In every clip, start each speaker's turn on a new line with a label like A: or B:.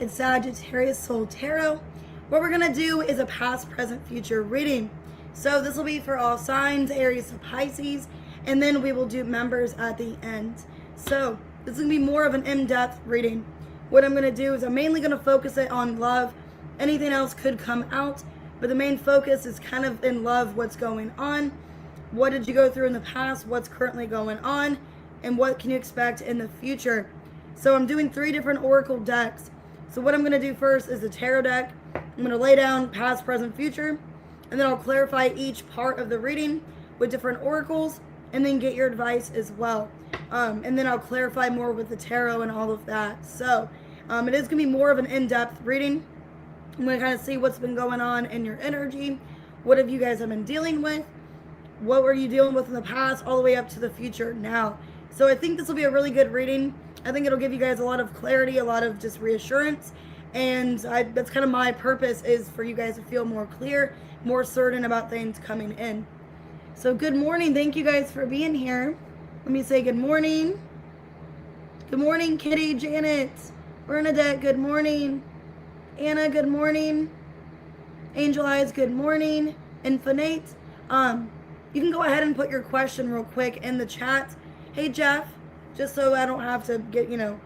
A: It's Sagittarius Soul Tarot. What we're going to do is a past, present, future reading. So this will be for all signs, Aries to Pisces, and then we will do members at the end. So this is going to be more of an in-depth reading. What I'm going to do is I'm mainly going to focus it on love. Anything else could come out, but the main focus is kind of in love, what's going on. What did you go through in the past? What's currently going on? And what can you expect in the future? So I'm doing 3 different oracle decks. So what I'm going to do first is the tarot deck. I'm going to lay down past, present, future, and then I'll clarify each part of the reading with different oracles, and then get your advice as well. And then I'll clarify more with the tarot and all of that. So it is going to be more of an in-depth reading. I'm going to kind of see what's been going on in your energy. What have you guys have been dealing with? What were you dealing with in the past all the way up to the future now? So I think this will be a really good reading. I think it'll give you guys a lot of clarity, a lot of just reassurance. And that's kind of my purpose, is for you guys to feel more clear, more certain about things coming in. So good morning. Thank you guys for being here. Let me say good morning. Good morning, Kitty, Janet, Bernadette, good morning. Anna, good morning. Angel Eyes, good morning. Infinite. You can go ahead and put your question real quick in the chat. Hey, Jeff, just so I don't have to get, I don't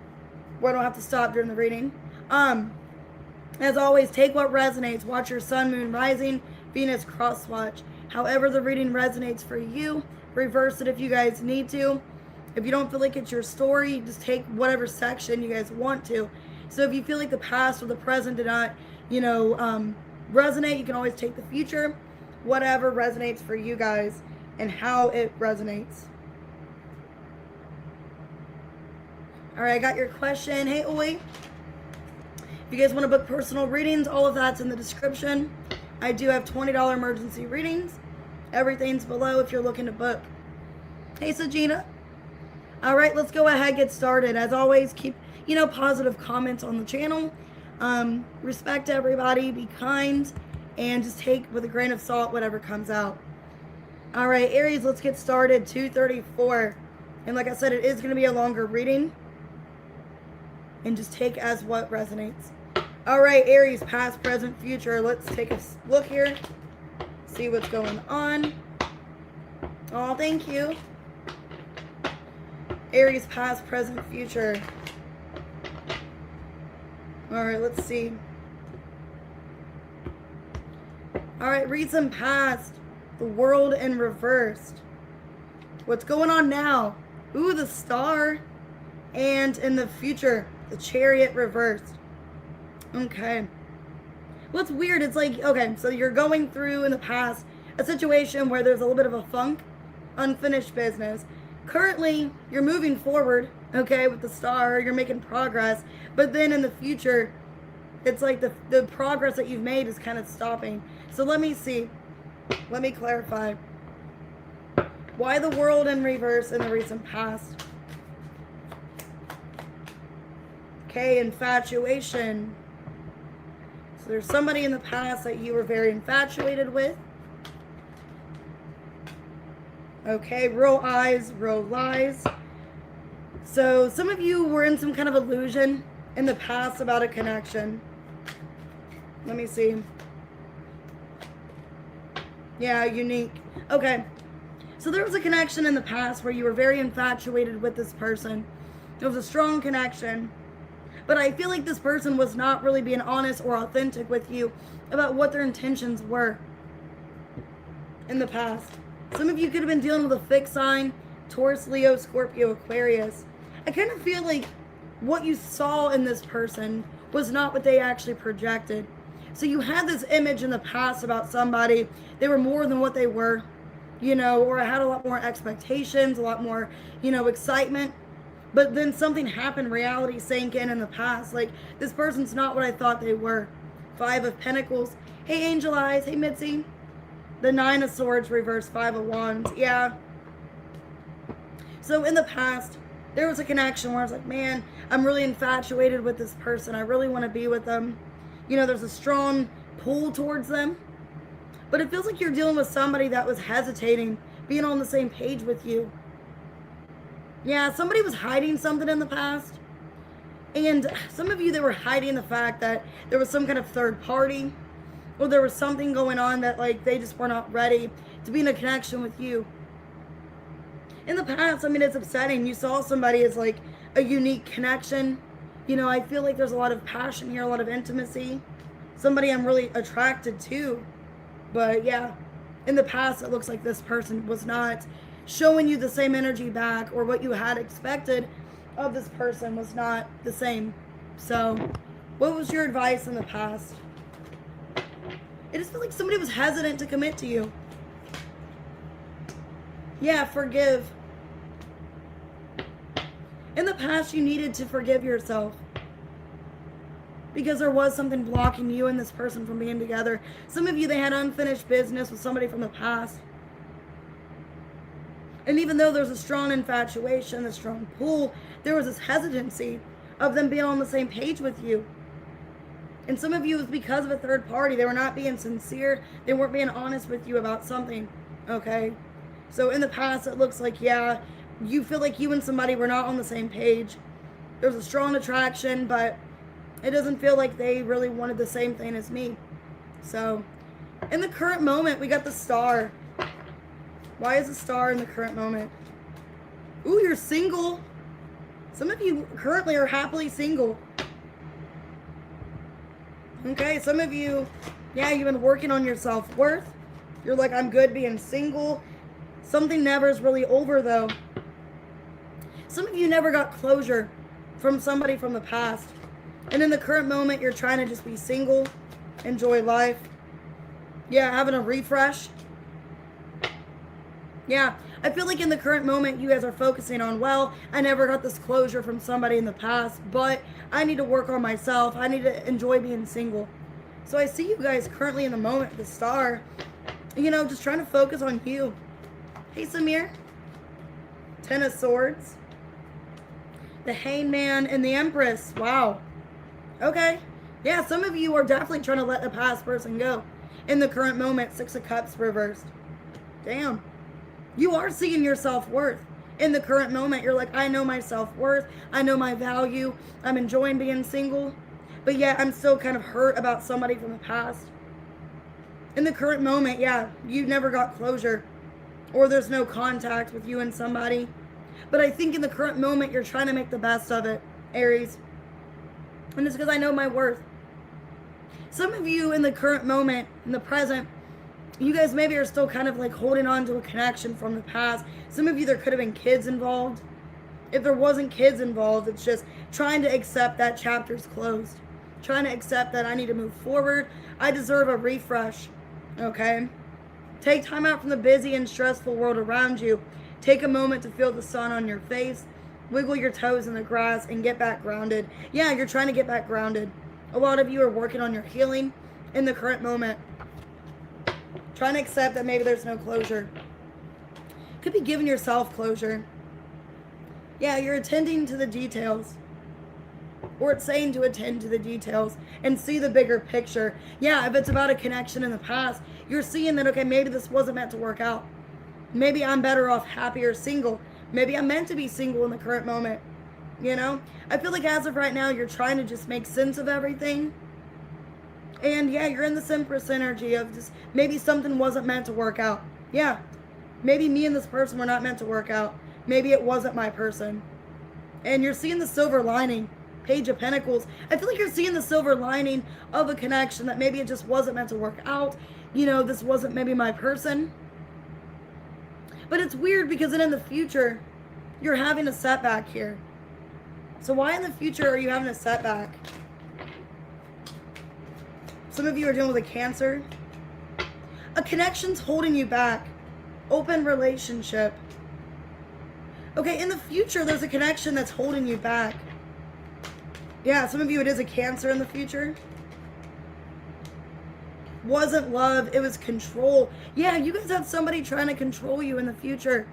A: have to stop during the reading. As always, take what resonates. Watch your sun, moon, rising, Venus cross watch. However the reading resonates for you, reverse it if you guys need to. If you don't feel like it's your story, just take whatever section you guys want to. So if you feel like the past or the present did not, resonate, you can always take the future. Whatever resonates for you guys and how it resonates. All right, I got your question. Hey, Oi. If you guys want to book personal readings, all of that's in the description. I do have $20 emergency readings. Everything's below if you're looking to book. Hey, Sagina. All right, let's go ahead and get started. As always, keep, positive comments on the channel. Respect everybody, be kind, and just take with a grain of salt whatever comes out. All right, Aries, let's get started. 2:34. And like I said, it is going to be a longer reading. And just take as what resonates. All right, Aries, past, present, future. Let's take a look here. See what's going on. Oh, thank you. Aries, past, present, future. All right, let's see. All right, recent past. The world in reversed. What's going on now? Ooh, the star. And in the future, the chariot reversed. Okay. What's weird, it's like, okay, so you're going through in the past a situation where there's a little bit of a funk, unfinished business. Currently, you're moving forward, okay, with the star, you're making progress, but then in the future, it's like the progress that you've made is kind of stopping. So let me see. Let me clarify. Why the world in reverse in the recent past? Okay, infatuation. So there's somebody in the past that you were very infatuated with. Okay, real eyes, real lies. So some of you were in some kind of illusion in the past about a connection. Let me see. Yeah, unique. Okay. So there was a connection in the past where you were very infatuated with this person. It was a strong connection. But I feel like this person was not really being honest or authentic with you about what their intentions were in the past. Some of you could have been dealing with a fixed sign, Taurus, Leo, Scorpio, Aquarius. I kind of feel like what you saw in this person was not what they actually projected. So you had this image in the past about somebody. They were more than what they were, or had a lot more expectations, a lot more, excitement. But then something happened, reality sank in the past. Like, this person's not what I thought they were. 5 of Pentacles. Hey, Angel Eyes. Hey, Mitzi. The 9 of Swords reversed, 5 of Wands. Yeah. So in the past, there was a connection where I was like, man, I'm really infatuated with this person. I really want to be with them. There's a strong pull towards them. But it feels like you're dealing with somebody that was hesitating, being on the same page with you. Yeah, somebody was hiding something in the past. And some of you, they were hiding the fact that there was some kind of third party, or there was something going on that like they just were not ready to be in a connection with you. In the past, I mean, it's upsetting. You saw somebody as like a unique connection. You know, I feel like there's a lot of passion here, a lot of intimacy. Somebody I'm really attracted to. But yeah, in the past, it looks like this person was not showing you the same energy back, or what you had expected of this person was not the same. So, what was your advice in the past? It just feels like somebody was hesitant to commit to you. Yeah, forgive. In the past, you needed to forgive yourself because there was something blocking you and this person from being together. Some of you, they had unfinished business with somebody from the past. And even though there's a strong infatuation, a strong pull, there was this hesitancy of them being on the same page with you. And some of you, it was because of a third party. They were not being sincere. They weren't being honest with you about something. Okay? So in the past, it looks like, yeah, you feel like you and somebody were not on the same page. There's a strong attraction, but it doesn't feel like they really wanted the same thing as me. So in the current moment, we got the Star. Why is the Star in the current moment? Ooh, you're single. Some of you currently are happily single. Okay, some of you, yeah, you've been working on your self-worth. You're like, I'm good being single. Something never is really over, though. Some of you never got closure from somebody from the past. And in the current moment, you're trying to just be single, enjoy life. Yeah, having a refresh. Yeah, I feel like in the current moment, you guys are focusing on, well, I never got this closure from somebody in the past, but I need to work on myself. I need to enjoy being single. So I see you guys currently in the moment, the Star, you know, just trying to focus on you. Hey, Samir. Ten of Swords. The Hangman and the Empress. Wow. Okay. Yeah, some of you are definitely trying to let the past person go. In the current moment, Six of Cups reversed. Damn. You are seeing your self-worth. In the current moment, you're like, I know my self-worth. I know my value. I'm enjoying being single. But yet, I'm still kind of hurt about somebody from the past. In the current moment, yeah, you never got closure. Or there's no contact with you and somebody. But I think in the current moment, you're trying to make the best of it, Aries. And it's because I know my worth. Some of you in the current moment, in the present, you guys maybe are still kind of like holding on to a connection from the past. Some of you, there could have been kids involved. If there wasn't kids involved, it's just trying to accept that chapter's closed. Trying to accept that I need to move forward. I deserve a refresh. Okay? Take time out from the busy and stressful world around you. Take a moment to feel the sun on your face. Wiggle your toes in the grass and get back grounded. Yeah, you're trying to get back grounded. A lot of you are working on your healing in the current moment. Trying to accept that maybe there's no closure. Could be giving yourself closure. Yeah, you're attending to the details. Or it's saying to attend to the details and see the bigger picture. Yeah, if it's about a connection in the past, you're seeing that, okay, maybe this wasn't meant to work out. Maybe I'm better off happier single. Maybe I'm meant to be single in the current moment. You know? I feel like as of right now, you're trying to just make sense of everything. And yeah, you're in this Empress energy of just maybe something wasn't meant to work out. Yeah. Maybe me and this person were not meant to work out. Maybe it wasn't my person. And you're seeing the silver lining. Page of Pentacles. I feel like you're seeing the silver lining of a connection that maybe it just wasn't meant to work out. You know, this wasn't maybe my person. But it's weird because then in the future, you're having a setback here. So why in the future are you having a setback? Some of you are dealing with a Cancer. A connection's holding you back. Open relationship. Okay, in the future, there's a connection that's holding you back. Yeah, some of you, it is a Cancer in the future. Wasn't love, it was control. Yeah, you guys have somebody trying to control you in the future.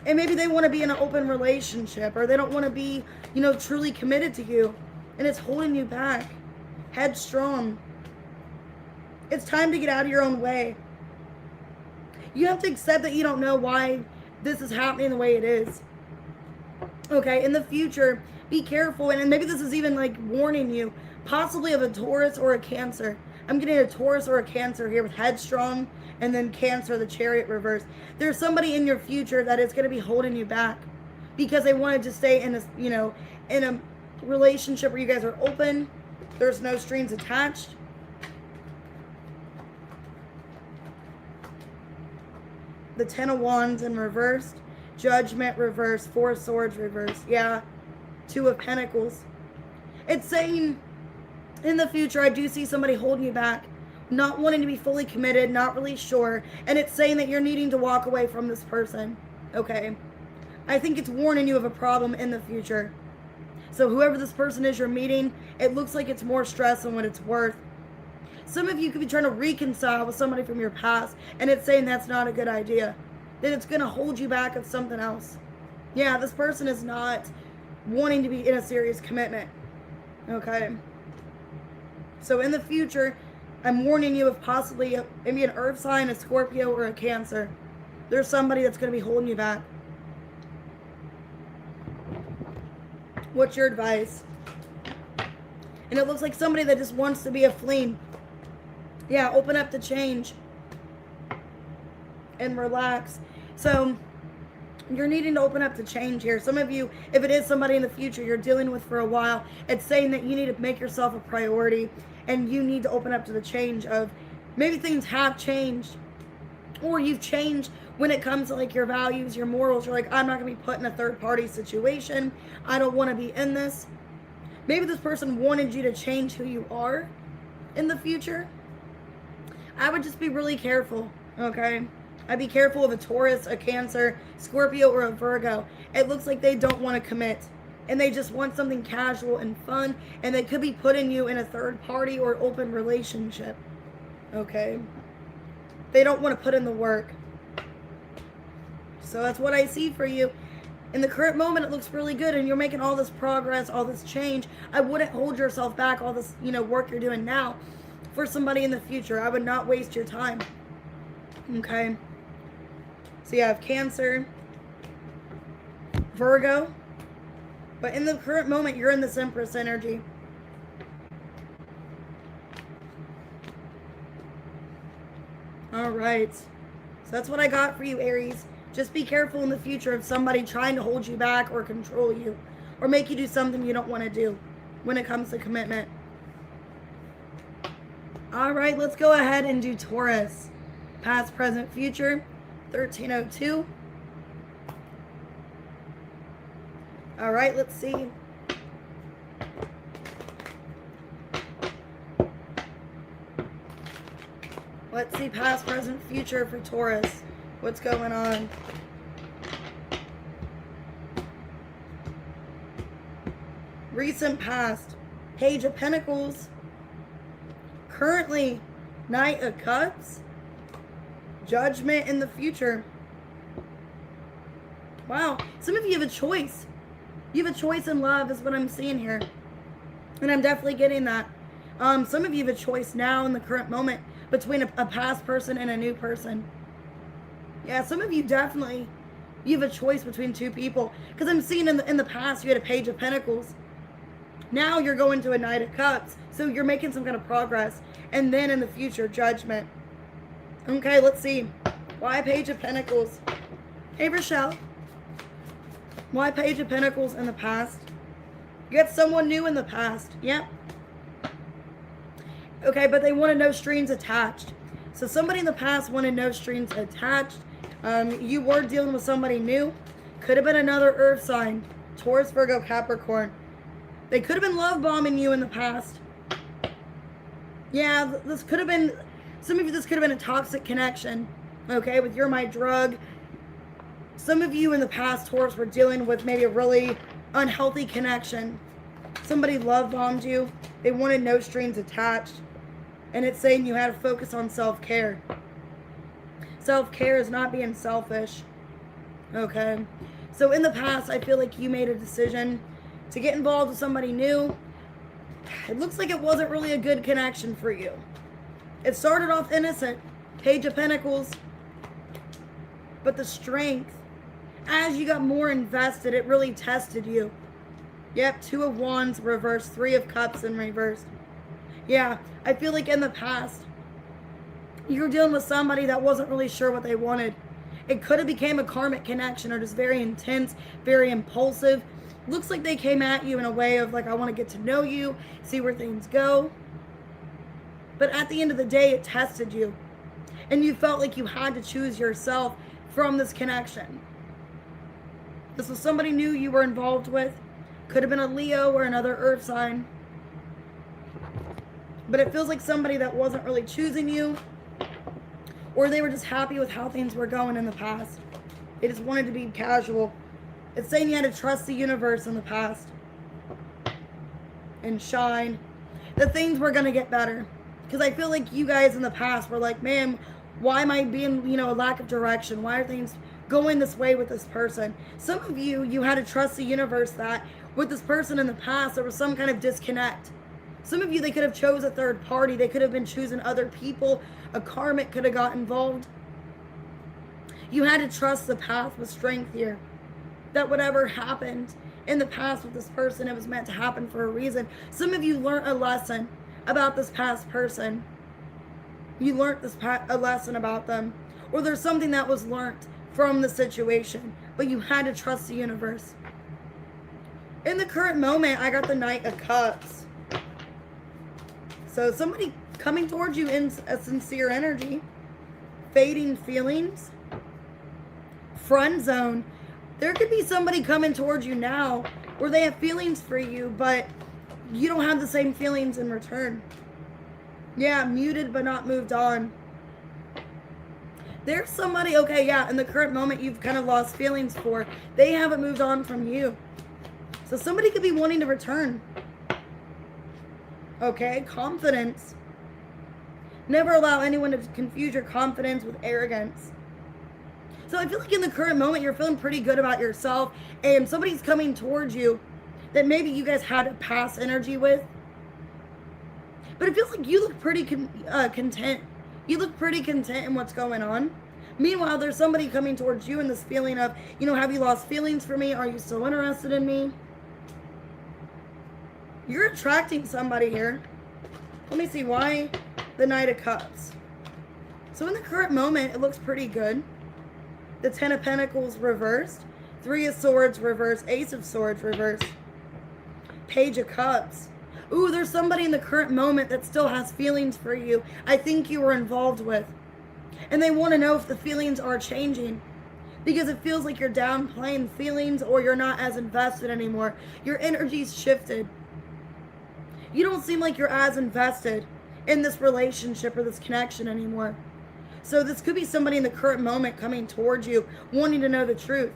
A: And maybe they want to be in an open relationship, or they don't want to be, you know, truly committed to you. And it's holding you back. Headstrong. It's time to get out of your own way. You have to accept that you don't know why this is happening the way it is. Okay, in the future, be careful. And maybe this is even like warning you, possibly of a Taurus or a Cancer. I'm getting a Taurus or a Cancer here with headstrong, and then Cancer, the Chariot reverse. There's somebody in your future that is going to be holding you back because they wanted to stay in a, in a relationship where you guys are open. There's no strings attached. The Ten of Wands in reversed. Judgment reversed. Four of Swords reversed. Yeah. Two of Pentacles. It's saying in the future, I do see somebody holding you back, not wanting to be fully committed, not really sure. And it's saying that you're needing to walk away from this person. Okay. I think it's warning you of a problem in the future. So whoever this person is you're meeting, it looks like it's more stress than what it's worth. Some of you could be trying to reconcile with somebody from your past, and it's saying that's not a good idea. That it's going to hold you back of something else. Yeah, this person is not wanting to be in a serious commitment. Okay. So in the future, I'm warning you of possibly maybe an earth sign, a Scorpio, or a Cancer. There's somebody that's going to be holding you back. What's your advice? And it looks like somebody that just wants to be a fling. Yeah, open up to change and relax. So you're needing to open up to change here. Some of you, if it is somebody in the future you're dealing with for a while, it's saying that you need to make yourself a priority and you need to open up to the change of maybe things have changed, or you've changed when it comes to like your values, your morals. You're like, I'm not going to be put in a third party situation. I don't want to be in this. Maybe this person wanted you to change who you are in the future. I would just be really careful, okay? I'd be careful of a Taurus, a Cancer, Scorpio, or a Virgo. It looks like they don't want to commit, and they just want something casual and fun, and they could be putting you in a third party or open relationship, okay? They don't want to put in the work. So that's what I see for you. In the current moment, it looks really good, and you're making all this progress, all this change. I wouldn't hold yourself back, all this, work you're doing now for somebody in the future. I would not waste your time. Okay. So you have Cancer, Virgo, but in the current moment, you're in this Empress energy. All right. So that's what I got for you, Aries. Just be careful in the future of somebody trying to hold you back or control you or make you do something you don't want to do when it comes to commitment. All right, let's go ahead and do Taurus. Past, present, future, 1302. All right, let's see. Let's see past, present, future for Taurus. What's going on? Recent past, Page of Pentacles. Currently, Knight of Cups. Judgment in the future. Wow, some of you have a choice. You have a choice in love is what I'm seeing here. And I'm definitely getting that. Some of you have a choice now in the current moment between a past person and a new person. Yeah, some of you definitely, you have a choice between two people. Because I'm seeing in the past, you had a Page of Pentacles. Now you're going to a Knight of Cups. So you're making some kind of progress. And then in the future, Judgment. Okay, let's see. Why Page of Pentacles? Hey, Rochelle. Why Page of Pentacles in the past? You got someone new in the past. Yep. Okay, but they wanted no strings attached. So somebody in the past wanted no strings attached. You were dealing with somebody new. Could have been another earth sign. Taurus, Virgo, Capricorn. They could have been love bombing you in the past. Yeah, this could have been, some of you, this could have been a toxic connection. Okay, with You're My Drug. Some of you in the past, Taurus, were dealing with maybe a really unhealthy connection. Somebody love bombed you. They wanted no strings attached. And it's saying you had to focus on self-care. Self-care is not being selfish. Okay. So in the past, I feel like you made a decision to get involved with somebody new. It looks like it wasn't really a good connection for you. It started off innocent. Page of Pentacles. But the strength as you got more invested, it really tested you. Yep, 2 of Wands reversed, 3 of Cups in reverse. Yeah, I feel like in the past, you were dealing with somebody that wasn't really sure what they wanted. It could have became a karmic connection or just very intense, very impulsive. Looks like they came at you in a way of like, I want to get to know you, see where things go. But at the end of the day, it tested you. And you felt like you had to choose yourself from this connection. This was somebody new you were involved with. Could have been a Leo or another earth sign. But it feels like somebody that wasn't really choosing you, or they were just happy with how things were going in the past. They just wanted to be casual. It's saying you had to trust the universe in the past and shine. That things were going to get better. Because I feel like you guys in the past were like, man, why am I being, a lack of direction? Why are things going this way with this person? Some of you had to trust the universe that with this person in the past, there was some kind of disconnect. Some of you, they could have chose a third party. They could have been choosing other people. A karmic could have got involved. You had to trust the path with strength here. That whatever happened in the past with this person, it was meant to happen for a reason. Some of you learned a lesson about this past person. You learned a lesson about them. Or there's something that was learned from the situation. But you had to trust the universe. In the current moment, I got the Knight of Cups. So somebody coming towards you in a sincere energy. Fading feelings. Friend zone. There could be somebody coming towards you now where they have feelings for you, but you don't have the same feelings in return. Yeah, muted but not moved on. There's somebody, okay, yeah, in the current moment you've kind of lost feelings for. They haven't moved on from you. So somebody could be wanting to return. Okay, confidence. Never allow anyone to confuse your confidence with arrogance. So I feel like in the current moment, you're feeling pretty good about yourself, and somebody's coming towards you that maybe you guys had a past energy with. But it feels like you look pretty content. You look pretty content in what's going on. Meanwhile, there's somebody coming towards you in this feeling of, have you lost feelings for me? Are you still interested in me? You're attracting somebody here. Let me see why the Knight of Cups. So in the current moment, it looks pretty good. The 10 of Pentacles reversed. 3 of Swords reversed. Ace of Swords reversed. Page of Cups. Ooh, there's somebody in the current moment that still has feelings for you. I think you were involved with. And they want to know if the feelings are changing. Because it feels like you're downplaying feelings or you're not as invested anymore. Your energy's shifted. You don't seem like you're as invested in this relationship or this connection anymore. So this could be somebody in the current moment coming towards you, wanting to know the truth.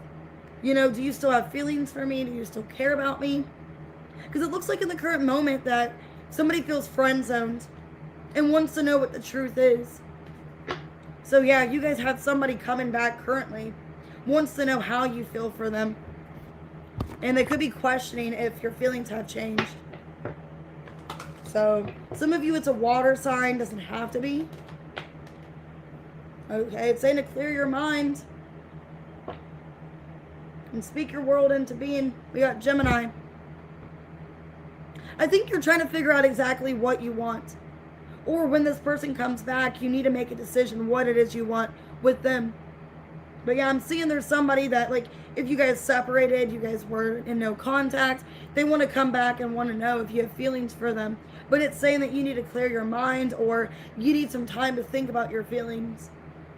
A: Do you still have feelings for me? Do you still care about me? Because it looks like in the current moment that somebody feels friend zoned and wants to know what the truth is. So yeah, you guys have somebody coming back currently, wants to know how you feel for them. And they could be questioning if your feelings have changed. So some of you, it's a water sign, doesn't have to be. Okay, it's saying to clear your mind and speak your world into being. We got Gemini. I think you're trying to figure out exactly what you want. Or when this person comes back, you need to make a decision what it is you want with them. But yeah, I'm seeing there's somebody that, like, if you guys separated, you guys were in no contact, they want to come back and want to know if you have feelings for them. But it's saying that you need to clear your mind or you need some time to think about your feelings.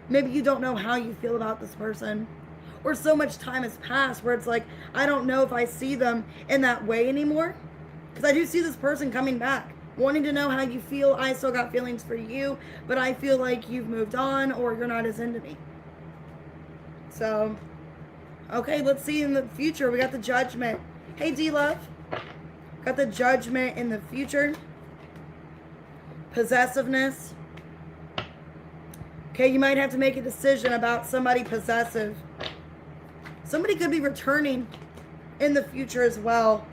A: Maybe you don't know how you feel about this person. Or so much time has passed where it's like, I don't know if I see them in that way anymore. Because I do see this person coming back, wanting to know how you feel. I still got feelings for you, but I feel like you've moved on or you're not as into me. So, okay, let's see in the future. We got the Judgment. Hey, D-Love. Got the Judgment in the future. Possessiveness. Okay, you might have to make a decision about somebody possessive. Somebody could be returning in the future as well.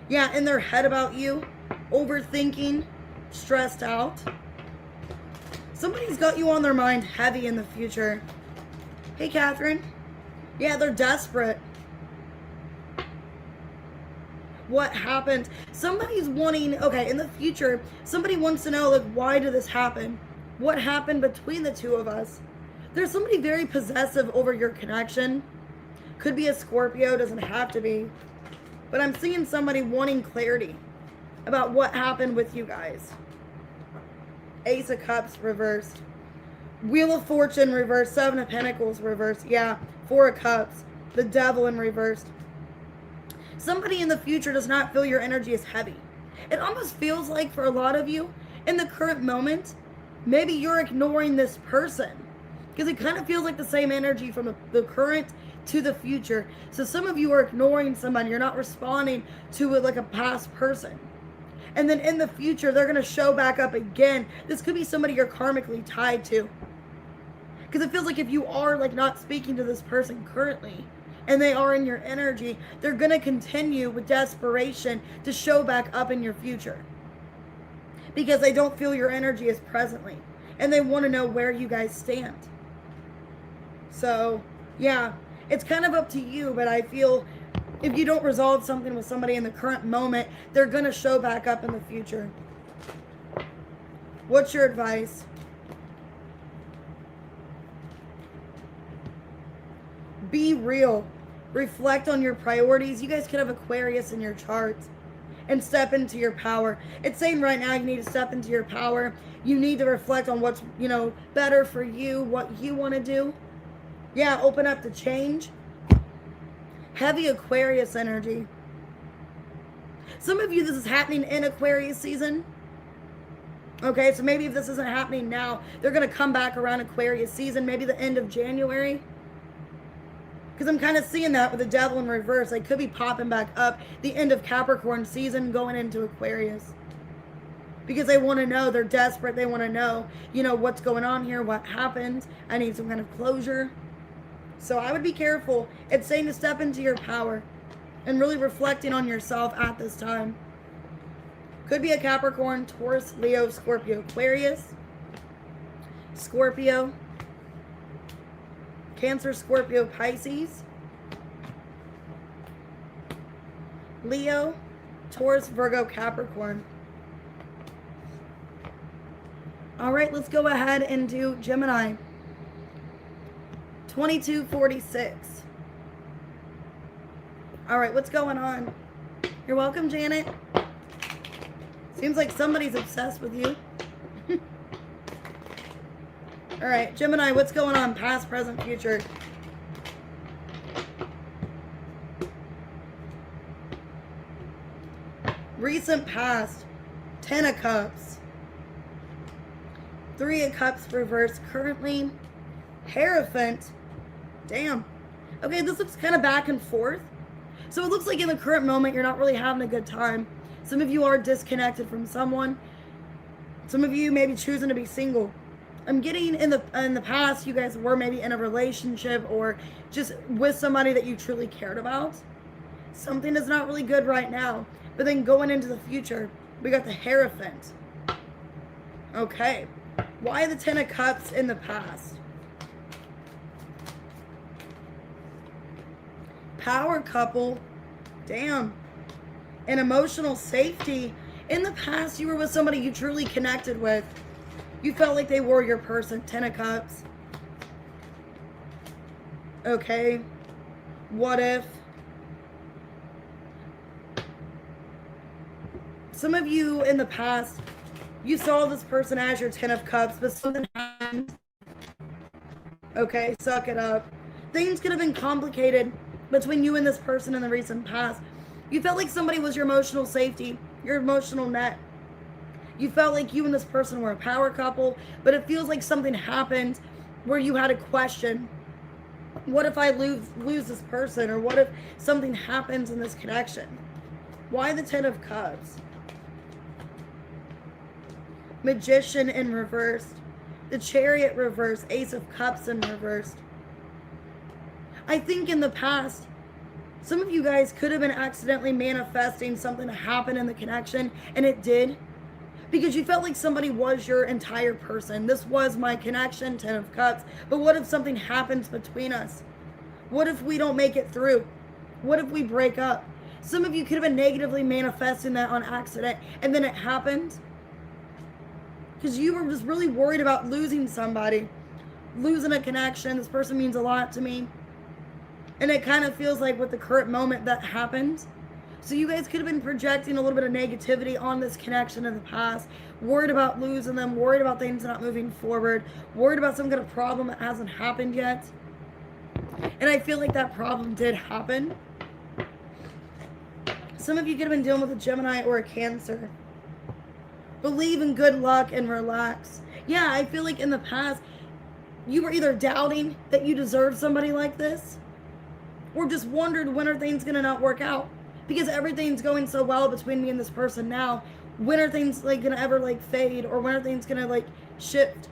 A: Yeah, in their head about you. Overthinking. Stressed out. Somebody's got you on their mind heavy in the future. Hey, Catherine. Yeah, they're desperate. What happened? Somebody's wanting, okay, in the future, somebody wants to know, like, why did this happen? What happened between the two of us? There's somebody very possessive over your connection. Could be a Scorpio, doesn't have to be. But I'm seeing somebody wanting clarity about what happened with you guys. Ace of Cups reversed. Wheel of Fortune reversed. Seven of Pentacles reversed. Yeah, Four of Cups. The Devil in reversed. Somebody in the future does not feel your energy is heavy. It almost feels like for a lot of you, in the current moment, maybe you're ignoring this person. Because it kind of feels like the same energy from the current to the future. So some of you are ignoring somebody. You're not responding to it like a past person. And then in the future, they're going to show back up again. This could be somebody you're karmically tied to. Because it feels like if you are like not speaking to this person currently, and they are in your energy, they're going to continue with desperation to show back up in your future. Because they don't feel your energy as presently. And they want to know where you guys stand. So, yeah, it's kind of up to you, but I feel if you don't resolve something with somebody in the current moment, they're going to show back up in the future. What's your advice? Be real. Reflect on your priorities. You guys could have Aquarius in your chart and step into your power. It's saying right now you need to step into your power. You need to reflect on what's, better for you, what you want to do. Yeah, open up to change. Heavy Aquarius energy. Some of you, this is happening in Aquarius season. Okay, so maybe if this isn't happening now, they're going to come back around Aquarius season, maybe the end of January. Because I'm kind of seeing that with the Devil in reverse. They could be popping back up the end of Capricorn season going into Aquarius. Because they want to know, they're desperate. They want to know, what's going on here, what happened. I need some kind of closure. So I would be careful. It's saying to step into your power and really reflecting on yourself at this time. Could be a Capricorn, Taurus, Leo, Scorpio, Aquarius, Scorpio, Cancer, Scorpio, Pisces, Leo, Taurus, Virgo, Capricorn. All right, let's go ahead and do Gemini. 2246. All right, what's going on? You're welcome, Janet. Seems like somebody's obsessed with you. All right, Gemini, what's going on? Past, present, future. Recent past. 10 of Cups. 3 of Cups reversed. Currently, Hierophant. Damn. Okay, this looks kind of back and forth. So it looks like in the current moment, you're not really having a good time. Some of you are disconnected from someone. Some of you may be choosing to be single. I'm getting in the past, you guys were maybe in a relationship or just with somebody that you truly cared about. Something is not really good right now. But then going into the future, we got the Hierophant. Okay. Why the 10 of Cups in the past? Power couple. Damn. And emotional safety. In the past, you were with somebody you truly connected with. You felt like they were your person. 10 of Cups. Okay. What if? Some of you in the past, you saw this person as your 10 of Cups, but something happened. Okay, suck it up. Things could have been complicated between you and this person in the recent past. You felt like somebody was your emotional safety, your emotional net. You felt like you and this person were a power couple, but it feels like something happened where you had a question. What if I lose this person? Or what if something happens in this connection? Why the 10 of Cups? Magician in reverse. The Chariot reverse. Ace of Cups in reverse. I think in the past, some of you guys could have been accidentally manifesting something to happen in the connection, and it did. Because you felt like somebody was your entire person. This was my connection, 10 of Cups. But what if something happens between us? What if we don't make it through? What if we break up? Some of you could have been negatively manifesting that on accident, and then it happened because you were just really worried about losing somebody, losing a connection. This person means a lot to me. And it kind of feels like with the current moment that happened. So you guys could have been projecting a little bit of negativity on this connection in the past, worried about losing them, worried about things not moving forward, worried about some kind of problem that hasn't happened yet. And I feel like that problem did happen. Some of you could have been dealing with a Gemini or a Cancer. Believe in good luck and relax. Yeah, I feel like in the past, you were either doubting that you deserve somebody like this, or just wondered when are things going to not work out. Because everything's going so well between me and this person now. When are things like going to ever like fade, or when are things going to like shift?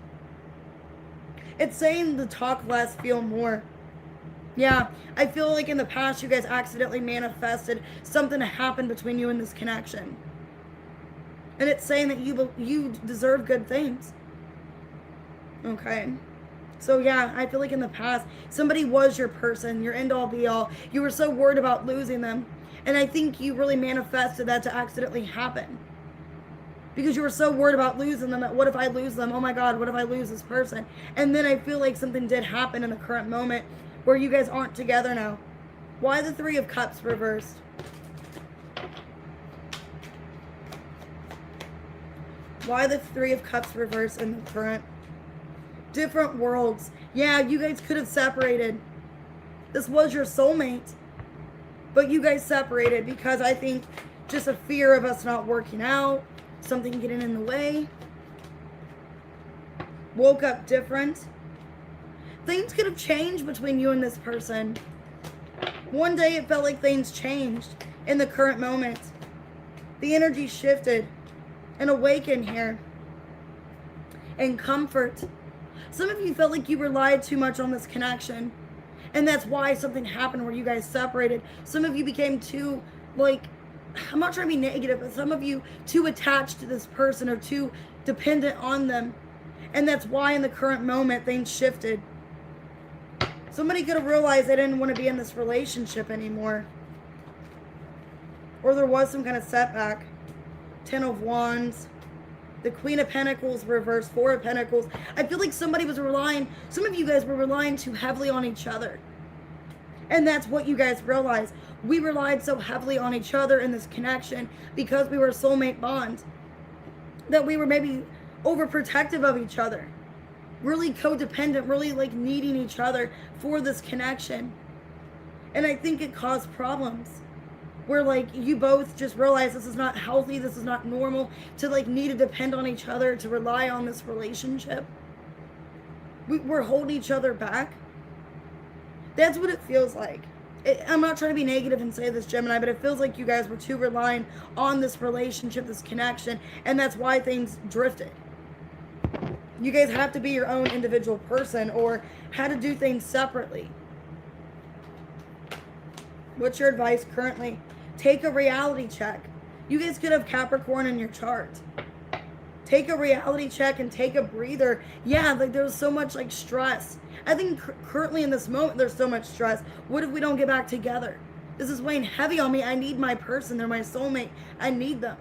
A: It's saying to talk less, feel more. Yeah, I feel like in the past you guys accidentally manifested something to happen between you and this connection. And it's saying that you deserve good things. Okay. So yeah, I feel like in the past, somebody was your person, your end-all be-all. You were so worried about losing them. And I think you really manifested that to accidentally happen. Because you were so worried about losing them that what if I lose them? Oh my God, what if I lose this person? And then I feel like something did happen in the current moment where you guys aren't together now. Why the Three of Cups reversed? Why the Three of Cups reversed in the current? Different worlds. Yeah, you guys could have separated. This was your soulmate. But you guys separated because I think just a fear of us not working out, something getting in the way. Woke up different. Things could have changed between you and this person. One day it felt like things changed in the current moment. The energy shifted and awakened here. And comfort. Some of you felt like you relied too much on this connection. And that's why something happened where you guys separated. Some of you became too, like, I'm not trying to be negative, but some of you too attached to this person or too dependent on them. And that's why in the current moment things shifted. Somebody could have realized they didn't want to be in this relationship anymore. Or there was some kind of setback. 10 of Wands. The Queen of Pentacles reversed, 4 of Pentacles. I feel like somebody was relying, some of you guys were relying too heavily on each other. And that's what you guys realized. We relied so heavily on each other in this connection because we were a soulmate bond. That we were maybe overprotective of each other. Really codependent, really like needing each other for this connection. And I think it caused problems. Where like you both just realize this is not healthy, this is not normal to like need to depend on each other, to rely on this relationship. We're holding each other back. That's what it feels like. I'm not trying to be negative and say this, Gemini, but it feels like you guys were too relying on this relationship, this connection, and that's why things drifted. You guys have to be your own individual person or how to do things separately. What's your advice currently? Take a reality check. You guys could have Capricorn in your chart. Take a reality check and take a breather. Yeah, like there's so much like stress. I think currently in this moment there's so much stress. What if we don't get back together? This is weighing heavy on me. I need my person. They're my soulmate. I need them.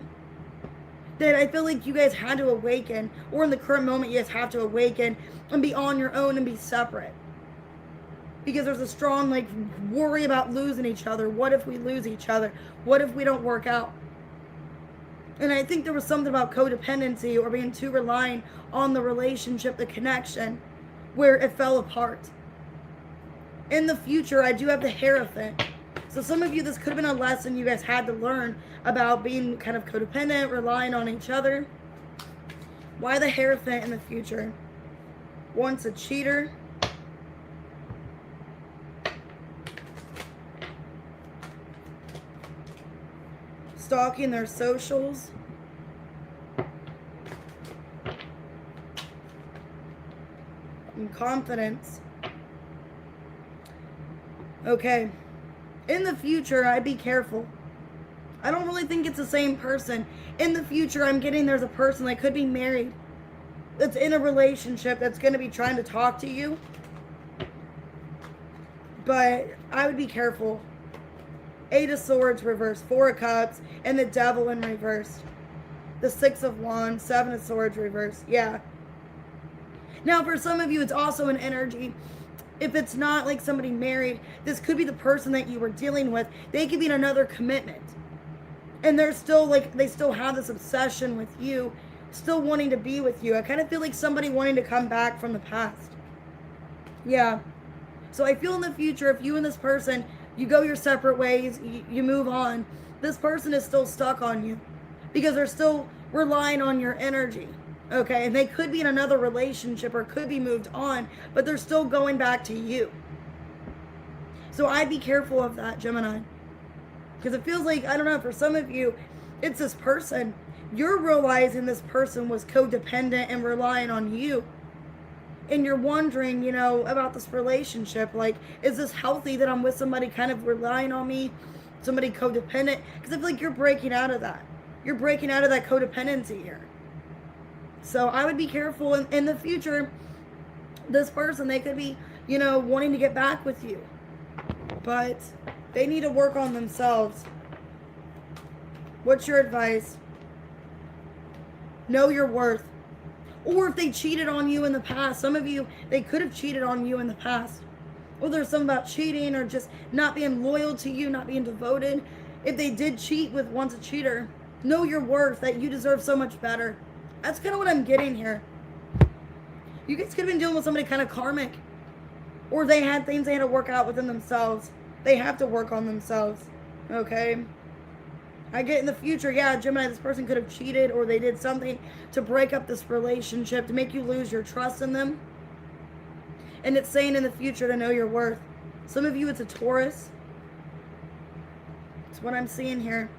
A: That I feel like you guys had to awaken, or in the current moment you guys have to awaken and be on your own and be separate. Because there's a strong like worry about losing each other. What if we lose each other? What if we don't work out? And I think there was something about codependency or being too relying on the relationship, the connection, where it fell apart. In the future, I do have the Hierophant. So some of you, this could have been a lesson you guys had to learn about being kind of codependent, relying on each other. Why the Hierophant in the future? Once a cheater. Stalking their socials. And confidence. Okay. In the future, I'd be careful. I don't really think it's the same person. In the future, I'm getting there's a person that could be married, that's in a relationship, that's going to be trying to talk to you. But I would be careful. 8 of Swords reversed, 4 of Cups, and the Devil in reverse. The 6 of Wands, 7 of Swords reversed. Yeah. Now, for some of you, it's also an energy. If it's not like somebody married, this could be the person that you were dealing with. They could be in another commitment. And they're still like, they still have this obsession with you, still wanting to be with you. I kind of feel like somebody wanting to come back from the past. Yeah. So I feel in the future, if you and this person, you go your separate ways, you move on, this person is still stuck on you because they're still relying on your energy. Okay, and they could be in another relationship or could be moved on, but they're still going back to you. So I'd be careful of that, Gemini. Because it feels like, I don't know, for some of you, it's this person. You're realizing this person was codependent and relying on you. And you're wondering, you know, about this relationship. Like, is this healthy that I'm with somebody kind of relying on me? Somebody codependent? Because I feel like you're breaking out of that. You're breaking out of that codependency here. So I would be careful in the future. This person, they could be, you know, wanting to get back with you. But they need to work on themselves. What's your advice? Know your worth. Or if they cheated on you in the past. Some of you, they could have cheated on you in the past. Or there's something about cheating or just not being loyal to you, not being devoted. If they did cheat with once a cheater, know your worth, that you deserve so much better. That's kind of what I'm getting here. You guys could have been dealing with somebody kind of karmic. Or they had things they had to work out within themselves. They have to work on themselves. Okay? I get in the future, yeah, Gemini, this person could have cheated or they did something to break up this relationship, to make you lose your trust in them. And it's saying in the future to know your worth. Some of you, it's a Taurus. It's what I'm seeing here.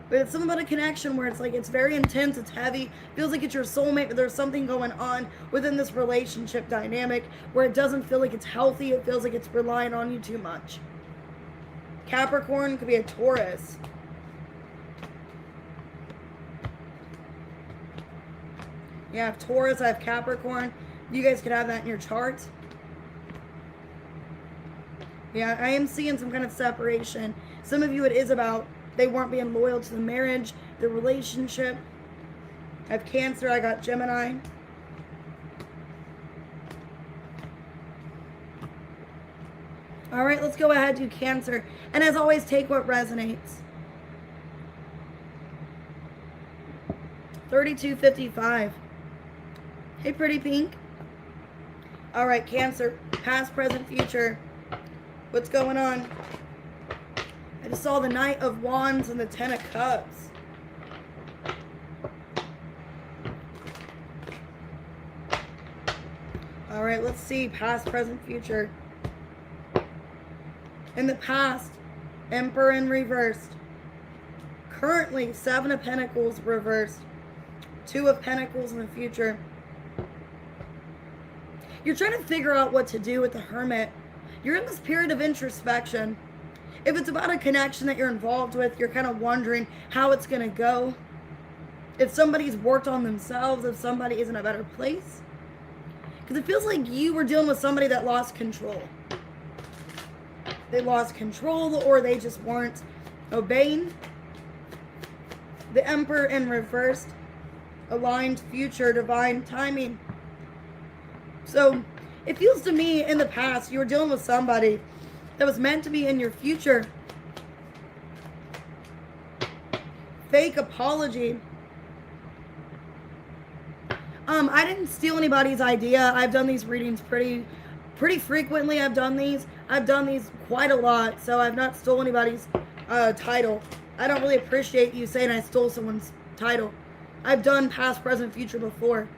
A: But it's something about a connection where it's like, it's very intense, it's heavy, feels like it's your soulmate, but there's something going on within this relationship dynamic where it doesn't feel like it's healthy, it feels like it's relying on you too much. Capricorn could be a Taurus. Yeah, I have Taurus, I have Capricorn. You guys could have that in your chart. Yeah, I am seeing some kind of separation. Some of you, it is about they weren't being loyal to the marriage, the relationship. I have Cancer, I got Gemini. All right, let's go ahead, do Cancer. And as always, take what resonates. 3255. Hey, pretty pink. All right, Cancer, past, present, future. What's going on? I just saw the Knight of Wands and the 10 of Cups. All right, let's see. Past, present, future. In the past, Emperor in reversed. Currently, 7 of Pentacles reversed. 2 of Pentacles in the future. You're trying to figure out what to do with the Hermit. You're in this period of introspection. If it's about a connection that you're involved with, you're kind of wondering how it's going to go. If somebody's worked on themselves, if somebody is in a better place. Because it feels like you were dealing with somebody that lost control. They lost control or they just weren't obeying. The Emperor in reversed. Aligned future, divine timing. So it feels to me in the past you were dealing with somebody that was meant to be in your future. Fake apology. I didn't steal anybody's idea. I've done these readings pretty frequently. I've done these quite a lot, so I've not stolen anybody's title. I don't really appreciate you saying I stole someone's title. I've done past, present, future before.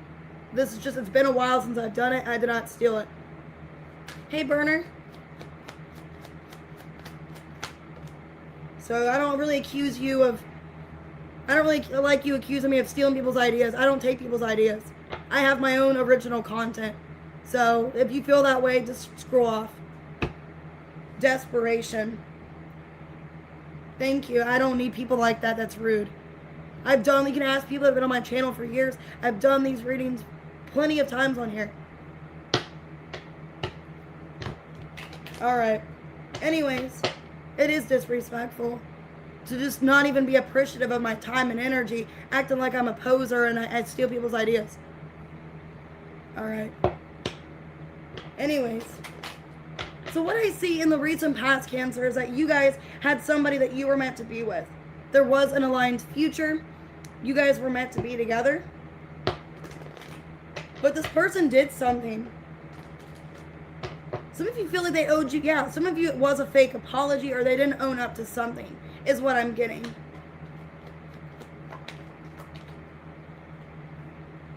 A: This is just, it's been a while since I've done it. I did not steal it. Hey, Burner. So I don't really accuse you of, I don't really like you accusing me of stealing people's ideas. I don't take people's ideas. I have my own original content. So if you feel that way, just scroll off. Desperation. Thank you. I don't need people like that. That's rude. You can ask people that have been on my channel for years. I've done these readings plenty of times on here. All right. Anyways, it is disrespectful to just not even be appreciative of my time and energy, acting like I'm a poser and I steal people's ideas. All right. Anyways, so what I see in the recent past, Cancer, is that you guys had somebody that you were meant to be with. There was an aligned future. You guys were meant to be together. But this person did something. Some of you feel like they owed you. Yeah, some of you it was a fake apology or they didn't own up to something, is what I'm getting.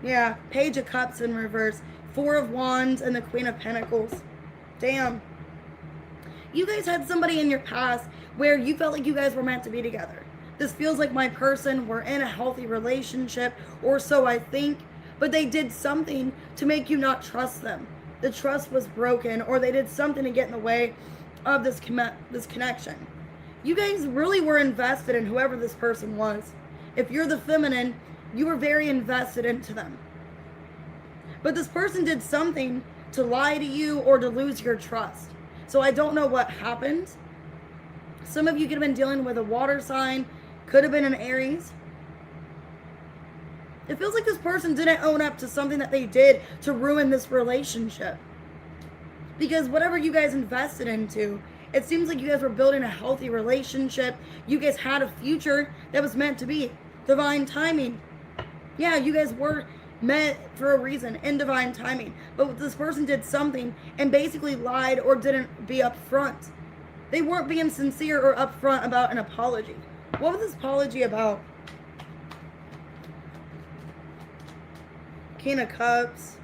A: Yeah, Page of Cups in reverse. Four of Wands and the Queen of Pentacles. Damn. You guys had somebody in your past where you felt like you guys were meant to be together. This feels like my person. We're in a healthy relationship, or so I think. But they did something to make you not trust them. The trust was broken, or they did something to get in the way of this connection. You guys really were invested in whoever this person was. If you're the feminine, you were very invested into them. But this person did something to lie to you or to lose your trust. So I don't know what happened. Some of you could have been dealing with a water sign, could have been an Aries. It feels like this person didn't own up to something that they did to ruin this relationship. Because whatever you guys invested into, it seems like you guys were building a healthy relationship. You guys had a future that was meant to be. Divine timing. Yeah, you guys were meant for a reason, in divine timing. But this person did something and basically lied or didn't be upfront. They weren't being sincere or upfront about an apology. What was this apology about? King of Cups,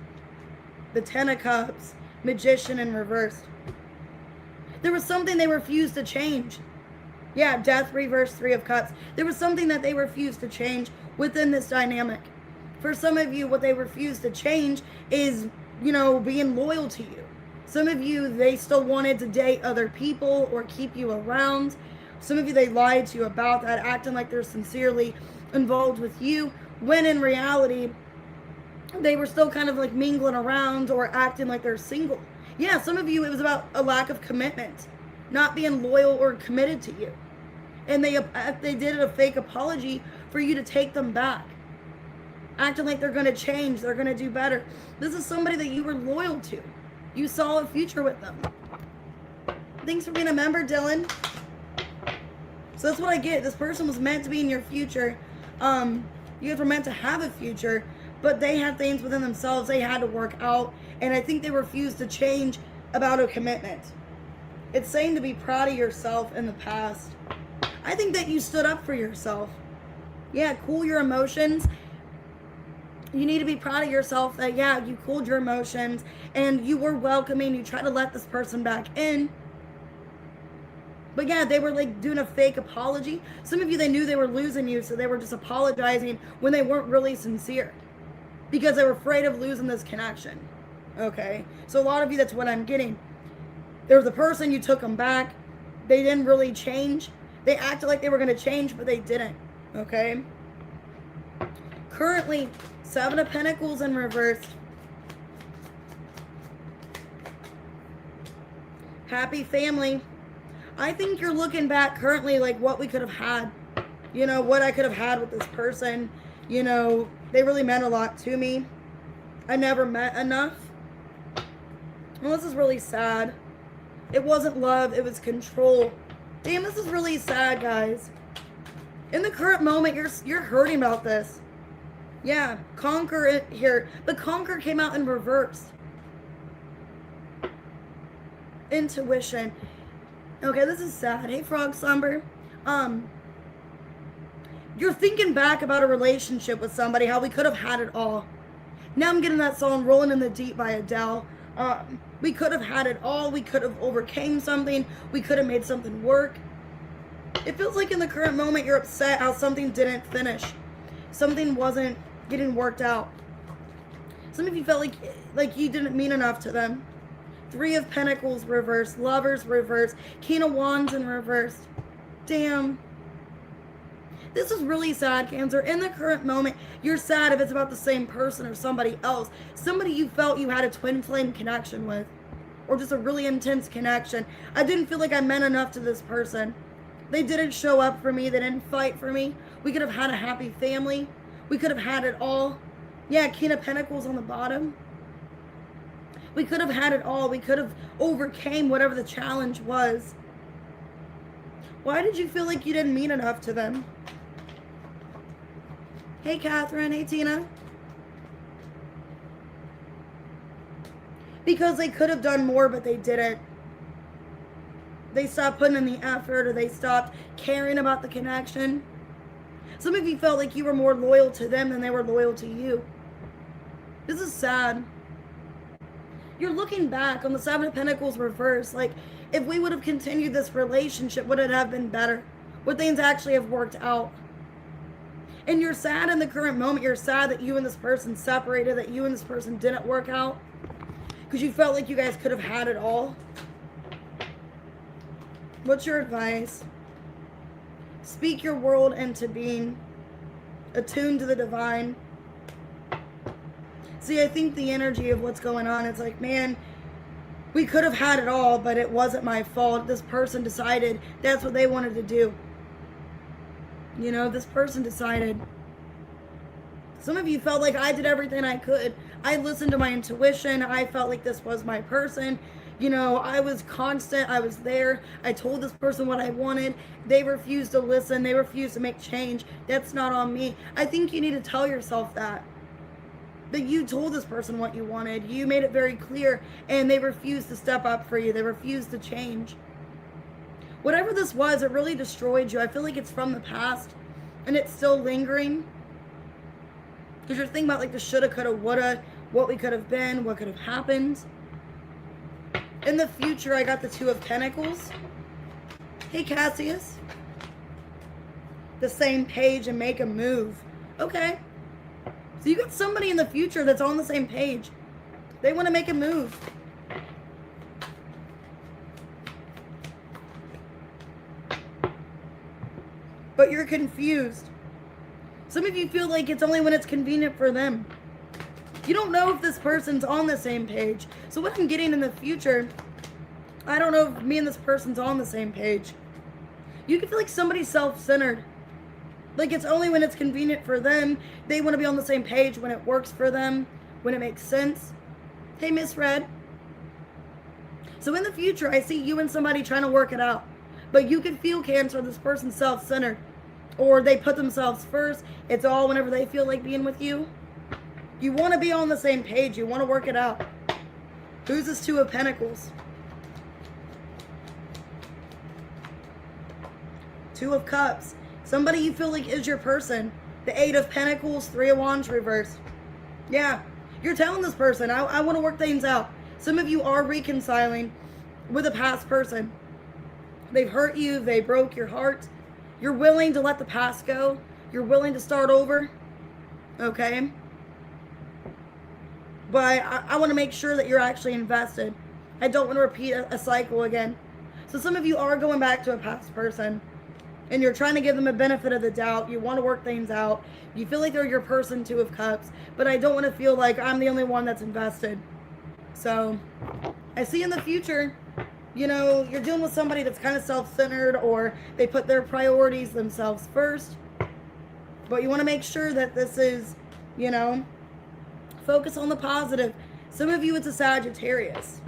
A: the Ten of Cups, Magician in reverse. There was something they refused to change. Yeah, Death reverse, Three of Cups. There was something that they refused to change within this dynamic. For some of you, what they refused to change is, being loyal to you. Some of you, they still wanted to date other people or keep you around. Some of you, they lied to you about that, acting like they're sincerely involved with you, when in reality, they were still kind of like mingling around or acting like they're single. Yeah, some of you, it was about a lack of commitment, not being loyal or committed to you. And they did a fake apology for you to take them back, acting like they're going to change, they're going to do better. This is somebody that you were loyal to. You saw a future with them. Thanks for being a member, Dylan. So that's what I get. This person was meant to be in your future. You guys were meant to have a future, but they had things within themselves they had to work out, and I think they refused to change about a commitment. It's saying to be proud of yourself in the past. I think that you stood up for yourself. Yeah, cool your emotions. You need to be proud of yourself that, yeah, you cooled your emotions, and you were welcoming, you tried to let this person back in. But yeah, they were like doing a fake apology. Some of you, they knew they were losing you, so they were just apologizing when they weren't really sincere, because they were afraid of losing this connection. Okay, so a lot of you, that's what I'm getting. There was a person, you took them back. They didn't really change. They acted like they were going to change, but they didn't. Okay. Currently, Seven of Pentacles in reverse. Happy family. I think you're looking back currently like what we could have had. What I could have had with this person. They really meant a lot to me. I never met enough. Well, this is really sad. It wasn't love, it was control. Damn, this is really sad, guys. In the current moment, you're hurting about this. Yeah, Conquer it here. But Conquer came out in reverse. Intuition. Okay, this is sad. Hey, Frog Slumber. You're thinking back about a relationship with somebody, how we could have had it all. Now I'm getting that song Rolling in the Deep by Adele. We could have had it all. We could have overcame something. We could have made something work. It feels like in the current moment you're upset how something didn't finish. Something wasn't getting worked out. Some of you felt like you didn't mean enough to them. Three of Pentacles reversed. Lovers reversed. King of Wands in reverse. Damn. This is really sad, Cancer. In the current moment, you're sad if it's about the same person or somebody else. Somebody you felt you had a twin flame connection with. or just a really intense connection. I didn't feel like I meant enough to this person. They didn't show up for me. They didn't fight for me. We could have had a happy family. We could have had it all. Yeah, King of Pentacles on the bottom. We could have had it all. We could have overcame whatever the challenge was. Why did you feel like you didn't mean enough to them? Hey, Catherine. Hey, Tina. Because they could have done more, but they didn't. They stopped putting in the effort, or they stopped caring about the connection. Some of you felt like you were more loyal to them than they were loyal to you. This is sad. You're looking back on the Seven of Pentacles reverse. Like, if we would have continued this relationship, would it have been better? Would things actually have worked out? And you're sad in the current moment. You're sad that you and this person separated, that you and this person didn't work out. Because you felt like you guys could have had it all. What's your advice? Speak your world into being. Attuned to the divine. See, I think the energy of what's going on, it's like, man, we could have had it all, but it wasn't my fault. This person decided that's what they wanted to do. You know, this person decided. Some of you felt like I did everything I could. I listened to my intuition. I felt like this was my person. You know, I was constant. I was there. I told this person what I wanted. They refused to listen. They refused to make change. That's not on me. I think you need to tell yourself that you told this person what you wanted. You made it very clear, and they refused to step up for you. They refused to change. Whatever this was, it really destroyed you. I feel like it's from the past, and it's still lingering. Because you're thinking about like the shoulda, coulda, woulda, what we could have been, what could have happened. In the future, I got the Two of Pentacles. Hey, Cassius. The same page and make a move. Okay. So you got somebody in the future that's on the same page. They want to make a move. But you're confused. Some of you feel like it's only when it's convenient for them. You don't know if this person's on the same page. So what I'm getting in the future, I don't know if me and this person's on the same page. You can feel like somebody's self-centered. Like it's only when it's convenient for them. They want to be on the same page when it works for them, when it makes sense. Hey, Miss Red. So in the future, I see you and somebody trying to work it out. But you can feel, Cancer, this person's self-centered. Or they put themselves first. It's all whenever they feel like being with you. You want to be on the same page. You want to work it out. Who's this Two of Pentacles? Two of Cups. Somebody you feel like is your person. The Eight of Pentacles, Three of Wands reversed. Yeah, you're telling this person, I want to work things out. Some of you are reconciling with a past person. They've hurt you. They broke your heart. You're willing to let the past go. You're willing to start over. Okay? But I want to make sure that you're actually invested. I don't want to repeat a cycle again. So some of you are going back to a past person. And you're trying to give them a benefit of the doubt. You want to work things out. You feel like they're your person, Two of Cups. But I don't want to feel like I'm the only one that's invested. So I see in the future, you know, you're dealing with somebody that's kind of self-centered, or they put their priorities themselves first. But you want to make sure that this is, you know, focus on the positive. Some of you, it's a Sagittarius.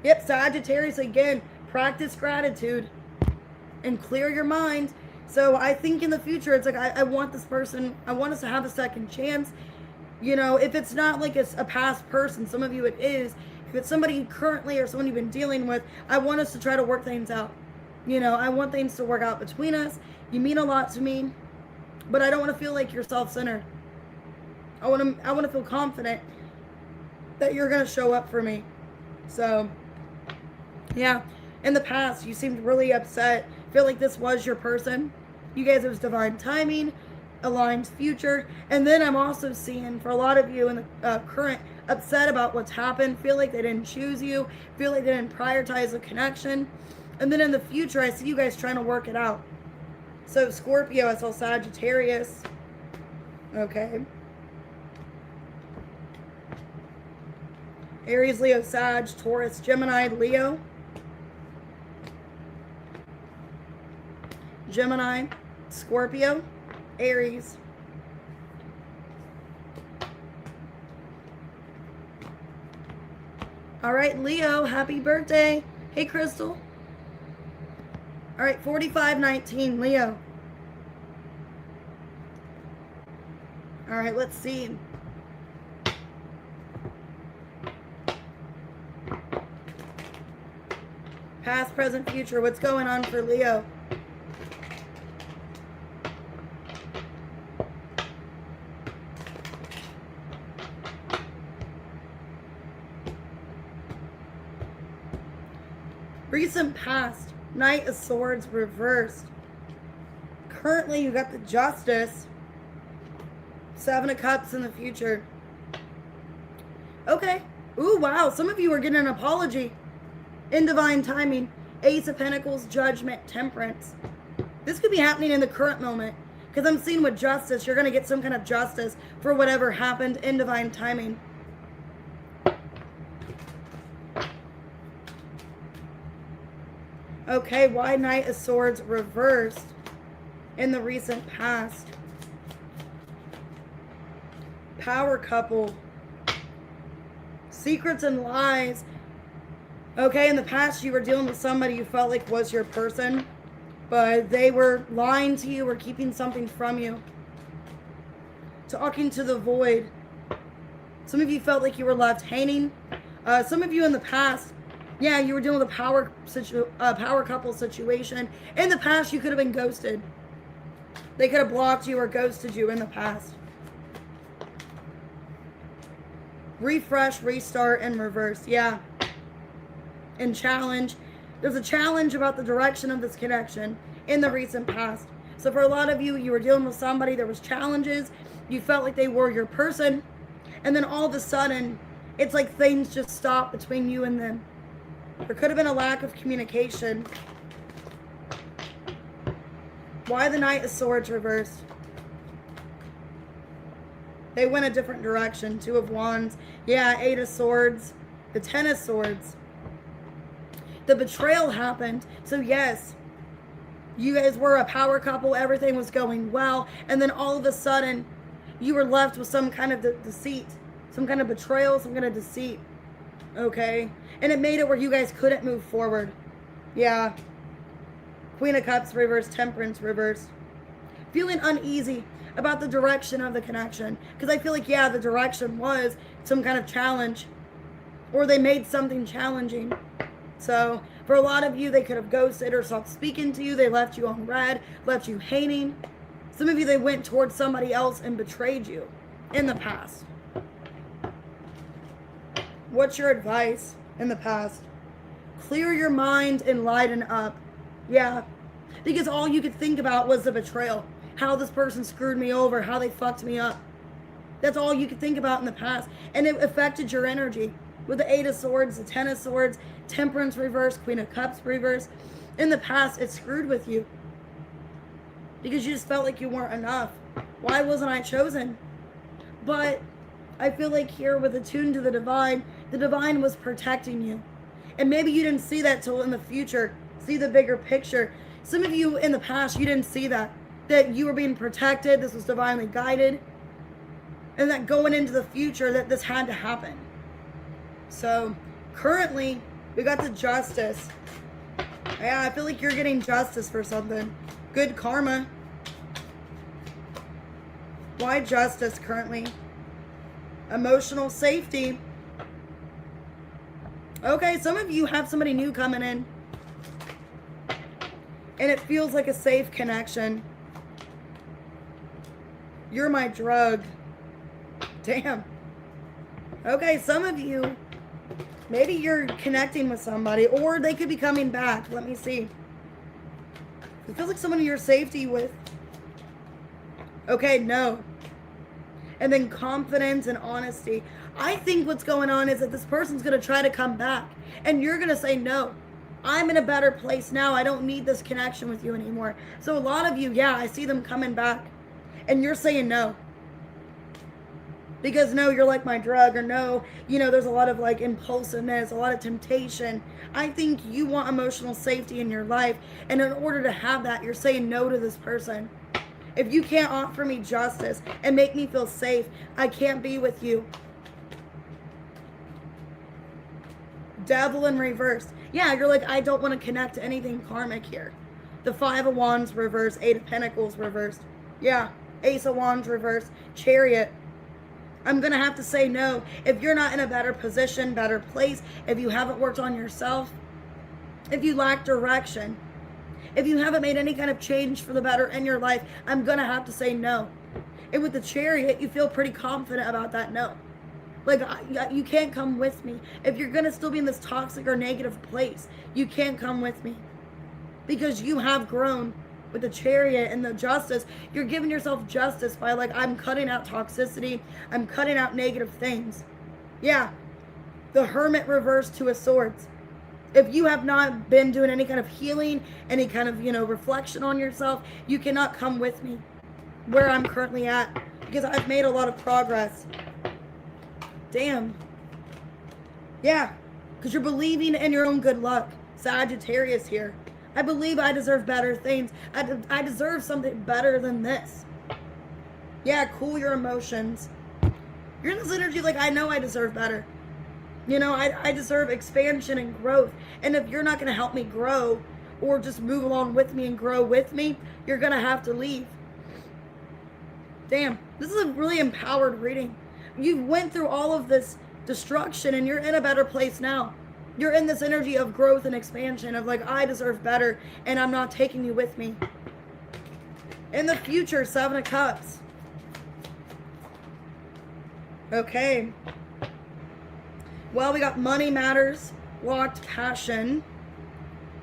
A: Yep, Sagittarius again. Practice gratitude and clear your mind. So I think in the future, it's like, I want this person, I want us to have a second chance. You know, if it's not like it's a past person, some of you it is. If it's somebody currently or someone you've been dealing with, I want us to try to work things out. You know, I want things to work out between us. You mean a lot to me, but I don't want to feel like you're self-centered. I want to feel confident that you're going to show up for me. So, yeah. In the past, you seemed really upset. Feel like this was your person. You guys, it was divine timing, aligned future. And then I'm also seeing, for a lot of you in the current, upset about what's happened. Feel like they didn't choose you. Feel like they didn't prioritize the connection. And then in the future, I see you guys trying to work it out. So Scorpio, I saw Sagittarius. Okay. Aries, Leo, Sag, Taurus, Gemini, Leo. Gemini, Scorpio, Aries. All right, Leo, happy birthday. Hey, Crystal. All right, 4519, Leo. All right, let's see. Past, present, future. What's going on for Leo? Recent past, Knight of Swords reversed. Currently, you got the Justice. Seven of Cups in the future. Okay. Ooh, wow. Some of you are getting an apology. In divine timing. Ace of Pentacles, Judgment, Temperance. This could be happening in the current moment. Because I'm seeing with justice, you're going to get some kind of justice for whatever happened in divine timing. Okay, why Knight of Swords reversed in the recent past? Power couple. Secrets and lies. Okay, in the past you were dealing with somebody you felt like was your person, but they were lying to you or keeping something from you. Talking to the void. Some of you felt like you were left hanging. Some of you in the past, yeah, you were dealing with a power couple situation. In the past, you could have been ghosted. They could have blocked you or ghosted you in the past. Refresh, restart, and reverse. Yeah. And challenge. There's a challenge about the direction of this connection in the recent past. So for a lot of you, you were dealing with somebody, there was challenges. You felt like they were your person. And then all of a sudden, it's like things just stopped between you and them. There could have been a lack of communication. Why the Knight of Swords reversed? They went a different direction. Two of Wands. Yeah, Eight of Swords. The Ten of Swords. The betrayal happened. So yes, you guys were a power couple. Everything was going well. And then all of a sudden, you were left with some kind of deceit. Some kind of betrayal, some kind of deceit. Okay? And it made it where you guys couldn't move forward. Yeah. Queen of Cups reversed, Temperance reversed. Feeling uneasy about the direction of the connection. Because I feel like, yeah, the direction was some kind of challenge. Or they made something challenging. So, for a lot of you, they could have ghosted or stopped speaking to you. They left you on red, left you hating. Some of you, they went towards somebody else and betrayed you in the past. What's your advice in the past? Clear your mind and lighten up. Yeah, because all you could think about was the betrayal. How this person screwed me over, how they fucked me up. That's all you could think about in the past. And it affected your energy. With the Eight of Swords, the Ten of Swords, Temperance reverse, Queen of Cups reverse. In the past, it screwed with you. Because you just felt like you weren't enough. Why wasn't I chosen? But I feel like here with Attuned to the Divine was protecting you. And maybe you didn't see that till in the future. See the bigger picture. Some of you in the past, you didn't see that. That you were being protected. This was divinely guided. And that going into the future, that this had to happen. So, currently, we got the Justice. Yeah, I feel like you're getting justice for something. Good karma. Why Justice currently? Emotional safety. Okay, some of you have somebody new coming in. And it feels like a safe connection. You're my drug. Damn. Okay, some of you, maybe you're connecting with somebody, or they could be coming back. Let me see. It feels like someone you're safety with. Okay, no. And then confidence and honesty. I think what's going on is that this person's going to try to come back. And you're going to say, no, I'm in a better place now. I don't need this connection with you anymore. So a lot of you, yeah, I see them coming back. And you're saying no. Because no, you're like my drug, or no, there's a lot of like impulsiveness, a lot of temptation. I think you want emotional safety in your life, and in order to have that, you're saying no to this person. If you can't offer me justice and make me feel safe, I can't be with you. Devil in reverse. Yeah, you're like, I don't want to connect to anything karmic here. The 5 of Wands reversed, 8 of Pentacles reversed. Yeah, Ace of Wands reversed, Chariot. I'm going to have to say no. If you're not in a better position, better place, if you haven't worked on yourself, if you lack direction, if you haven't made any kind of change for the better in your life, I'm going to have to say no. And with the Chariot, you feel pretty confident about that no. Like, you can't come with me. If you're going to still be in this toxic or negative place, you can't come with me. Because you have grown with the Chariot and the justice. You're giving yourself justice by, like, I'm cutting out toxicity. I'm cutting out negative things. Yeah. The Hermit reversed to a Swords. If you have not been doing any kind of healing, any kind of, reflection on yourself, you cannot come with me where I'm currently at. Because I've made a lot of progress. Damn. Yeah. Because you're believing in your own good luck. Sagittarius here. I believe I deserve better things. I deserve something better than this. Yeah, cool your emotions. You're in this energy like, I know I deserve better. I deserve expansion and growth. And if you're not going to help me grow, or just move along with me and grow with me, you're going to have to leave. Damn. This is a really empowered reading. You went through all of this destruction and you're in a better place now. You're in this energy of growth and expansion of like, I deserve better and I'm not taking you with me. In the future, 7 of Cups. Okay. Well, we got money matters, locked passion.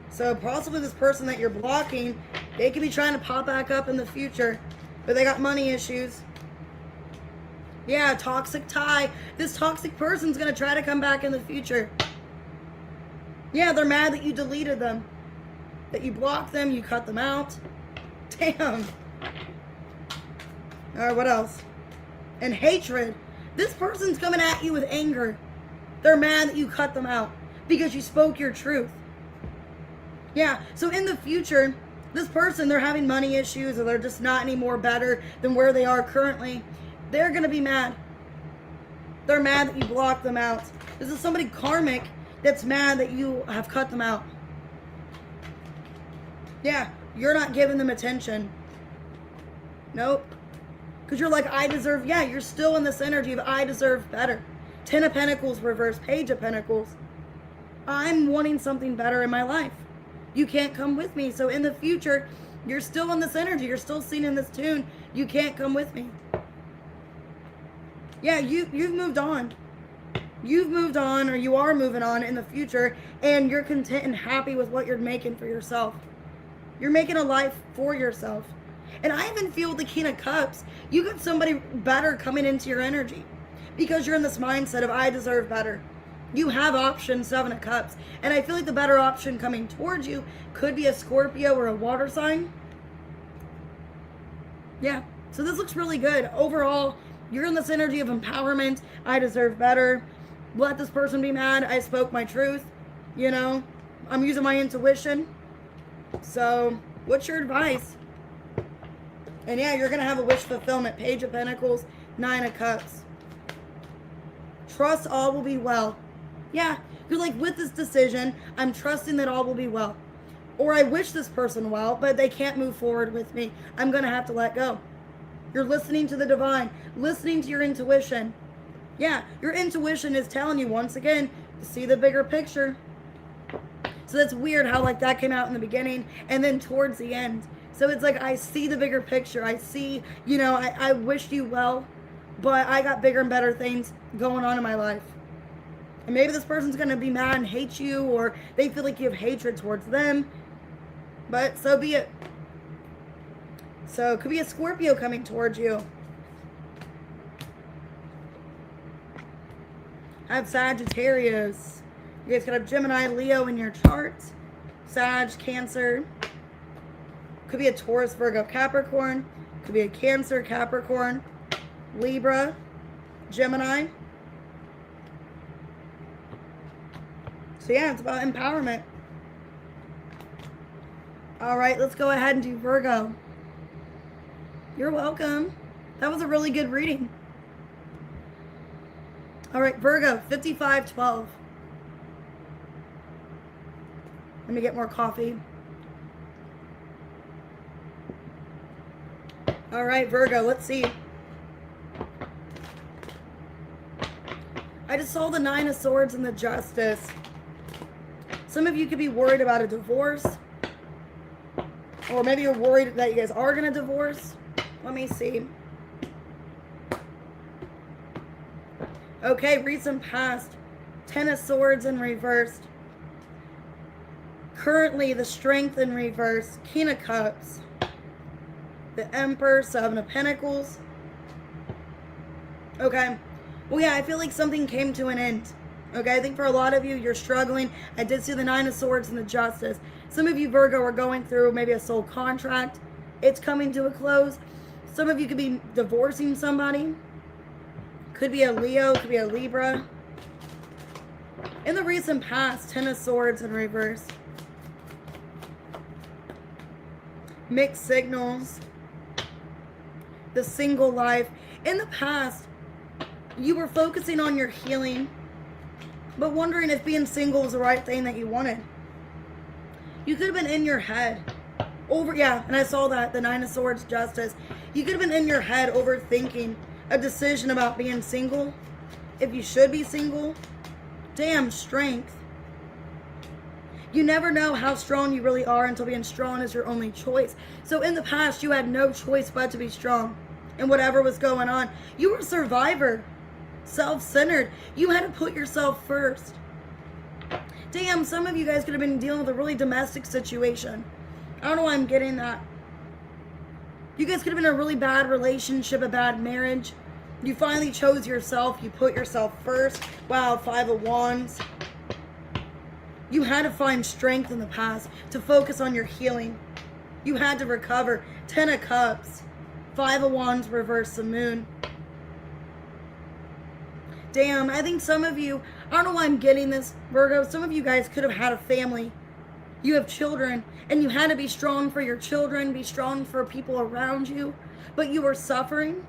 A: So possibly this person that you're blocking, they could be trying to pop back up in the future, but they got money issues. Yeah, toxic tie. This toxic person's going to try to come back in the future. Yeah, they're mad that you deleted them. That you blocked them, you cut them out. Damn. Alright, what else? And hatred. This person's coming at you with anger. They're mad that you cut them out because you spoke your truth. Yeah, so in the future, this person, they're having money issues or they're just not any more better than where they are currently. They're going to be mad. They're mad that you blocked them out. This is somebody karmic that's mad that you have cut them out. Yeah, you're not giving them attention. Nope. Because you're like, I deserve, yeah, you're still in this energy of I deserve better. 10 of Pentacles reverse, Page of Pentacles. I'm wanting something better in my life. You can't come with me. So in the future, you're still in this energy. You're still singing this tune. You can't come with me. Yeah, you've moved on. You've moved on, or you are moving on in the future, and you're content and happy with what you're making for yourself. You're making a life for yourself. And I even feel with the King of Cups, you got somebody better coming into your energy because you're in this mindset of I deserve better. You have options, 7 of Cups. And I feel like the better option coming towards you could be a Scorpio or a water sign. Yeah, so this looks really good. Overall, you're in this energy of empowerment. I deserve better. Let this person be mad. I spoke my truth. You know, I'm using my intuition. So, what's your advice? And yeah, you're going to have a wish fulfillment. Page of Pentacles, 9 of Cups. Trust all will be well. Yeah, you're like, with this decision, I'm trusting that all will be well. Or I wish this person well, but they can't move forward with me. I'm going to have to let go. You're listening to the divine, listening to your intuition. Yeah, your intuition is telling you once again to see the bigger picture. So that's weird how like that came out in the beginning and then towards the end. So it's like I see the bigger picture. I see, you know, I wished you well, but I got bigger and better things going on in my life. And maybe this person's going to be mad and hate you, or they feel like you have hatred towards them. But so be it. So it could be a Scorpio coming towards you. I have Sagittarius. You guys could have Gemini, Leo in your chart. Sag, Cancer. Could be a Taurus, Virgo, Capricorn. Could be a Cancer, Capricorn, Libra, Gemini. So yeah, it's about empowerment. All right, let's go ahead and do Virgo. You're welcome. That was a really good reading. All right, Virgo, 5512. Let me get more coffee. All right, Virgo, let's see. I just saw the 9 of Swords and the Justice. Some of you could be worried about a divorce. Or maybe you're worried that you guys are going to divorce. Let me see. Okay, recent past. 10 of Swords in reversed. Currently, the Strength in reverse. King of Cups. The Emperor, 7 of Pentacles. Okay. Well, yeah, I feel like something came to an end. Okay, I think for a lot of you, you're struggling. I did see the 9 of Swords and the Justice. Some of you, Virgo, are going through maybe a soul contract. It's coming to a close. Some of you could be divorcing somebody. Could be a Leo, could be a Libra. In the recent past, 10 of Swords in reverse. Mixed signals. The single life. In the past, you were focusing on your healing, but wondering if being single was the right thing that you wanted. You could have been in your head. And I saw that, the 9 of Swords, Justice. You could have been in your head overthinking a decision about being single. If you should be single. Damn, Strength. You never know how strong you really are until being strong is your only choice. So in the past, you had no choice but to be strong. And whatever was going on, you were a survivor. Self-centered. You had to put yourself first. Damn, some of you guys could have been dealing with a really domestic situation. I don't know why I'm getting that. You guys could have been in a really bad relationship, a bad marriage. You finally chose yourself. You put yourself first. Wow, 5 of Wands. You had to find strength in the past to focus on your healing. You had to recover. 10 of Cups. 5 of Wands, reverse the Moon. Damn, I think some of you, I don't know why I'm getting this, Virgo. Some of you guys could have had a family. You have children, and you had to be strong for your children, be strong for people around you, but you were suffering.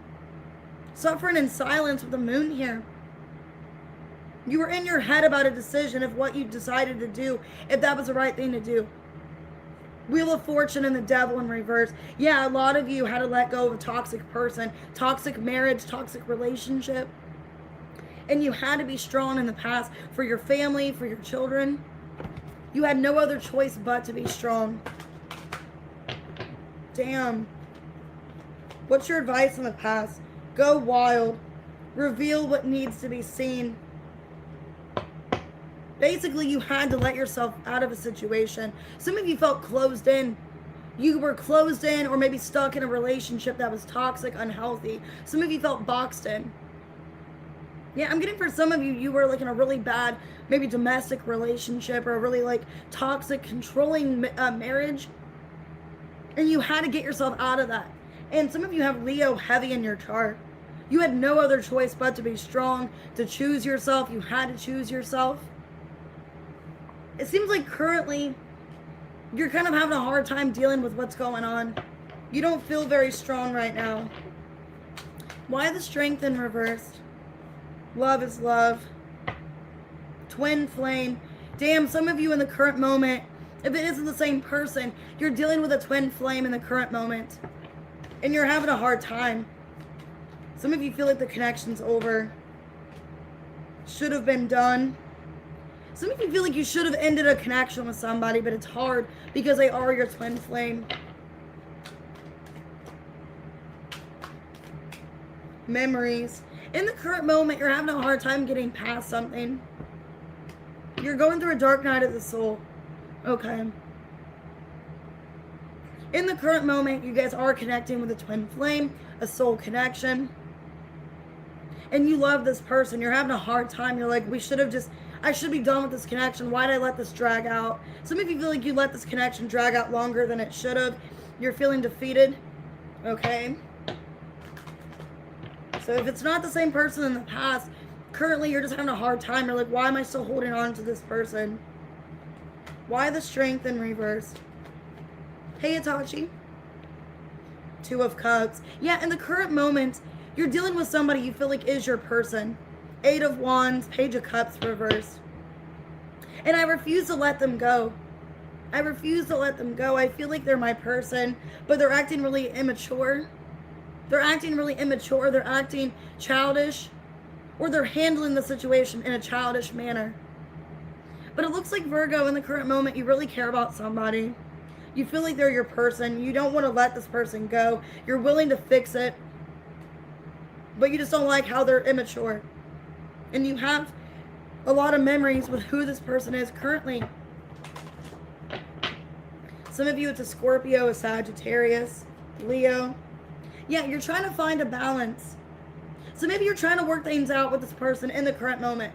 A: Suffering in silence with the Moon here. You were in your head about a decision of what you decided to do, if that was the right thing to do. Wheel of Fortune and the Devil in reverse. Yeah, a lot of you had to let go of a toxic person, toxic marriage, toxic relationship. And you had to be strong in the past for your family, for your children. You had no other choice but to be strong. Damn. What's your advice in the past? Go wild. Reveal what needs to be seen. Basically, you had to let yourself out of a situation. Some of you felt closed in. You were closed in or maybe stuck in a relationship that was toxic, unhealthy. Some of you felt boxed in. Yeah, I'm getting for some of you, you were like in a really bad, maybe domestic relationship or a really like toxic, controlling marriage. And you had to get yourself out of that. And some of you have Leo heavy in your chart. You had no other choice but to be strong, to choose yourself. You had to choose yourself. It seems like currently you're kind of having a hard time dealing with what's going on. You don't feel very strong right now. Why the Strength in reverse? Love is love. Twin flame. Damn, some of you in the current moment, if it isn't the same person, you're dealing with a twin flame in the current moment. And you're having a hard time. Some of you feel like the connection's over. Should have been done. Some of you feel like you should have ended a connection with somebody, but it's hard because they are your twin flame. Memories. In the current moment, you're having a hard time getting past something. You're going through a dark night of the soul. Okay. In the current moment, you guys are connecting with a twin flame, a soul connection. And you love this person. You're having a hard time. You're like, I should be done with this connection. Why did I let this drag out? Some of you feel like you let this connection drag out longer than it should have. You're feeling defeated. Okay. So if it's not the same person in the past, currently you're just having a hard time. You're like, why am I still holding on to this person? Why the Strength in reverse? Hey, Itachi. Two of Cups. Yeah, in the current moment, you're dealing with somebody you feel like is your person. Eight of Wands, Page of Cups reversed. And I refuse to let them go. I refuse to let them go. I feel like they're my person, but they're acting really immature. They're acting really immature. They're acting childish, or they're handling the situation in a childish manner. But it looks like, Virgo, in the current moment, you really care about somebody. You feel like they're your person. You don't want to let this person go. You're willing to fix it, but you just don't like how they're immature. And you have a lot of memories with who this person is currently. Some of you, it's a Scorpio, a Sagittarius, Leo. Yeah, you're trying to find a balance. So maybe you're trying to work things out with this person in the current moment.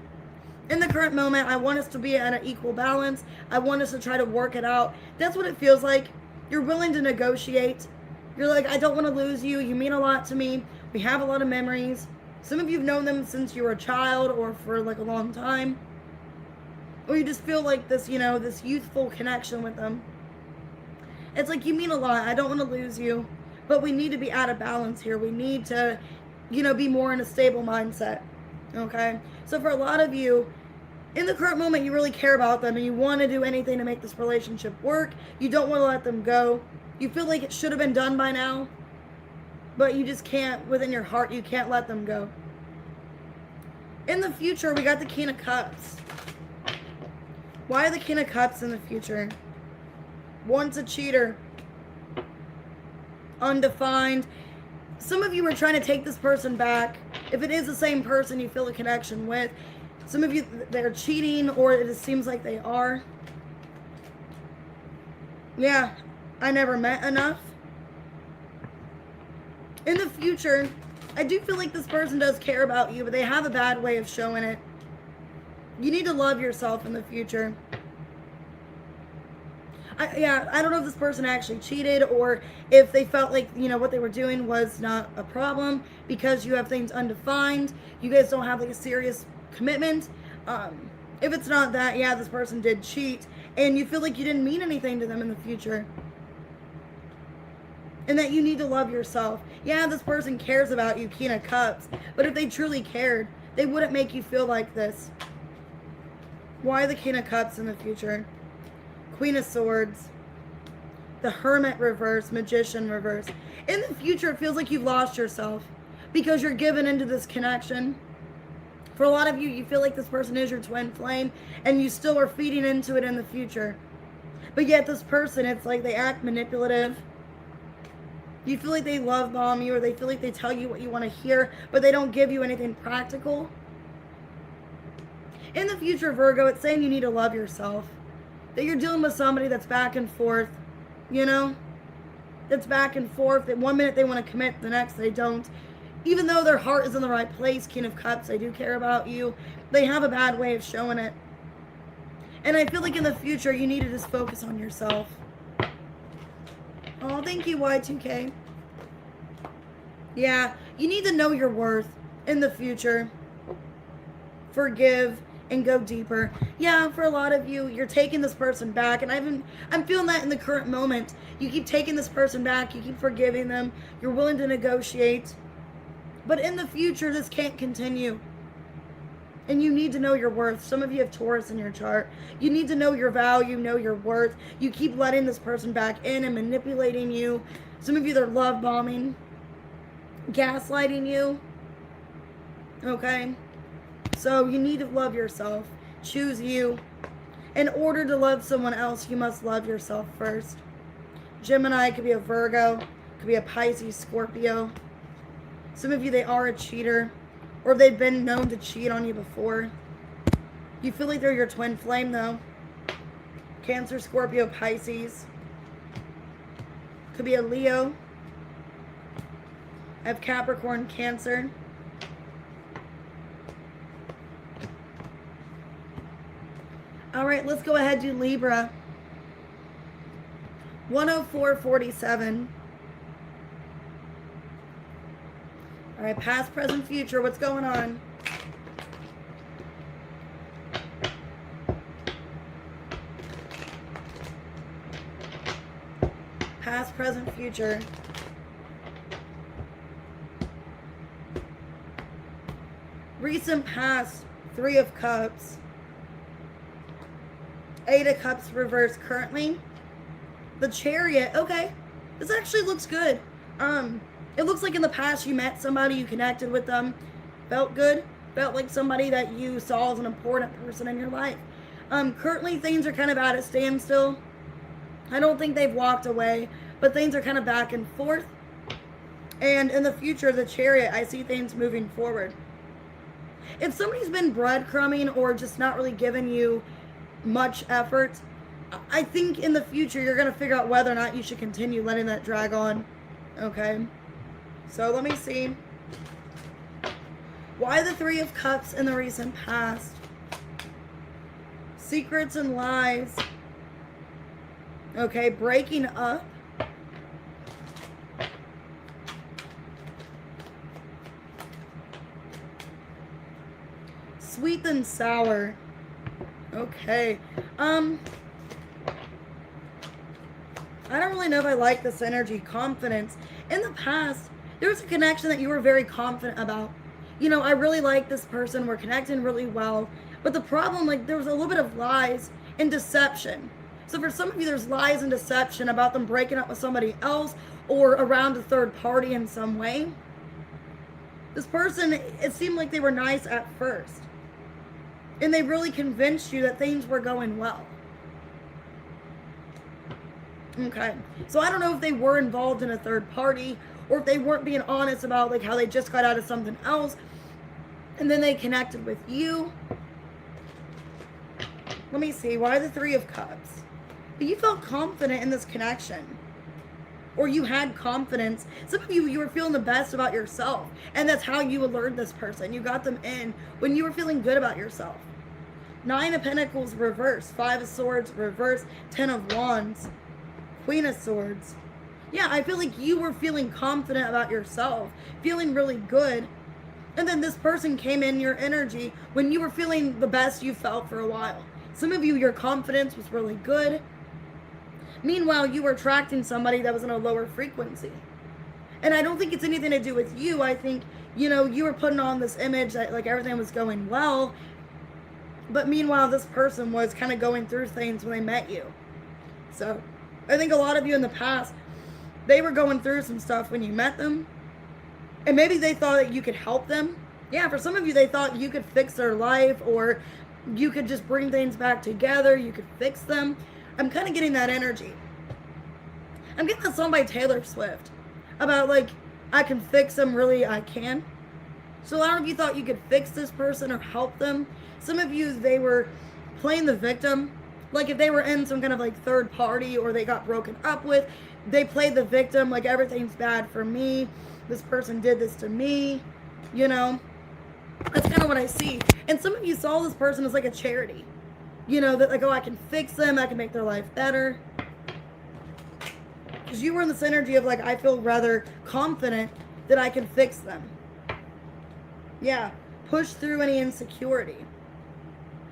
A: In the current moment, I want us to be at an equal balance. I want us to try to work it out. That's what it feels like. You're willing to negotiate. You're like, I don't want to lose you. You mean a lot to me. We have a lot of memories. Some of you have known them since you were a child or for like a long time. Or you just feel like this, you know, this youthful connection with them. It's like, you mean a lot. I don't want to lose you. But we need to be out of balance here. We need to, you know, be more in a stable mindset. Okay? So for a lot of you, in the current moment, you really care about them and you want to do anything to make this relationship work. You don't want to let them go. You feel like it should have been done by now, but you just can't, within your heart, you can't let them go. In the future, we got the King of Cups. Why the King of Cups in the future? Once a cheater. Undefined. Some of you are trying to take this person back. If it is the same person you feel a connection with, some of you, they're cheating, or it just seems like they are. Yeah, I never met enough. In the future, I do feel like this person does care about you, but they have a bad way of showing it. You need to love yourself in the future. I don't know if this person actually cheated or if they felt like, you know, what they were doing was not a problem because you have things undefined. You guys don't have like a serious commitment. If it's not that, yeah, this person did cheat and you feel like you didn't mean anything to them in the future. And that you need to love yourself. Yeah, this person cares about you, King of Cups. But if they truly cared, they wouldn't make you feel like this. Why the King of Cups in the future? Queen of Swords, the Hermit reverse, Magician reverse. In the future, it feels like you've lost yourself because you're given into this connection. For a lot of you, you feel like this person is your twin flame and you still are feeding into it in the future. But yet this person, it's like they act manipulative. You feel like they love bomb you or they feel like they tell you what you want to hear, but they don't give you anything practical. In the future, Virgo, it's saying you need to love yourself. That you're dealing with somebody that's back and forth, you know? That's back and forth. That one minute they want to commit, the next they don't. Even though their heart is in the right place, King of Cups, they do care about you. They have a bad way of showing it. And I feel like in the future, you need to just focus on yourself. Oh, thank you, Y2K. Yeah, you need to know your worth in the future. Forgive and go deeper. Yeah, for a lot of you, you're taking this person back, and I'm feeling that in the current moment. You keep taking this person back, you keep forgiving them, you're willing to negotiate. But in the future, this can't continue. And you need to know your worth. Some of you have Taurus in your chart. You need to know your value, know your worth. You keep letting this person back in and manipulating you. Some of you, they're love bombing, gaslighting you. Okay? So you need to love yourself. Choose you. In order to love someone else, you must love yourself first. Gemini could be a Virgo, could be a Pisces, Scorpio. Some of you, they are a cheater, or they've been known to cheat on you before. You feel like they're your twin flame, though. Cancer, Scorpio, Pisces. Could be a Leo. I have Capricorn, Cancer. All right, let's go ahead and do Libra. 104.47. All right, past, present, future. What's going on? Past, present, future. Recent past, 3 of Cups. 8 of Cups reversed currently. The Chariot. Okay. This actually looks good. It looks like in the past you met somebody, you connected with them, felt good, felt like somebody that you saw as an important person in your life. Currently things are kind of at a standstill. I don't think they've walked away, but things are kind of back and forth. And in the future, the Chariot, I see things moving forward. If somebody's been breadcrumbing or just not really giving you much effort, I think in the future you're going to figure out whether or not you should continue letting that drag on. Okay? So let me see. Why the 3 of Cups in the recent past? Secrets and lies. Okay, breaking up. Sweet and sour. Okay. I don't really know if I like this energy. Confidence. In the past, there was a connection that you were very confident about. You know, I really like this person. We're connecting really well. But the problem, like, there was a little bit of lies and deception. So for some of you, there's lies and deception about them breaking up with somebody else or around a third party in some way. This person, it seemed like they were nice at first. And they really convinced you that things were going well. Okay. So I don't know if they were involved in a third party or if they weren't being honest about like how they just got out of something else and then they connected with you. Let me see. Why the 3 of Cups? You felt confident in this connection. Or you had confidence. Some of you were feeling the best about yourself. And that's how you allured this person. You got them in when you were feeling good about yourself. 9 of Pentacles reversed. 5 of Swords reversed. 10 of Wands. Queen of Swords. Yeah, I feel like you were feeling confident about yourself. Feeling really good. And then this person came in your energy when you were feeling the best you felt for a while. Some of you, your confidence was really good. Meanwhile, you were attracting somebody that was in a lower frequency. And I don't think it's anything to do with you. I think, you know, you were putting on this image that like everything was going well. But meanwhile, this person was kind of going through things when they met you. So I think a lot of you in the past, they were going through some stuff when you met them. And maybe they thought that you could help them. Yeah, for some of you, they thought you could fix their life or you could just bring things back together. You could fix them. I'm kind of getting that energy. I'm getting that song by Taylor Swift about like, I can fix them, really I can. So a lot of you thought you could fix this person or help them. Some of you, they were playing the victim. Like if they were in some kind of like third party or they got broken up with, they played the victim like everything's bad for me. This person did this to me, you know. That's kind of what I see. And some of you saw this person as like a charity. You know, that like, oh, I can fix them. I can make their life better. Because you were in this energy of like, I feel rather confident that I can fix them. Yeah. Push through any insecurity.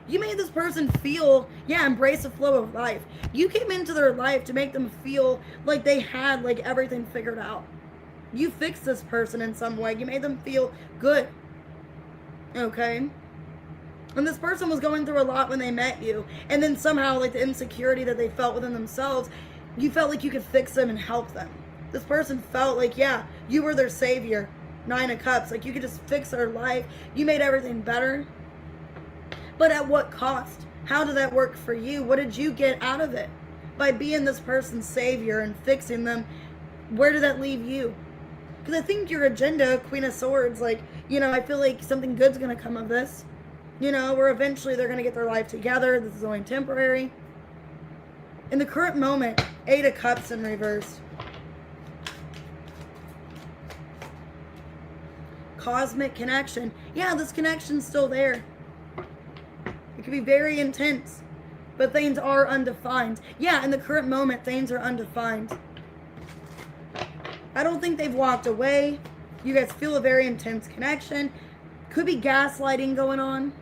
A: You made this person feel, yeah, embrace the flow of life. You came into their life to make them feel like they had like everything figured out. You fixed this person in some way. You made them feel good. Okay? And this person was going through a lot when they met you. And then somehow, like the insecurity that they felt within themselves, you felt like you could fix them and help them. This person felt like, yeah, you were their savior. 9 of Cups. Like you could just fix their life. You made everything better. But at what cost? How did that work for you? What did you get out of it? By being this person's savior and fixing them, where did that leave you? Because I think your agenda, Queen of Swords, like, you know, I feel like something good's going to come of this. You know, where eventually they're going to get their life together. This is only temporary. In the current moment, 8 of Cups in reverse. Cosmic connection. Yeah, this connection's still there. It can be very intense, but things are undefined. Yeah, in the current moment, things are undefined. I don't think they've walked away. You guys feel a very intense connection. Could be gaslighting going on.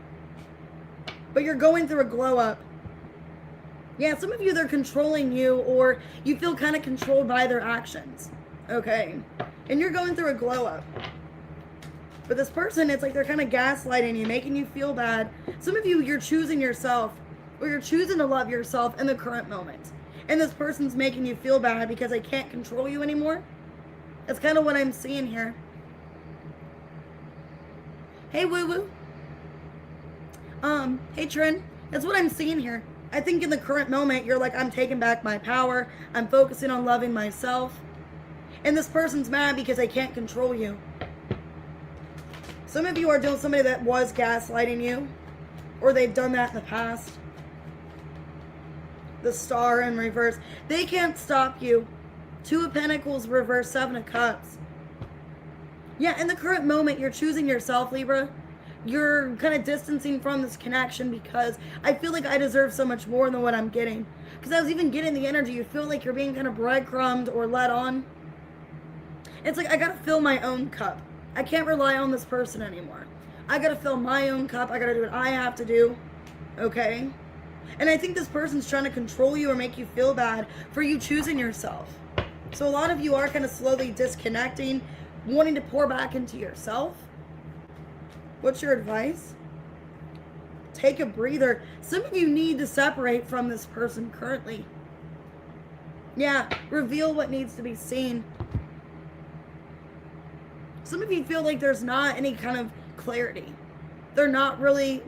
A: But you're going through a glow up. Yeah, some of you, they're controlling you, or you feel kind of controlled by their actions. Okay? And you're going through a glow up. But this person, it's like they're kind of gaslighting you, making you feel bad. Some of you, you're choosing yourself, or you're choosing to love yourself in the current moment. And this person's making you feel bad because they can't control you anymore. That's kind of what I'm seeing here. Hey, woo-woo. Hey, Trin. That's what I'm seeing here. I think in the current moment, you're like, I'm taking back my power. I'm focusing on loving myself. And this person's mad because they can't control you. Some of you are doing somebody that was gaslighting you, or they've done that in the past. The Star in reverse. They can't stop you. 2 of Pentacles reverse, 7 of Cups. Yeah, in the current moment, you're choosing yourself, Libra. You're kind of distancing from this connection because I feel like I deserve so much more than what I'm getting. Because I was even getting the energy. You feel like you're being kind of breadcrumbed or led on. It's like I got to fill my own cup. I can't rely on this person anymore. I got to fill my own cup. I got to do what I have to do. Okay? And I think this person's trying to control you or make you feel bad for you choosing yourself. So a lot of you are kind of slowly disconnecting, wanting to pour back into yourself. What's your advice? Take a breather. Some of you need to separate from this person currently. Yeah, reveal what needs to be seen. Some of you feel like there's not any kind of clarity. They're not really,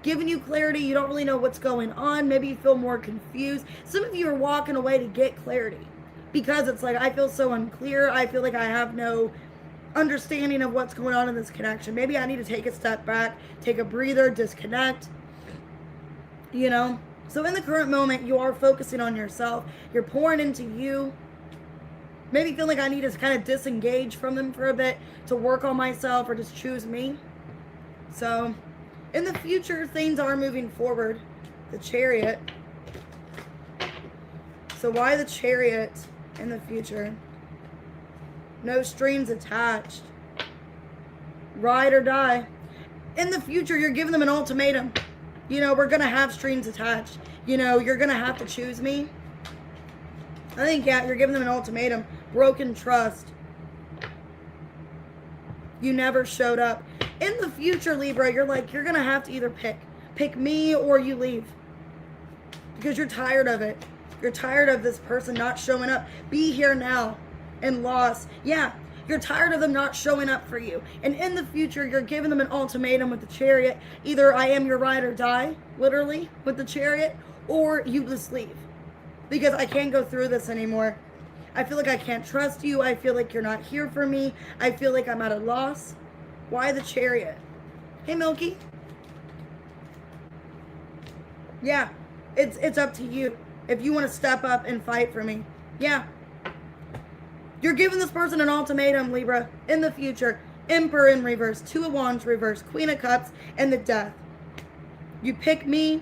A: giving you clarity. You don't really know what's going on. Maybe you feel more confused. Some of you are walking away to get clarity because it's like, I feel so unclear. I feel like I have no understanding of what's going on in this connection. Maybe I need to take a step back, take a breather, disconnect. So in the current moment, you are focusing on yourself. You're pouring into you. Maybe feel like I need to kind of disengage from them for a bit to work on myself or just choose me. So in the future, things are moving forward. The Chariot. So why the Chariot in the future? No strings attached. Ride or die. In the future, you're giving them an ultimatum. We're going to have strings attached. You're going to have to choose me. I think, yeah, you're giving them an ultimatum. Broken trust. You never showed up. In the future, Libra, you're going to have to either pick me or you leave. Because you're tired of it. You're tired of this person not showing up. Be here now. And loss. Yeah, you're tired of them not showing up for you. And in the future, you're giving them an ultimatum with the Chariot. Either I am your ride or die, literally, with the Chariot, or you just leave. Because I can't go through this anymore. I feel like I can't trust you. I feel like you're not here for me. I feel like I'm at a loss. Why the Chariot? Hey, Milky. Yeah, it's up to you. If you want to step up and fight for me. Yeah. You're giving this person an ultimatum, Libra, in the future. Emperor in reverse, 2 of Wands reverse, Queen of Cups, and the Death. You pick me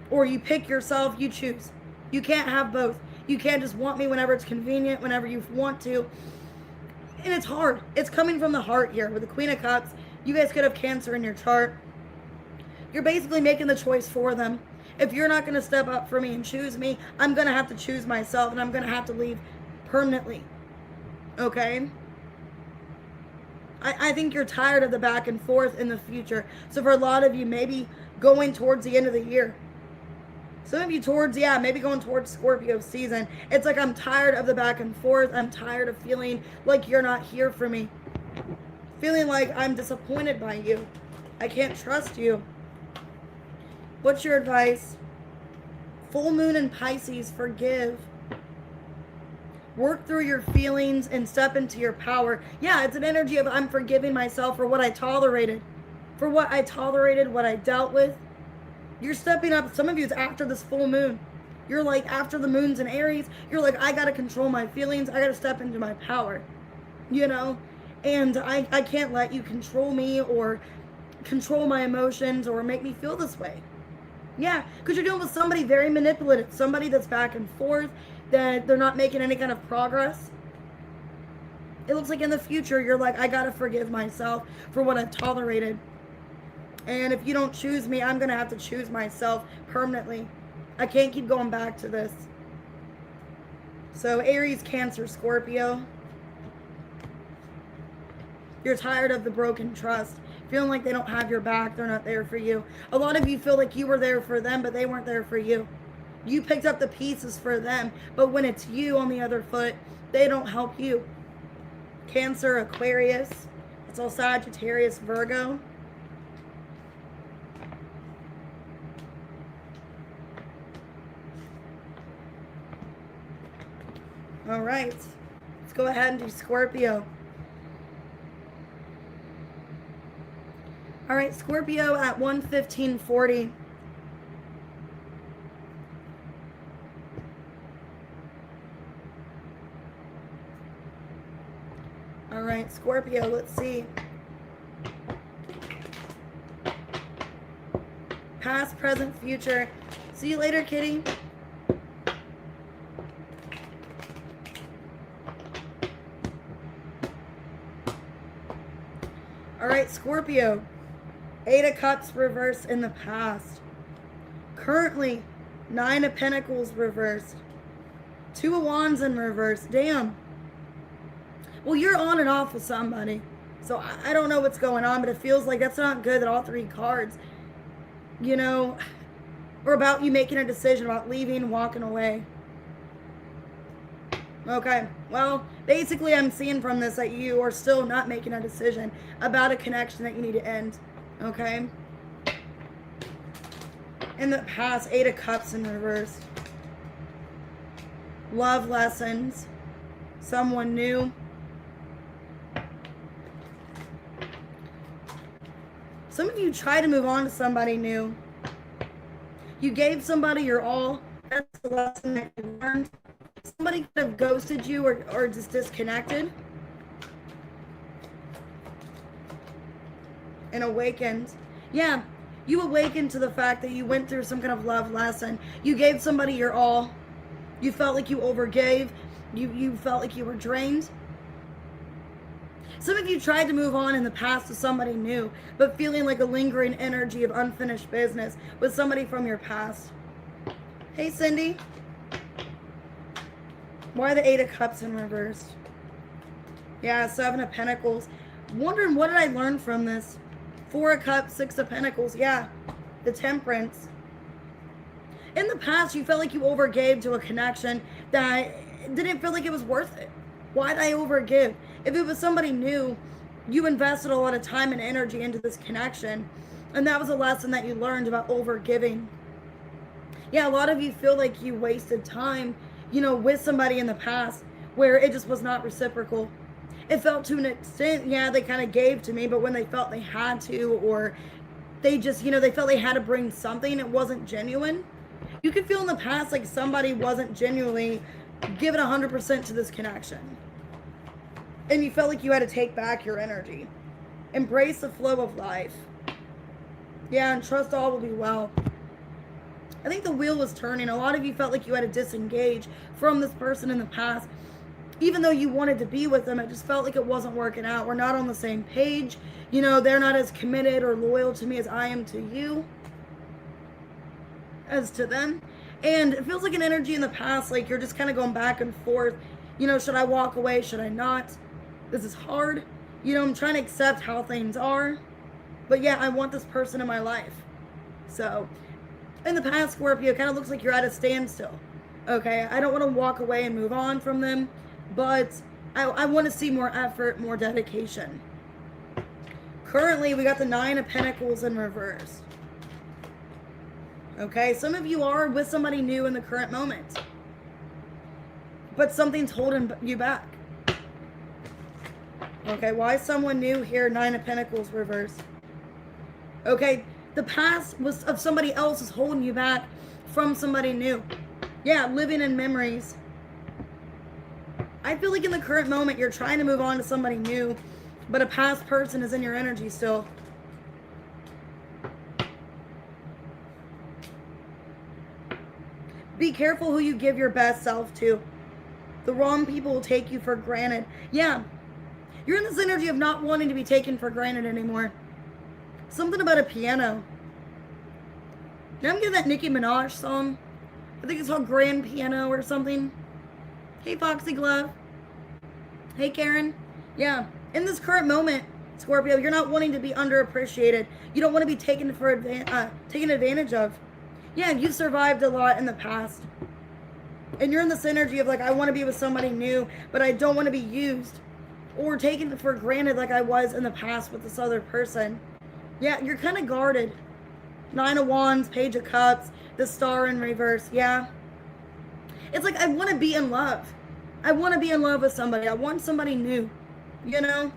A: or you pick yourself. You choose. You can't have both. You can't just want me whenever it's convenient, whenever you want to. And it's hard. It's coming from the heart here with the Queen of Cups. You guys could have Cancer in your chart. You're basically making the choice for them. If you're not going to step up for me and choose me, I'm going to have to choose myself, and I'm going to have to leave permanently. Okay? I think you're tired of the back and forth in the future. So for a lot of you, maybe going towards the end of the year. Some of you maybe going towards Scorpio season. It's like I'm tired of the back and forth. I'm tired of feeling like you're not here for me. Feeling like I'm disappointed by you. I can't trust you. What's your advice? Full moon in Pisces, forgive. Work through your feelings and step into your power. Yeah, it's an energy of I'm forgiving myself for what I tolerated. For what I tolerated, what I dealt with. You're stepping up. Some of you, it's after this full moon. You're like, after the moon's in Aries, you're like, I got to control my feelings. I got to step into my power. And I can't let you control me or control my emotions or make me feel this way. Yeah, because you're dealing with somebody very manipulative. Somebody that's back and forth, that they're not making any kind of progress. It looks like in the future, you're like, I gotta forgive myself for what I've tolerated. And if you don't choose me, I'm gonna have to choose myself permanently. I can't keep going back to this. So Aries, Cancer, Scorpio. You're tired of the broken trust. Feeling like they don't have your back. They're not there for you. A lot of you feel like you were there for them, but they weren't there for you. You picked up the pieces for them, but when it's you on the other foot, they don't help you. Cancer, Aquarius. It's all Sagittarius, Virgo. All right. Let's go ahead and do Scorpio. All right, Scorpio at 1:15:40. All right, Scorpio, let's see. Past, present, future. See you later, kitty. All right, Scorpio. 8 of Cups reversed in the past. Currently, 9 of Pentacles reversed. 2 of Wands in reverse. Damn. Well, you're on and off with somebody. So I don't know what's going on, but it feels like that's not good that all 3 cards, you know, are about you making a decision about leaving, walking away. Okay, well, basically I'm seeing from this that you are still not making a decision about a connection that you need to end. Okay? In the past, 8 of Cups in reverse. Love lessons. Someone new. Some of you try to move on to somebody new. You gave somebody your all. That's the lesson that you learned. Somebody could have ghosted you or just disconnected. And awakened. Yeah, you awakened to the fact that you went through some kind of love lesson. You gave somebody your all. You felt like you overgave. You felt like you were drained. Some of you tried to move on in the past to somebody new, but feeling like a lingering energy of unfinished business with somebody from your past. Hey, Cindy. Why the 8 of Cups in reverse? Yeah, 7 of Pentacles. Wondering, what did I learn from this? 4 of Cups, 6 of Pentacles. Yeah, the Temperance. In the past, you felt like you overgave to a connection that didn't feel like it was worth it. Why'd I overgive? If it was somebody new, you invested a lot of time and energy into this connection, and that was a lesson that you learned about overgiving. Yeah, a lot of you feel like you wasted time, you know, with somebody in the past where it just was not reciprocal. It felt to an extent, yeah, they kind of gave to me, but when they felt they had to, or they just, you know, they felt they had to bring something, it wasn't genuine. You could feel in the past like somebody wasn't genuinely giving 100% to this connection. And you felt like you had to take back your energy. Embrace the flow of life. Yeah, and trust all will be well. I think the wheel was turning. A lot of you felt like you had to disengage from this person in the past. Even though you wanted to be with them, it just felt like it wasn't working out. We're not on the same page. You know, they're not as committed or loyal to me as I am to you, as to them. And it feels like an energy in the past, like you're just kind of going back and forth. You know, should I walk away? Should I not? This is hard. You know, I'm trying to accept how things are. But yeah, I want this person in my life. So, in the past, Scorpio, it kind of looks like you're at a standstill. Okay, I don't want to walk away and move on from them, but I want to see more effort, more dedication. Currently, we got the 9 of Pentacles in reverse. Okay, some of you are with somebody new in the current moment, but something's holding you back. Okay, why someone new here? 9 of Pentacles reverse. Okay, the past was of somebody else is holding you back from somebody new. Yeah, living in memories. I feel like in the current moment, you're trying to move on to somebody new, but a past person is in your energy still. Be careful who you give your best self to. The wrong people will take you for granted. Yeah, You're in this energy of not wanting to be taken for granted anymore. Something about a piano. Now I'm getting that Nicki Minaj song. I think it's called Grand Piano or something. Hey, Foxy Glove. Hey, Karen. Yeah, in this current moment, Scorpio, you're not wanting to be underappreciated. You don't want to be taken advantage of. Yeah, you've survived a lot in the past. And you're in this energy of like, I want to be with somebody new, but I don't want to be used or taken for granted like I was in the past with this other person. Yeah, you're kind of guarded. 9 of Wands, Page of Cups, the Star in reverse. Yeah. It's like, I want to be in love. I want to be in love with somebody. I want somebody new, you know?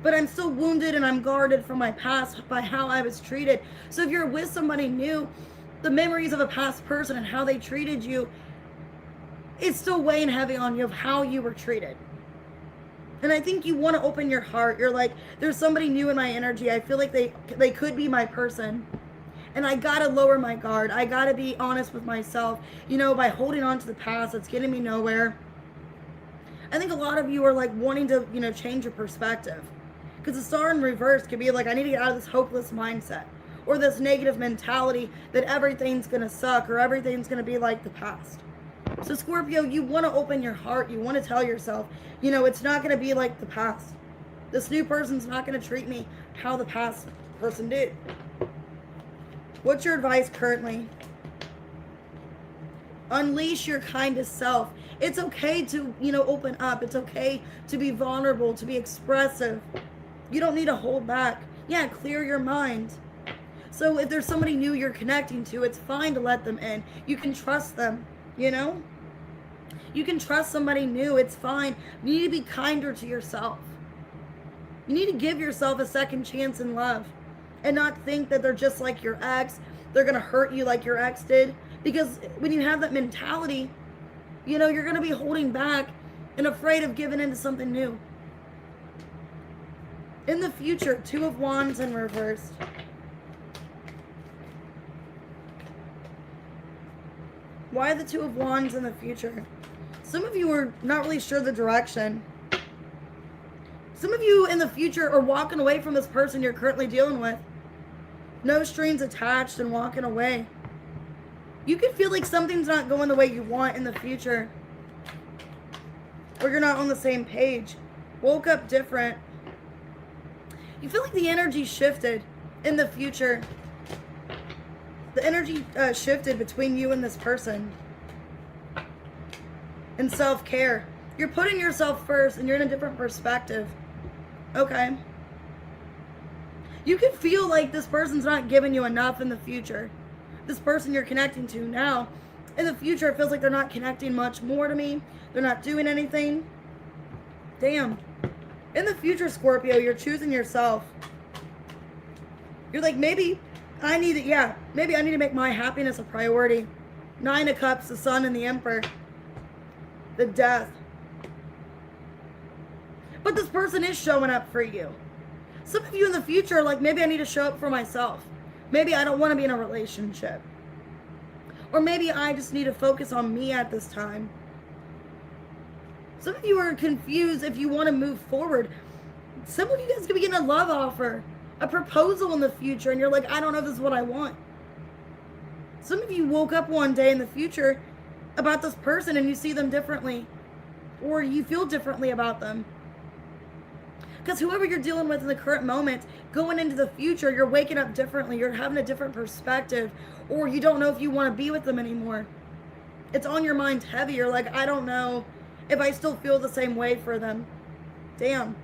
A: But I'm still wounded and I'm guarded from my past by how I was treated. So if you're with somebody new, the memories of a past person and how they treated you, it's still weighing heavy on you of how you were treated. And I think you want to open your heart. You're like, there's somebody new in my energy. I feel like they could be my person. And I got to lower my guard. I got to be honest with myself. You know, by holding on to the past, it's getting me nowhere. I think a lot of you are like wanting to, you know, change your perspective. Because the Star in reverse could be like, I need to get out of this hopeless mindset. Or this negative mentality that everything's going to suck or everything's going to be like the past. So Scorpio, you want to open your heart. You want to tell yourself, you know, it's not going to be like the past. This new person's not going to treat me how the past person did. What's your advice currently? Unleash your kindest self. It's okay to, you know, open up. It's okay to be vulnerable, to be expressive. You don't need to hold back. Yeah, clear your mind. So if there's somebody new you're connecting to, it's fine to let them in. You can trust them, you know? You can trust somebody new. It's fine. You need to be kinder to yourself. You need to give yourself a second chance in love and not think that they're just like your ex. They're going to hurt you like your ex did. Because when you have that mentality, you know, you're going to be holding back and afraid of giving into something new. In the future, 2 of Wands in reverse. Why the 2 of Wands in the future? Some of you are not really sure the direction. Some of you in the future are walking away from this person you're currently dealing with. No strings attached and walking away. You can feel like something's not going the way you want in the future. Or you're not on the same page. Woke up different. You feel like the energy shifted in the future. The energy shifted between you and this person. And self-care. You're putting yourself first and you're in a different perspective. Okay. You can feel like this person's not giving you enough in the future. This person you're connecting to now, in the future, it feels like they're not connecting much more to me. They're not doing anything. Damn. In the future, Scorpio, you're choosing yourself. You're like, maybe I need to make my happiness a priority. 9 of Cups, the Sun and the Emperor. The Death. But this person is showing up for you. Some of you in the future are like, maybe I need to show up for myself. Maybe I don't want to be in a relationship. Or maybe I just need to focus on me at this time. Some of you are confused if you want to move forward. Some of you guys could be getting a love offer, a proposal in the future, and you're like, I don't know if this is what I want. Some of you woke up one day in the future about this person and you see them differently. Or you feel differently about them. Because whoever you're dealing with in the current moment, going into the future, you're waking up differently. You're having a different perspective. Or you don't know if you want to be with them anymore. It's on your mind heavy. You're like, I don't know if I still feel the same way for them. Damn.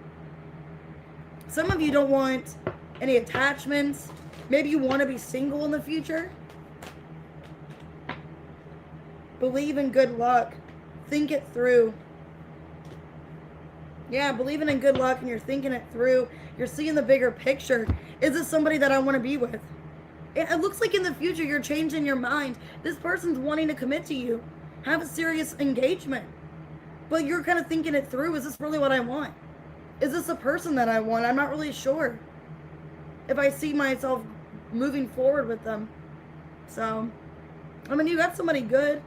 A: Some of you don't want any attachments. Maybe you want to be single in the future. Believe in good luck. Think it through. Yeah, believing in good luck and you're thinking it through. You're seeing the bigger picture. Is this somebody that I want to be with? It looks like in the future you're changing your mind. This person's wanting to commit to you. Have a serious engagement. But you're kind of thinking it through. Is this really what I want? Is this a person that I want? I'm not really sure if I see myself moving forward with them. So, I mean, you got somebody good.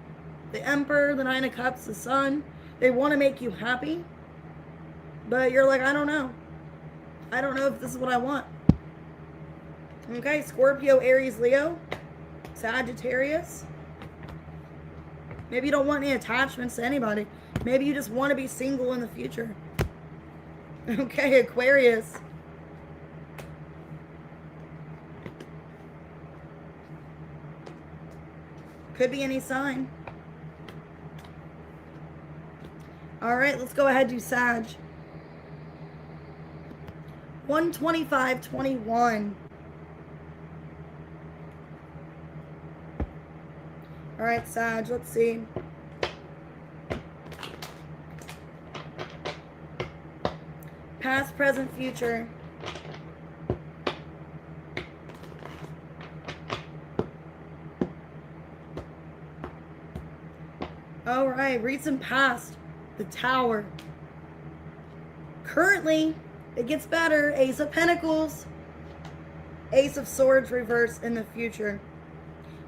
A: The Emperor, the 9 of Cups, the Sun. They want to make you happy. But you're like, I don't know. I don't know if this is what I want. Okay, Scorpio, Aries, Leo, Sagittarius. Maybe you don't want any attachments to anybody. Maybe you just want to be single in the future. Okay, Aquarius. Could be any sign. All right, let's go ahead and do Sag. 125-21. All right, Sag, let's see. Past, present, future. All right, recent past, the Tower. Currently, it gets better. Ace of Pentacles, Ace of Swords reversed in the future.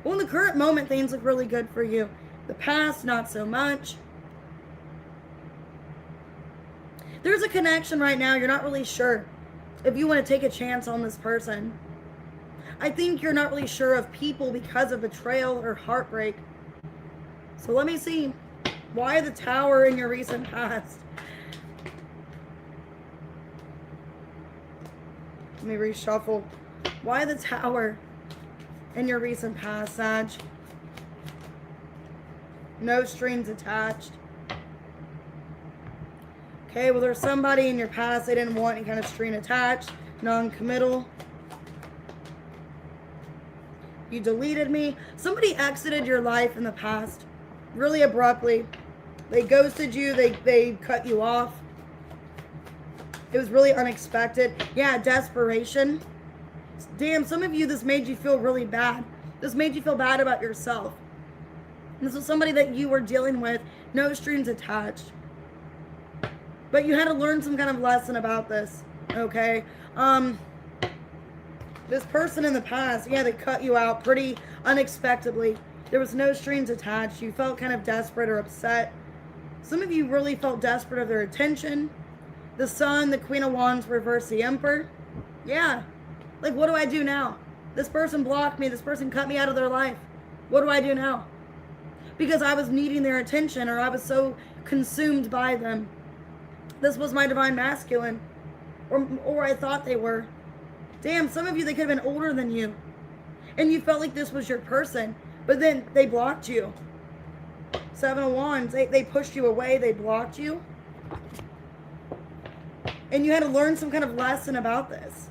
A: Well, in the current moment, things look really good for you. The past, not so much. There's a connection right now. You're not really sure if you want to take a chance on this person. I think you're not really sure of people because of betrayal or heartbreak. So let me see. Why the Tower in your recent past? Let me reshuffle. Why the Tower in your recent past, Sag? No strings attached. Okay, well, there's somebody in your past, they didn't want any kind of string attached, non-committal. You deleted me. Somebody exited your life in the past really abruptly. They ghosted you, they cut you off. It was really unexpected. Yeah, desperation. Damn, some of you, this made you feel really bad. This made you feel bad about yourself. This was somebody that you were dealing with, no strings attached. But you had to learn some kind of lesson about this, okay? This person in the past, yeah, they cut you out pretty unexpectedly. There was no strings attached. You felt kind of desperate or upset. Some of you really felt desperate of their attention. The Sun, the Queen of Wands, reverse the Emperor. Yeah. Like, what do I do now? This person blocked me. This person cut me out of their life. What do I do now? Because I was needing their attention, or I was so consumed by them. This was my divine masculine. Or I thought they were. Damn, some of you, they could have been older than you. And you felt like this was your person. But then they blocked you. Seven of Wands. They pushed you away. They blocked you. And you had to learn some kind of lesson about this.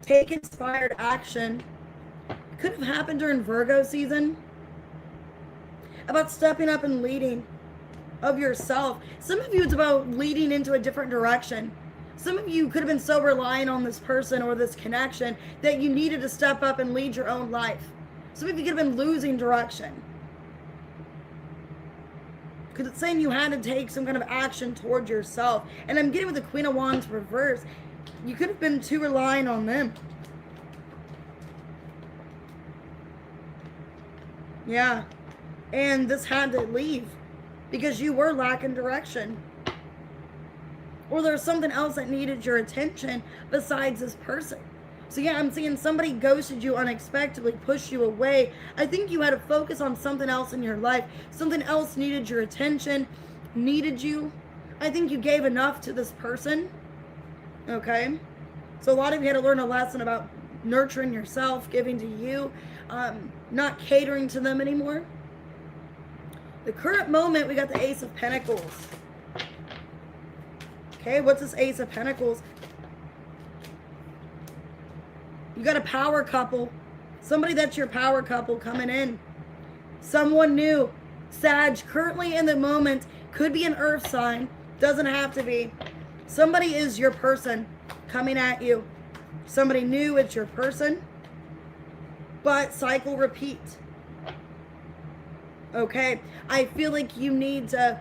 A: Take inspired action. It could have happened during Virgo season. About stepping up and leading of yourself. Some of you, it's about leading into a different direction. Some of you could have been so reliant on this person or this connection that you needed to step up and lead your own life. Some of you could have been losing direction. Because it's saying you had to take some kind of action towards yourself. And I'm getting with the Queen of Wands reverse. You could have been too reliant on them. Yeah. And this had to leave. Because you were lacking direction. Or there's something else that needed your attention besides this person. So yeah, I'm seeing somebody ghosted you unexpectedly, pushed you away. I think you had to focus on something else in your life. Something else needed your attention, needed you. I think you gave enough to this person. Okay? So a lot of you had to learn a lesson about nurturing yourself, giving to you, not catering to them anymore. The current moment, we got the Ace of Pentacles. Okay, what's this Ace of Pentacles? You got a power couple. Somebody that's your power couple coming in. Someone new. Sag, currently in the moment, could be an earth sign. Doesn't have to be. Somebody is your person coming at you. Somebody new, it's your person. But cycle repeat. Okay, I feel like you need to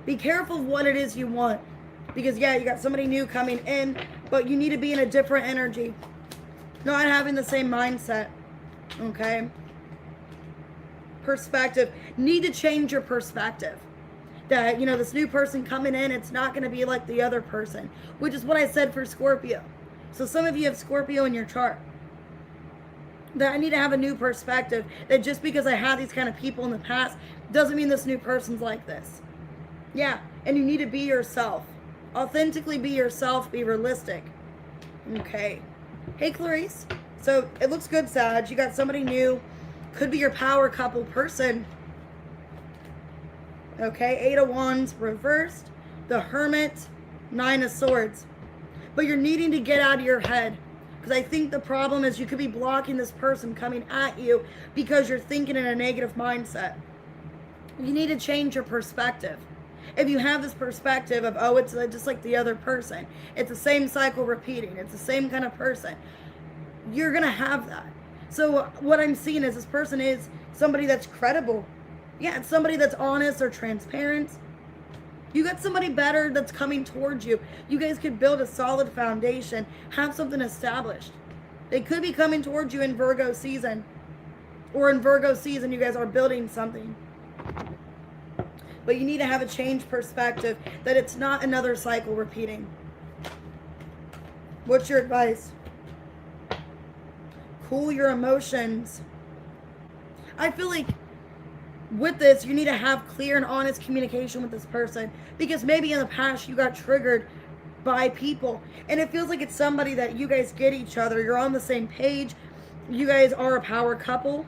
A: be careful of what it is you want. Because yeah, you got somebody new coming in, but you need to be in a different energy. Not having the same mindset. Okay? Perspective. Need to change your perspective. that, you know, this new person coming in, it's not going to be like the other person, which is what I said for Scorpio. So some of you have Scorpio in your chart. That I need to have a new perspective, that just because I had these kind of people in the past doesn't mean this new person's like this. Yeah, and you need to be yourself. Authentically be yourself, be realistic. Okay. Hey, Clarice. So it looks good, Sag. You got somebody new. Could be your power couple person. Okay, 8 of Wands reversed. The Hermit, 9 of Swords. But you're needing to get out of your head. Because I think the problem is you could be blocking this person coming at you because you're thinking in a negative mindset. You need to change your perspective. If you have this perspective of, oh, it's just like the other person, it's the same cycle repeating, it's the same kind of person, you're going to have that. So what I'm seeing is this person is somebody that's credible. Yeah, it's somebody that's honest or transparent. You got somebody better that's coming towards you. You guys could build a solid foundation, have something established. They could be coming towards you in Virgo season. Or in Virgo season, you guys are building something. But you need to have a changed perspective that it's not another cycle repeating. What's your advice? Cool your emotions. I feel like with this, you need to have clear and honest communication with this person, because maybe in the past you got triggered by people and it feels like it's somebody that you guys get each other. You're on the same page. You guys are a power couple.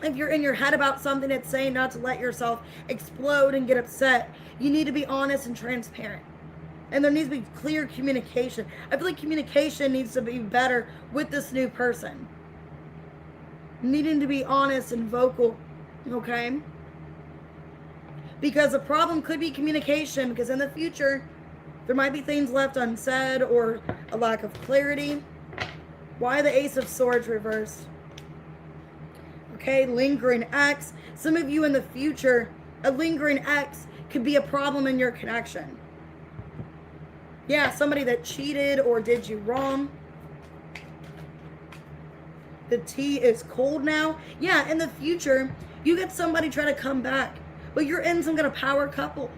A: If you're in your head about something, it's saying not to let yourself explode and get upset. You need to be honest and transparent. And there needs to be clear communication. I feel like communication needs to be better with this new person. Needing to be honest and vocal, okay? Because the problem could be communication, because in the future, there might be things left unsaid or a lack of clarity. Why the Ace of Swords reversed? Okay, lingering ex. Some of you in the future, a lingering ex could be a problem in your connection. Yeah, somebody that cheated or did you wrong. The tea is cold now. Yeah, in the future, you get somebody trying to come back, but you're in some kind of power couple.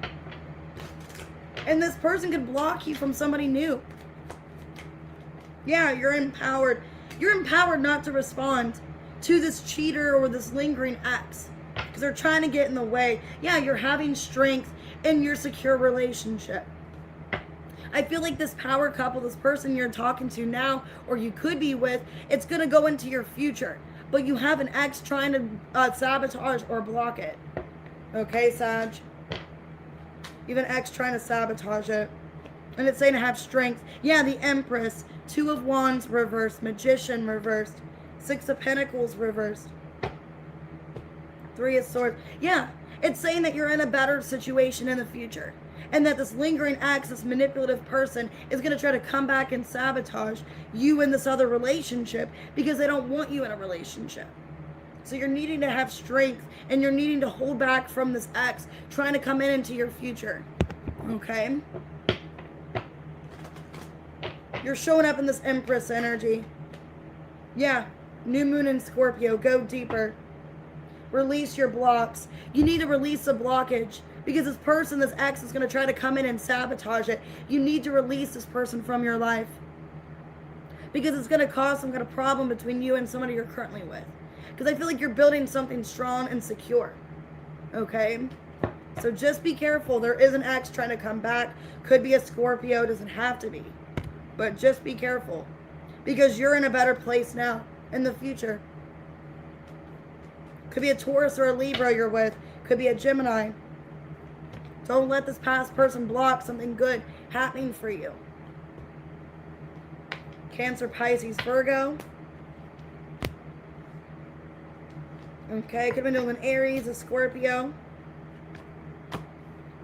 A: And this person could block you from somebody new. Yeah, you're empowered. You're empowered not to respond to this cheater or this lingering ex because they're trying to get in the way. Yeah, you're having strength in your secure relationship. I feel like this power couple, this person you're talking to now or you could be with, it's going to go into your future. But you have an ex trying to sabotage or block it. Okay, Sag? You have an ex trying to sabotage it. And it's saying to have strength. Yeah, the Empress, 2 of Wands reversed, Magician reversed, 6 of Pentacles reversed, 3 of Swords. Yeah, it's saying that you're in a better situation in the future. And that this lingering ex, this manipulative person, is going to try to come back and sabotage you in this other relationship because they don't want you in a relationship. So you're needing to have strength and you're needing to hold back from this ex trying to come into your future. Okay? You're showing up in this Empress energy. Yeah. New moon in Scorpio. Go deeper. Release your blocks. You need to release the blockage. Because this person, this ex, is going to try to come in and sabotage it. You need to release this person from your life. Because it's going to cause some kind of problem between you and somebody you're currently with. Because I feel like you're building something strong and secure. Okay? So just be careful. There is an ex trying to come back. Could be a Scorpio. Doesn't have to be. But just be careful. Because you're in a better place now. In the future. Could be a Taurus or a Libra you're with. Could be a Gemini. Don't let this past person block something good happening for you. Cancer, Pisces, Virgo. Okay, could have been doing an Aries, a Scorpio.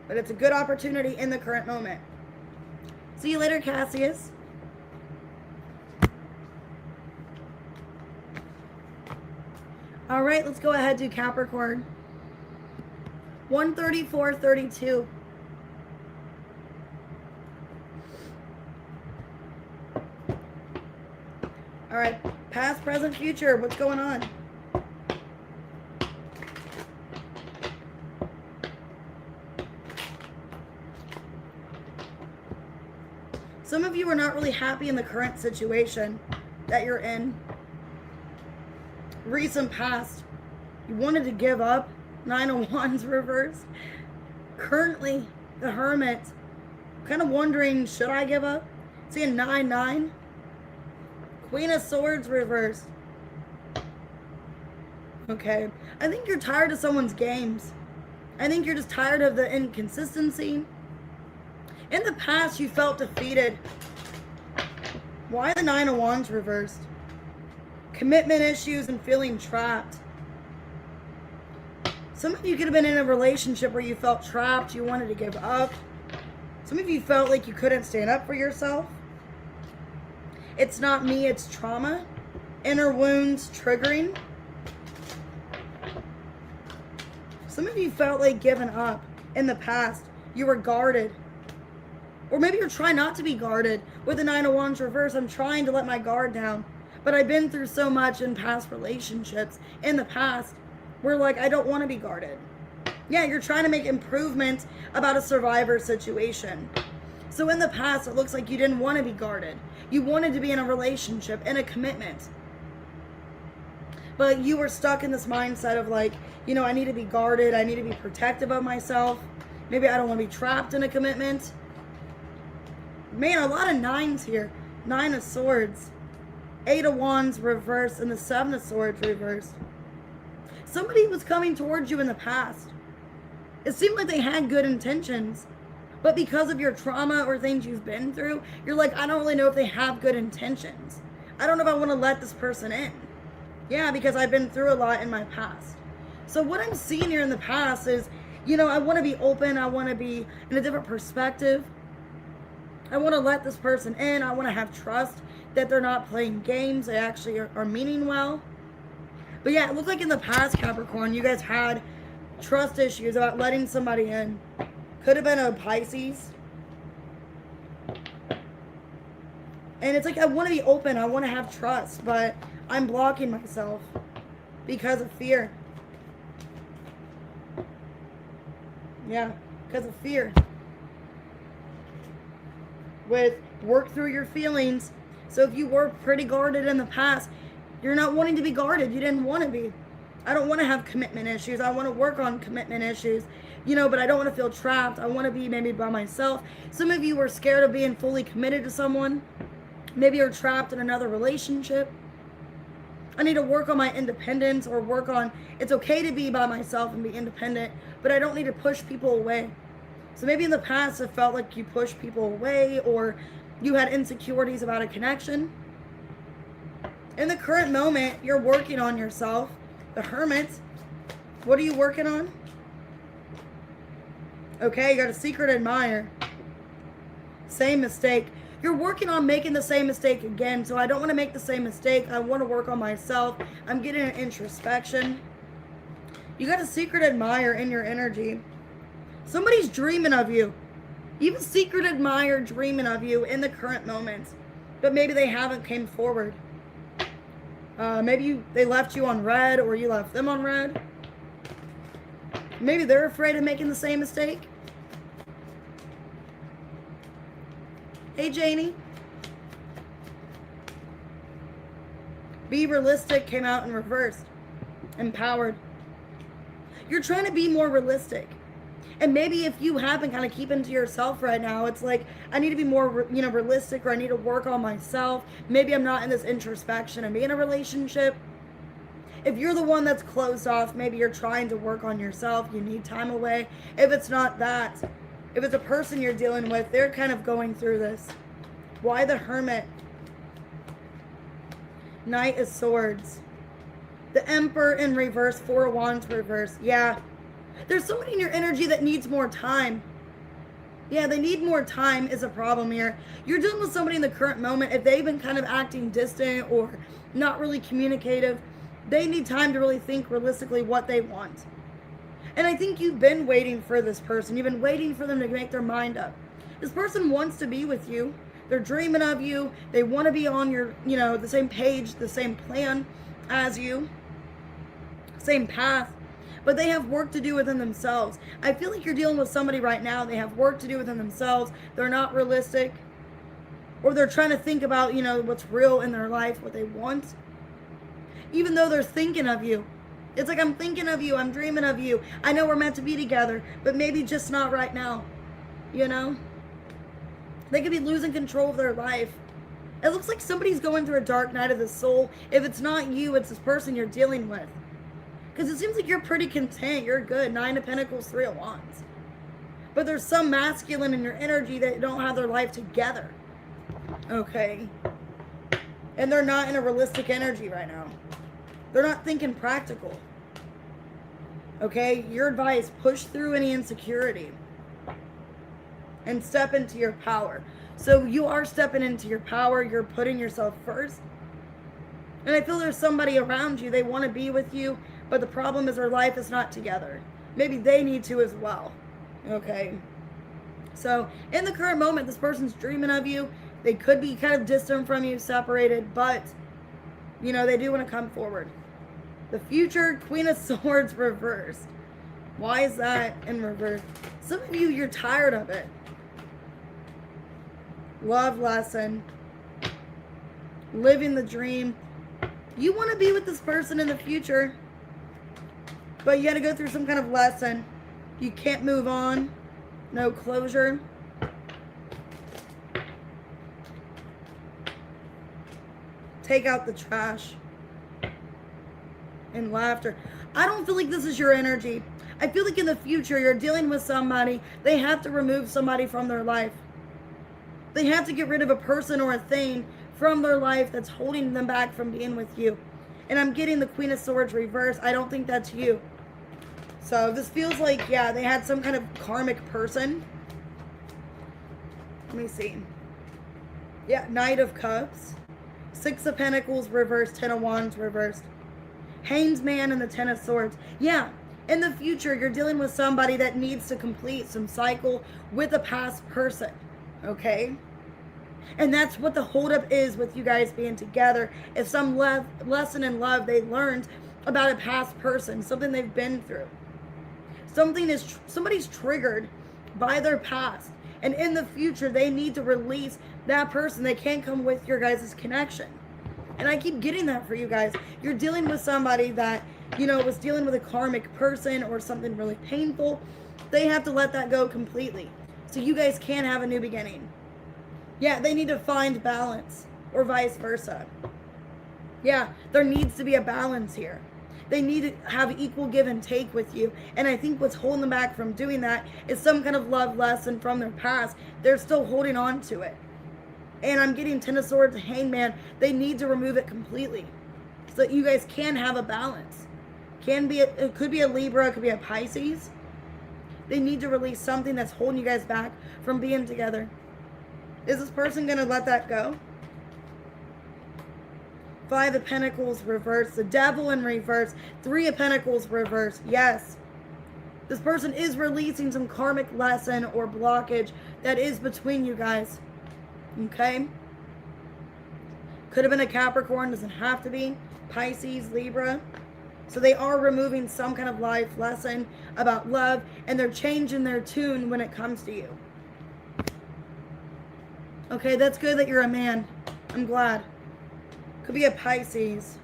A: But it's a good opportunity in the current moment. See you later, Cassius. All right, let's go ahead and do Capricorn. 134.32. All right, past, present, future. What's going on? Some of you are not really happy in the current situation that you're in. Recent past, you wanted to give up. 9 of Wands reversed. Currently, the Hermit, kind of wondering, should I give up? See a 9-9. Queen of Swords reversed. Okay, I think you're tired of someone's games. I think you're just tired of the inconsistency. In the past, you felt defeated. Why the 9 of Wands reversed? Commitment issues and feeling trapped. Some of you could have been in a relationship where you felt trapped, you wanted to give up. Some of you felt like you couldn't stand up for yourself. It's not me, it's trauma. Inner wounds triggering. Some of you felt like giving up in the past. You were guarded. Or maybe you're trying not to be guarded. With the 9 of Wands reverse, I'm trying to let my guard down. But I've been through so much in past relationships, in the past, where like, I don't want to be guarded. Yeah, you're trying to make improvements about a survivor situation. So in the past, it looks like you didn't want to be guarded. You wanted to be in a relationship, in a commitment. But you were stuck in this mindset of like, you know, I need to be guarded. I need to be protective of myself. Maybe I don't want to be trapped in a commitment. Man, a lot of 9s here. 9 of Swords. 8 of Wands reversed and the 7 of Swords reversed. Somebody was coming towards you in the past. It seemed like they had good intentions. But because of your trauma or things you've been through, you're like, I don't really know if they have good intentions. I don't know if I want to let this person in. Yeah, because I've been through a lot in my past. So what I'm seeing here in the past is, you know, I want to be open. I want to be in a different perspective. I want to let this person in. I want to have trust that they're not playing games. They actually are meaning well. But yeah, it looked like in the past, Capricorn, you guys had trust issues about letting somebody in. Could have been a Pisces. And it's like, I want to be open. I want to have trust. But I'm blocking myself because of fear. Yeah, because of fear. With work through your feelings. So if you were pretty guarded in the past, you're not wanting to be guarded. You didn't want to be. I don't want to have commitment issues. I want to work on commitment issues, you know, but I don't want to feel trapped. I want to be maybe by myself. Some of you were scared of being fully committed to someone. Maybe you're trapped in another relationship. I need to work on my independence or work on, it's okay to be by myself and be independent, but I don't need to push people away. So maybe in the past it felt like you pushed people away or you had insecurities about a connection. In the current moment, you're working on yourself. The Hermit, what are you working on? Okay, you got a secret admirer. Same mistake. You're working on making the same mistake again, so I don't want to make the same mistake. I want to work on myself. I'm getting an introspection. You got a secret admirer in your energy. Somebody's dreaming of you. Even secret admirer dreaming of you in the current moment. But maybe they haven't came forward. Maybe they left you on red or you left them on red. Maybe they're afraid of making the same mistake. Hey, Janie. Be realistic came out in reverse. Empowered. You're trying to be more realistic. And maybe if you have been kind of keeping to yourself right now, it's like, I need to be more, realistic, or I need to work on myself. Maybe I'm not in this introspection and be in a relationship. If you're the one that's closed off, maybe you're trying to work on yourself. You need time away. If it's not that, if it's a person you're dealing with, they're kind of going through this. Why the Hermit? Knight of Swords. The Emperor in reverse, 4 of Wands reverse. Yeah. There's somebody in your energy that needs more time. Yeah, they need more time is a problem here. You're dealing with somebody in the current moment. If they've been kind of acting distant or not really communicative, they need time to really think realistically what they want. And I think you've been waiting for this person. You've been waiting for them to make their mind up. This person wants to be with you. They're dreaming of you. They want to be on your, the same page, the same plan as you. Same path. But they have work to do within themselves. I feel like you're dealing with somebody right now. They have work to do within themselves. They're not realistic. Or they're trying to think about, you know, what's real in their life, what they want. Even though they're thinking of you. It's like, I'm thinking of you, I'm dreaming of you. I know we're meant to be together, but maybe just not right now. You know? They could be losing control of their life. It looks like somebody's going through a dark night of the soul. If it's not you, it's this person you're dealing with. Because it seems like you're pretty content. You're good. 9 of Pentacles, 3 of Wands. But there's some masculine in your energy that don't have their life together. Okay? And they're not in a realistic energy right now. They're not thinking practical. Okay? Your advice, push through any insecurity. And step into your power. So you are stepping into your power. You're putting yourself first. And I feel there's somebody around you. They want to be with you. But the problem is their life is not together. Maybe they need to as well. Okay? So in the current moment, this person's dreaming of you. They could be kind of distant from you, separated. But, you know, they do want to come forward. The future, Queen of Swords reversed. Why is that in reverse? Some of you, you're tired of it. Love lesson. Living the dream. You want to be with this person in the future. But you got to go through some kind of lesson. You can't move on. No closure. Take out the trash. And laughter. I don't feel like this is your energy. I feel like in the future you're dealing with somebody. They have to remove somebody from their life. They have to get rid of a person or a thing from their life that's holding them back from being with you. And I'm getting the Queen of Swords reversed. I don't think that's you. So this feels like, yeah, they had some kind of karmic person. Let me see. Yeah, Knight of Cups. 6 of Pentacles reversed. 10 of Wands reversed. Hanged Man and the 10 of Swords. Yeah, in the future, you're dealing with somebody that needs to complete some cycle with a past person. Okay? And that's what the holdup is with you guys being together. Is some lesson in love they learned about a past person. Something they've been through. Somebody's triggered by their past. And in the future, they need to release that person. They can't come with your guys' connection. And I keep getting that for you guys. You're dealing with somebody that, you know, was dealing with a karmic person or something really painful. They have to let that go completely. So you guys can have a new beginning. Yeah, they need to find balance. Or vice versa. Yeah, there needs to be a balance here. They need to have equal give and take with you. And I think what's holding them back from doing that is some kind of love lesson from their past. They're still holding on to it. And I'm getting 10 of Swords, Hangman. They need to remove it completely. So that you guys can have a balance. It could be a Libra, it could be a Pisces. They need to release something that's holding you guys back from being together. Is this person going to let that go? 5 of Pentacles reversed. The Devil in reverse. 3 of Pentacles reversed. Yes. This person is releasing some karmic lesson or blockage that is between you guys. Okay? Could have been a Capricorn. Doesn't have to be. Pisces, Libra. So they are removing some kind of life lesson about love. And they're changing their tune when it comes to you. Okay, that's good that you're a man. I'm glad. Could be a Pisces.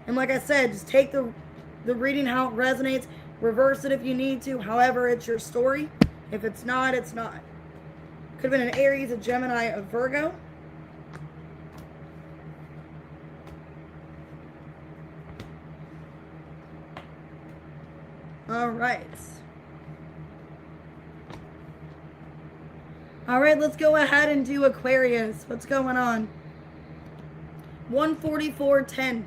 A: And like I said, just take the reading how it resonates. Reverse it if you need to. However, it's your story. If it's not, it's not. Could have been an Aries, a Gemini, a Virgo. All right. All right, let's go ahead and do Aquarius. What's going on? 144.10.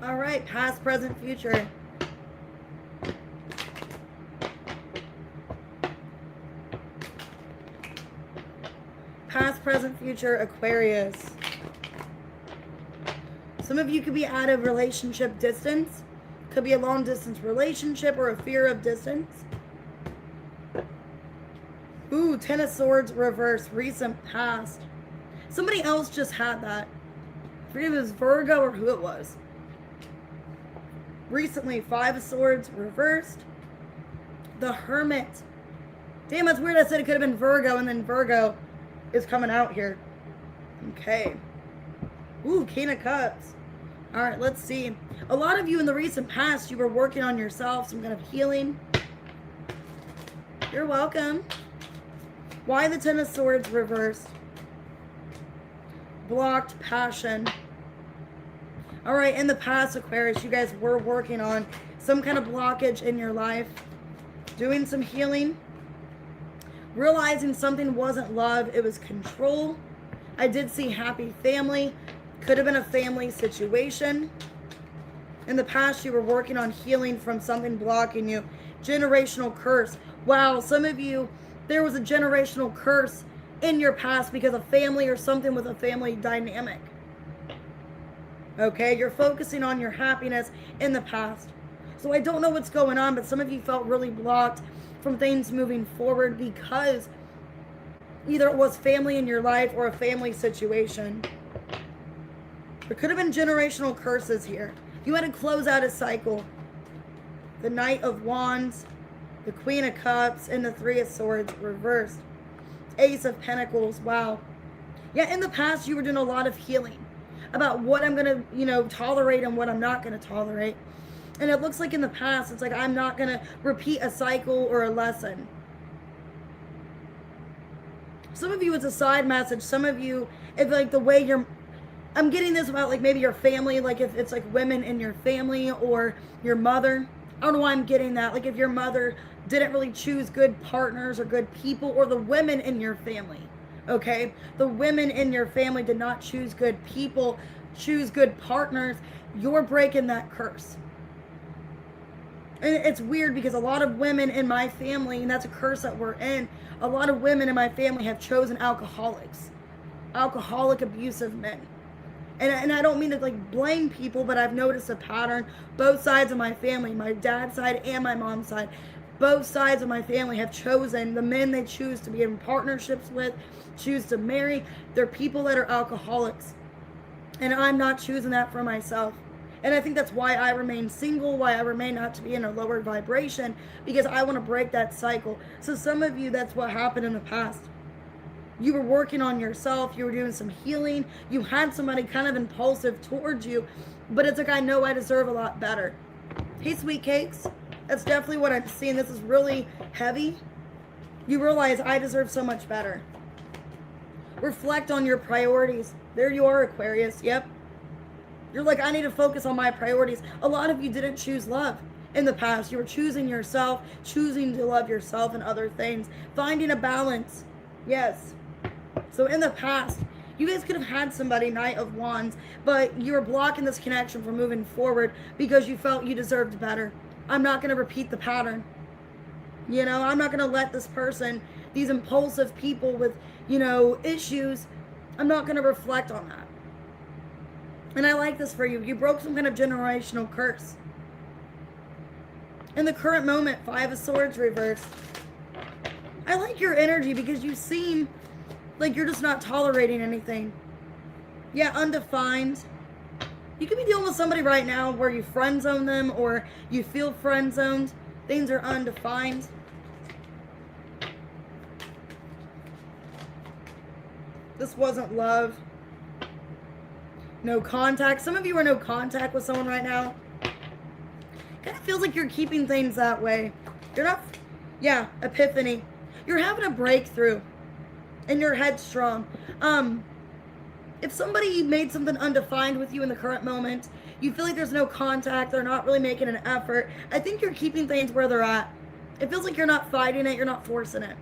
A: All right, past, present, future. Past, present, future, Aquarius. Some of you could be out of relationship distance. Could be a long distance relationship or a fear of distance. Ooh, 10 of Swords reverse, recent past. Somebody else just had that. I forget if it was Virgo or who it was. Recently, 5 of Swords reversed. The Hermit. Damn, that's weird. I said it could have been Virgo, and then Virgo is coming out here. Okay. Ooh, King of Cups. All right, let's see. A lot of you in the recent past, you were working on yourself, some kind of healing. You're welcome. Why the Ten of Swords reversed? Blocked passion. All right, in the past, Aquarius, you guys were working on some kind of blockage in your life, doing some healing, realizing something wasn't love, it was control. I did see happy family. Could have been a family situation. In the past, you were working on healing from something blocking you. Generational curse. Wow, some of you, there was a generational curse in your past because of family or something with a family dynamic. Okay, you're focusing on your happiness in the past. So I don't know what's going on, but some of you felt really blocked from things moving forward because either it was family in your life or a family situation. There could have been generational curses here. You had to close out a cycle. The Knight of Wands, the Queen of Cups, and the Three of Swords reversed. Ace of Pentacles, wow. Yeah, in the past you were doing a lot of healing about what I'm going to, tolerate and what I'm not going to tolerate. And it looks like in the past, it's like I'm not going to repeat a cycle or a lesson. Some of you, it's a side message. Some of you, if like the way I'm getting this about like maybe your family, like if it's like women in your family or your mother. I don't know why I'm getting that. Like if your mother didn't really choose good partners or good people, or the women in your family, okay? The women in your family did not choose good people, choose good partners. You're breaking that curse. And it's weird because a lot of women in my family, and that's a curse that we're in, a lot of women in my family have chosen alcoholics, alcoholic, abusive men. And I don't mean to like blame people, but I've noticed a pattern. Both sides of my family, my dad's side and my mom's side, both sides of my family have chosen the men they choose to be in partnerships with, choose to marry. They're people that are alcoholics. And I'm not choosing that for myself. And I think that's why I remain single, why I remain not to be in a lower vibration, because I want to break that cycle. So some of you, that's what happened in the past. You were working on yourself, you were doing some healing, you had somebody kind of impulsive towards you, but it's like, I know I deserve a lot better. Hey, sweet cakes, that's definitely what I'm seeing. This is really heavy. You realize I deserve so much better. Reflect on your priorities. There you are, Aquarius, yep. You're like, I need to focus on my priorities. A lot of you didn't choose love in the past. You were choosing yourself, choosing to love yourself and other things, finding a balance. Yes. So in the past, you guys could have had somebody, Knight of Wands, but you were blocking this connection from moving forward because you felt you deserved better. I'm not going to repeat the pattern. I'm not going to let this person, these impulsive people with, issues, I'm not going to reflect on that. And I like this for you. You broke some kind of generational curse. In the current moment, Five of Swords reversed. I like your energy because you seem like you're just not tolerating anything. Yeah, undefined. You could be dealing with somebody right now where you friend zone them or you feel friend zoned. Things are undefined. This wasn't love. No contact. Some of you are no contact with someone right now. Kind of feels like you're keeping things that way. You're not, yeah, epiphany. You're having a breakthrough and you're headstrong. If somebody made something undefined with you in the current moment, you feel like there's no contact, they're not really making an effort, I think you're keeping things where they're at. It feels like you're not fighting it, you're not forcing it.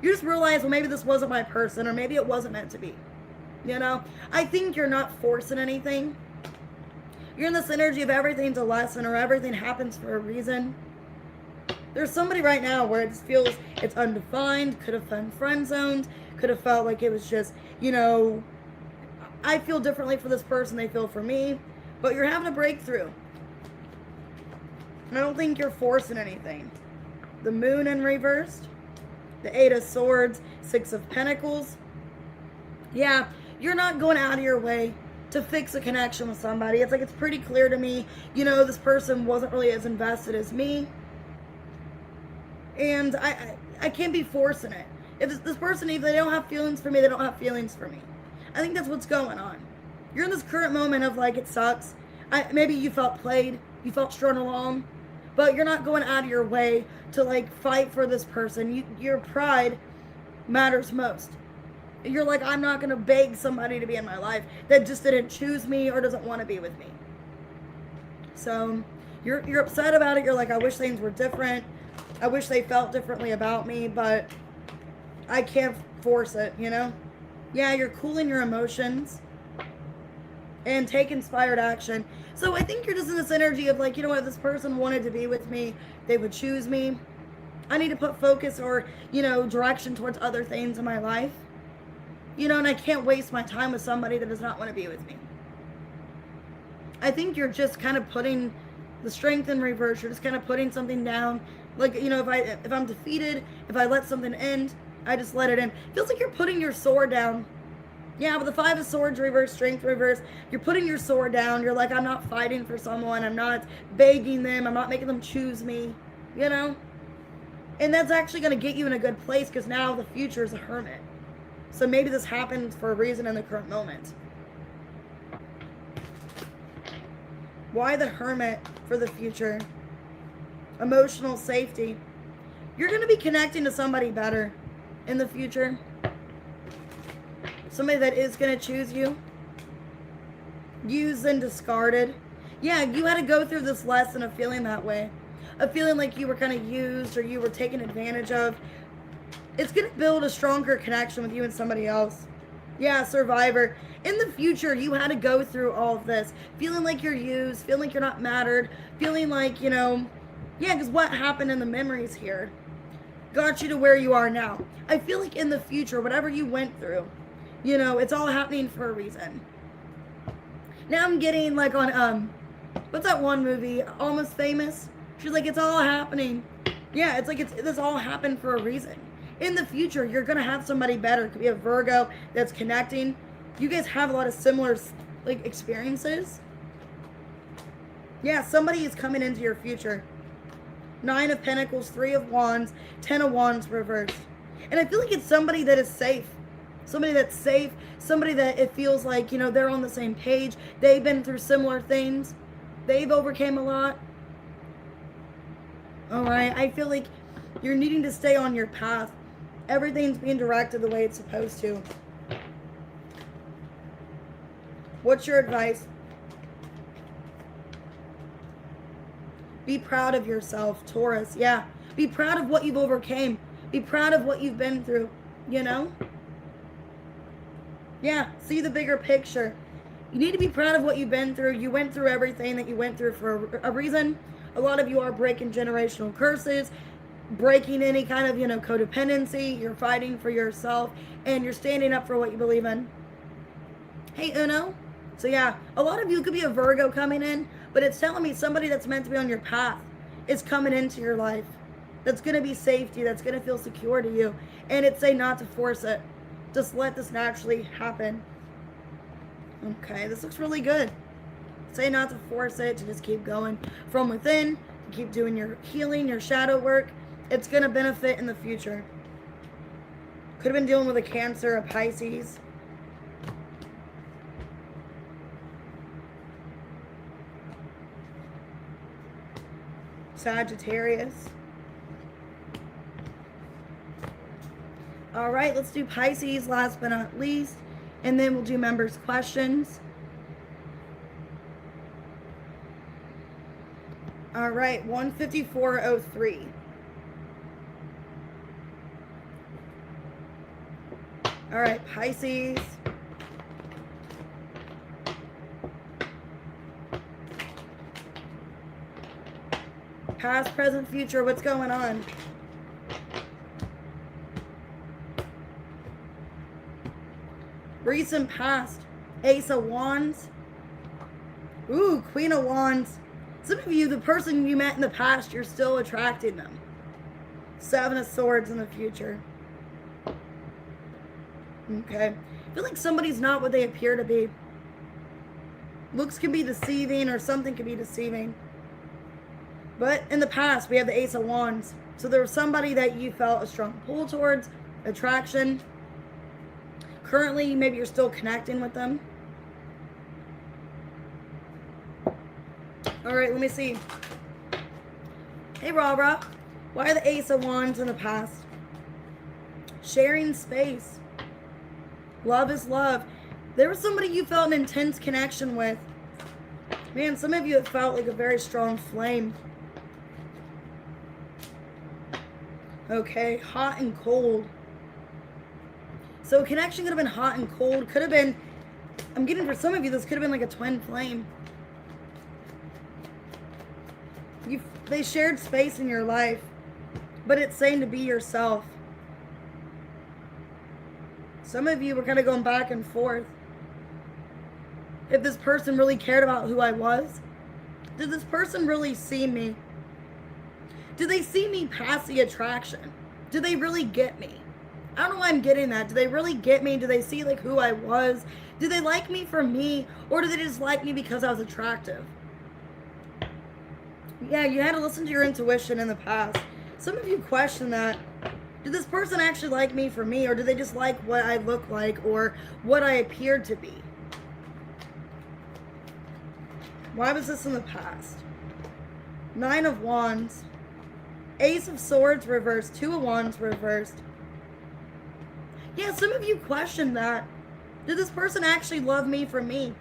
A: You just realize, well, maybe this wasn't my person, or maybe it wasn't meant to be. I think you're not forcing anything. You're in this energy of everything's a lesson or everything happens for a reason. There's somebody right now where it just feels it's undefined, could have been friend zoned, could have felt like it was just, I feel differently for this person, they feel for me, but you're having a breakthrough. And I don't think you're forcing anything. The Moon in reversed, the Eight of Swords, Six of Pentacles. Yeah, you're not going out of your way to fix a connection with somebody. It's like, it's pretty clear to me, this person wasn't really as invested as me. And I can't be forcing it. If this person, if they don't have feelings for me, they don't have feelings for me. I think that's what's going on. You're in this current moment of like, it sucks. Maybe you felt played, you felt strung along, but you're not going out of your way to like fight for this person. Your pride matters most. You're like, I'm not going to beg somebody to be in my life that just didn't choose me or doesn't want to be with me. So you're upset about it. You're like, I wish things were different. I wish they felt differently about me, but I can't force it, you know? Yeah, you're cooling your emotions and take inspired action. So I think you're just in this energy of like, you know what, if this person wanted to be with me, they would choose me. I need to put focus or, you know, direction towards other things in my life. You know, and I can't waste my time with somebody that does not want to be with me. I think you're just kind of putting the strength in reverse. You're just kind of putting something down. Like, you know, if I'm defeated, if I let something end, I just let it in. Feels like you're putting your sword down. Yeah, with the 5 of Swords reverse, strength reverse, you're putting your sword down. You're like, I'm not fighting for someone. I'm not begging them. I'm not making them choose me, you know? And that's actually going to get you in a good place because now the future is a hermit. So maybe this happens for a reason in the current moment. Why the hermit for the future? Emotional safety. You're going to be connecting to somebody better in the future. Somebody that is going to choose you. Used and discarded. Yeah, you had to go through this lesson of feeling that way. Of feeling like you were kind of used or you were taken advantage of. It's going to build a stronger connection with you and somebody else. Yeah, survivor. In the future, you had to go through all of this. Feeling like you're used. Feeling like you're not mattered. Feeling like, you know, yeah, because what happened in the memories here got you to where you are now. I feel like in the future, whatever you went through, you know, it's all happening for a reason. Now I'm getting like on, what's that one movie, Almost Famous? She's like, it's all happening. Yeah, it's like this all happened for a reason. In the future, you're going to have somebody better. It could be a Virgo that's connecting. You guys have a lot of similar like experiences. Yeah, somebody is coming into your future. 9 of Pentacles, 3 of Wands, 10 of Wands reversed. And I feel like it's somebody that is safe. Somebody that's safe. Somebody that it feels like, you know, they're on the same page. They've been through similar things. They've overcame a lot. All right, I feel like you're needing to stay on your path. Everything's being directed the way it's supposed to. What's your advice? Be proud of yourself, Taurus. Yeah, be proud of what you've overcame. Be proud of what you've been through, you know? Yeah, see the bigger picture. You need to be proud of what you've been through. You went through everything that you went through for a reason. A lot of you are breaking generational curses, breaking any kind of, you know, codependency. You're fighting for yourself, and you're standing up for what you believe in. Hey, Uno. So yeah, a lot of you could be a Virgo coming in, but it's telling me somebody that's meant to be on your path is coming into your life. That's going to be safety. That's going to feel secure to you. And it's saying not to force it. Just let this naturally happen. Okay, this looks really good. Say not to force it, to just keep going from within, to keep doing your healing, your shadow work. It's going to benefit in the future. Could have been dealing with a Cancer, a Pisces. Sagittarius. All right, let's do Pisces last but not least. And then we'll do members' questions. All right, 15403. All right, Pisces. Past, present, future, what's going on? Recent past, Ace of Wands. Ooh, Queen of Wands. Some of you, the person you met in the past, you're still attracting them. 7 of Swords in the future. Okay. I feel like somebody's not what they appear to be. Looks can be deceiving, or something can be deceiving. But in the past, we have the Ace of Wands. So there was somebody that you felt a strong pull towards, attraction. Currently, maybe you're still connecting with them. All right, let me see. Hey, Rara. Why are the Ace of Wands in the past? Sharing space. Love is love. There was somebody you felt an intense connection with. Man, some of you have felt like a very strong flame. Okay, hot and cold. So connection could have been hot and cold. Could have been, I'm getting for some of you, this could have been like a twin flame. They shared space in your life, but it's saying to be yourself. Some of you were kind of going back and forth. If this person really cared about who I was, did this person really see me? Do they see me past the attraction? Do they really get me? I don't know why I'm getting that. Do they really get me? Do they see like who I was? Do they like me for me? Or do they just like me because I was attractive? Yeah, you had to listen to your intuition in the past. Some of you question that. Did this person actually like me for me? Or do they just like what I look like or what I appeared to be? Why was this in the past? 9 of Wands. Ace of Swords reversed. 2 of Wands reversed. Yeah, some of you questioned that. Did this person actually love me for me?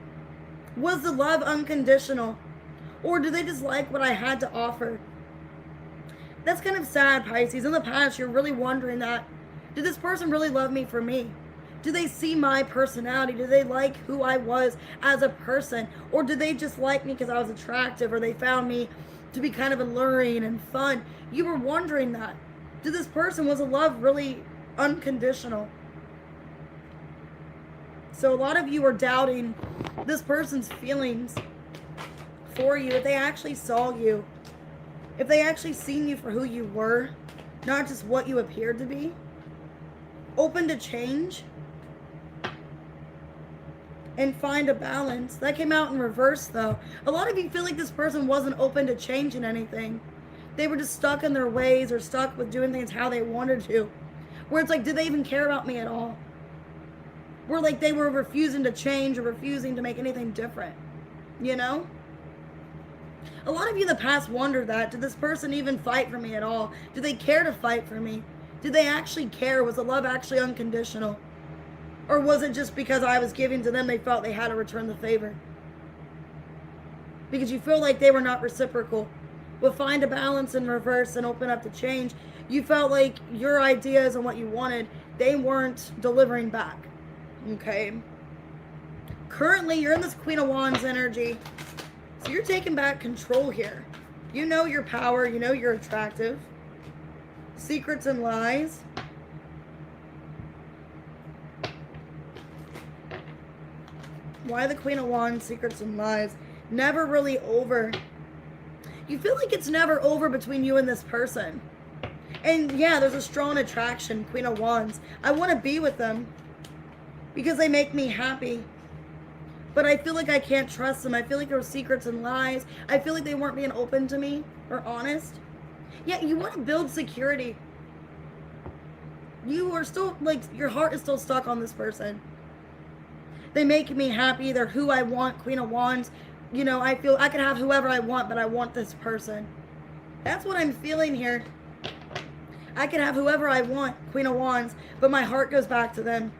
A: Was the love unconditional? Or do they just like what I had to offer? That's kind of sad, Pisces. In the past, you're really wondering that. Did this person really love me for me? Do they see my personality? Do they like who I was as a person? Or do they just like me because I was attractive? Or they found me to be kind of alluring and fun? You were wondering that. Did this person, was a love really unconditional? So a lot of you are doubting this person's feelings for you. If they actually saw you, if they actually seen you for who you were, not just what you appeared to be, open to change and find a balance. That came out in reverse though. A lot of you feel like this person wasn't open to changing anything. They were just stuck in their ways or stuck with doing things how they wanted to. Where it's like, did they even care about me at all? Where like they were refusing to change or refusing to make anything different. You know? A lot of you in the past wondered that. Did this person even fight for me at all? Did they care to fight for me? Did they actually care? Was the love actually unconditional? Or was it just because I was giving to them, they felt they had to return the favor? Because you feel like they were not reciprocal. Well, find a balance in reverse and open up to change. You felt like your ideas and what you wanted, they weren't delivering back. Okay? Currently, you're in this Queen of Wands energy. So you're taking back control here. You know your power. You know you're attractive. Secrets and lies. Why the Queen of Wands, secrets and lies? Never really over. You feel like it's never over between you and this person. And yeah, there's a strong attraction, Queen of Wands. I want to be with them because they make me happy. But I feel like I can't trust them. I feel like there were secrets and lies. I feel like they weren't being open to me or honest. Yeah, you want to build security. You are still, like, your heart is still stuck on this person. They make me happy. They're who I want, Queen of Wands. You know, I feel I can have whoever I want, but I want this person. That's what I'm feeling here. I can have whoever I want, Queen of Wands, but my heart goes back to them.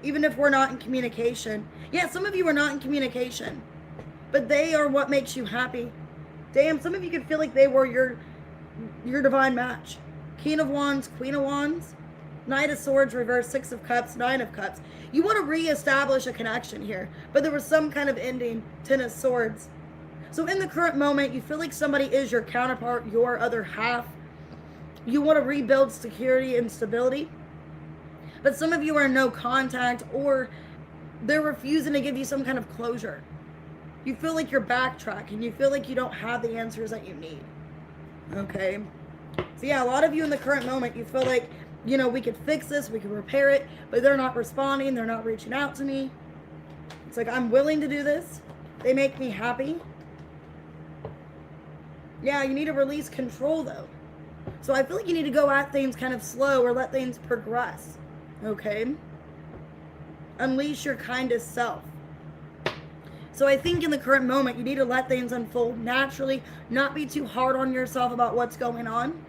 A: Even if we're not in communication. Yeah, some of you are not in communication, but they are what makes you happy. Damn, some of you could feel like they were your divine match. King of Wands, Queen of Wands, Knight of Swords, reverse, 6 of Cups, 9 of Cups. You want to reestablish a connection here, but there was some kind of ending. 10 of Swords. So in the current moment, you feel like somebody is your counterpart, your other half. You want to rebuild security and stability. But some of you are in no contact, or they're refusing to give you some kind of closure. You feel like you're backtracking. You feel like you don't have the answers that you need. Okay? So yeah, a lot of you in the current moment, you feel like, you know, we could fix this, we could repair it, but they're not responding, they're not reaching out to me. It's like, I'm willing to do this. They make me happy. Yeah, you need to release control though. So I feel like you need to go at things kind of slow or let things progress. Okay? Unleash your kindest self. So I think in the current moment, you need to let things unfold naturally, not be too hard on yourself about what's going on.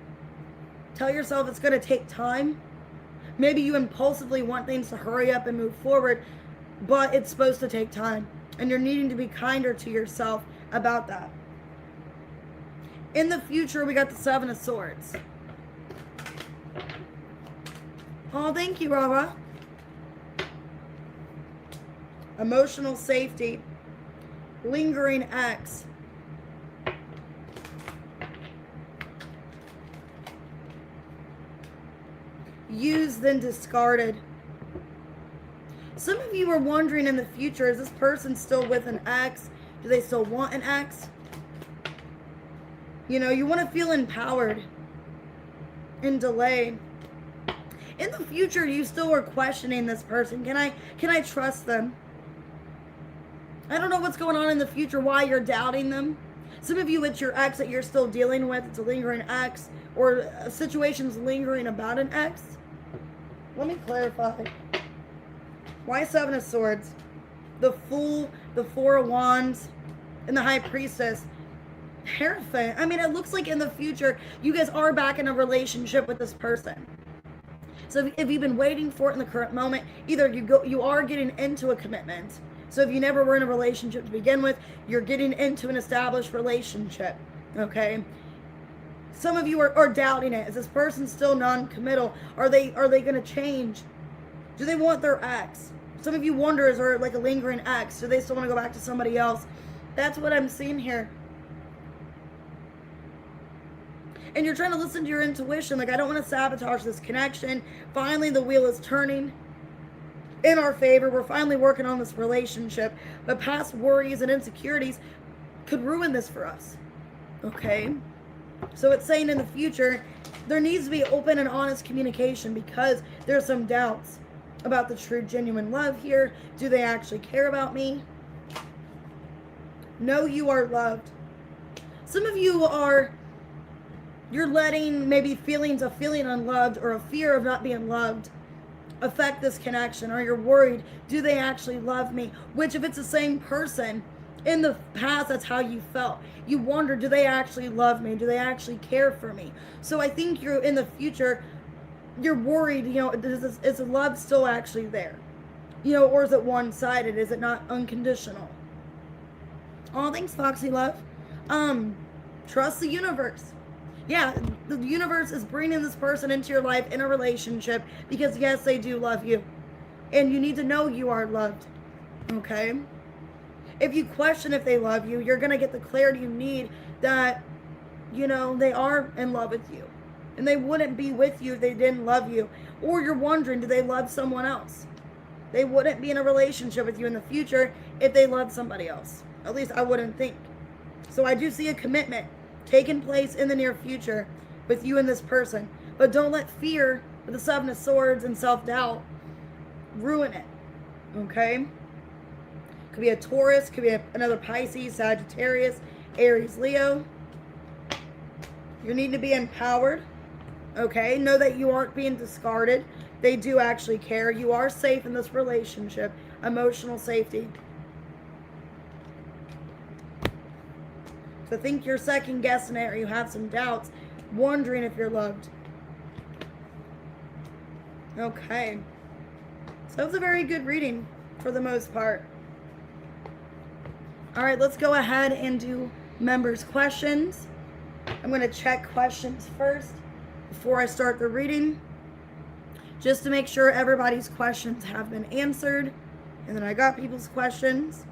A: Tell yourself it's going to take time. Maybe you impulsively want things to hurry up and move forward, but it's supposed to take time. And you're needing to be kinder to yourself about that. In the future, we got the Seven of Swords. Oh, thank you, Rava. Emotional safety. Lingering ex. Used then discarded. Some of you are wondering in the future, is this person still with an ex? Do they still want an ex? You know, you want to feel empowered and delayed. In the future, you still are questioning this person. Can I trust them? I don't know what's going on in the future, why you're doubting them. Some of you, it's your ex that you're still dealing with. It's a lingering ex, or a situation's lingering about an ex. Let me clarify. Why Seven of Swords? The Fool, the Four of Wands, and the High Priestess. Hierophant. I mean, it looks like in the future, you guys are back in a relationship with this person. So if you've been waiting for it in the current moment, either you are getting into a commitment. So if you never were in a relationship to begin with, you're getting into an established relationship, okay? Some of you are doubting it. Is this person still non-committal? Are they going to change? Do they want their ex? Some of you wonder, is there like a lingering ex? Do they still want to go back to somebody else? That's what I'm seeing here. And you're trying to listen to your intuition. Like, I don't want to sabotage this connection. Finally, the wheel is turning in our favor. We're finally working on this relationship. But past worries and insecurities could ruin this for us. Okay? So it's saying in the future, there needs to be open and honest communication, because there's some doubts about the true, genuine love here. Do they actually care about me? Know you are loved. Some of you you're letting maybe feelings of feeling unloved or a fear of not being loved affect this connection, or you're worried, do they actually love me? Which, if it's the same person, in the past, that's how you felt. You wonder, do they actually love me? Do they actually care for me? So I think you're in the future, you're worried, you know, is the love still actually there? You know, or is it one-sided? Is it not unconditional? Oh, thanks, Foxy Love. Trust the universe. Yeah, the universe is bringing this person into your life in a relationship because, yes, they do love you. And you need to know you are loved. Okay? If you question if they love you, you're going to get the clarity you need that, you know, they are in love with you. And they wouldn't be with you if they didn't love you. Or you're wondering, do they love someone else? They wouldn't be in a relationship with you in the future if they loved somebody else. At least I wouldn't think. So I do see a commitment taking place in the near future with you and this person. But don't let fear with the Seven of Swords and self-doubt ruin it. Okay? Could be a Taurus, could be another Pisces, Sagittarius, Aries, Leo. You need to be empowered. Okay? Know that you aren't being discarded. They do actually care. You are safe in this relationship. Emotional safety. So think you're second guessing it, or you have some doubts, wondering if you're loved. Okay. So it's a very good reading for the most part. All right, let's go ahead and do members' questions. I'm going to check questions first before I start the reading, just to make sure everybody's questions have been answered. And then I got people's questions.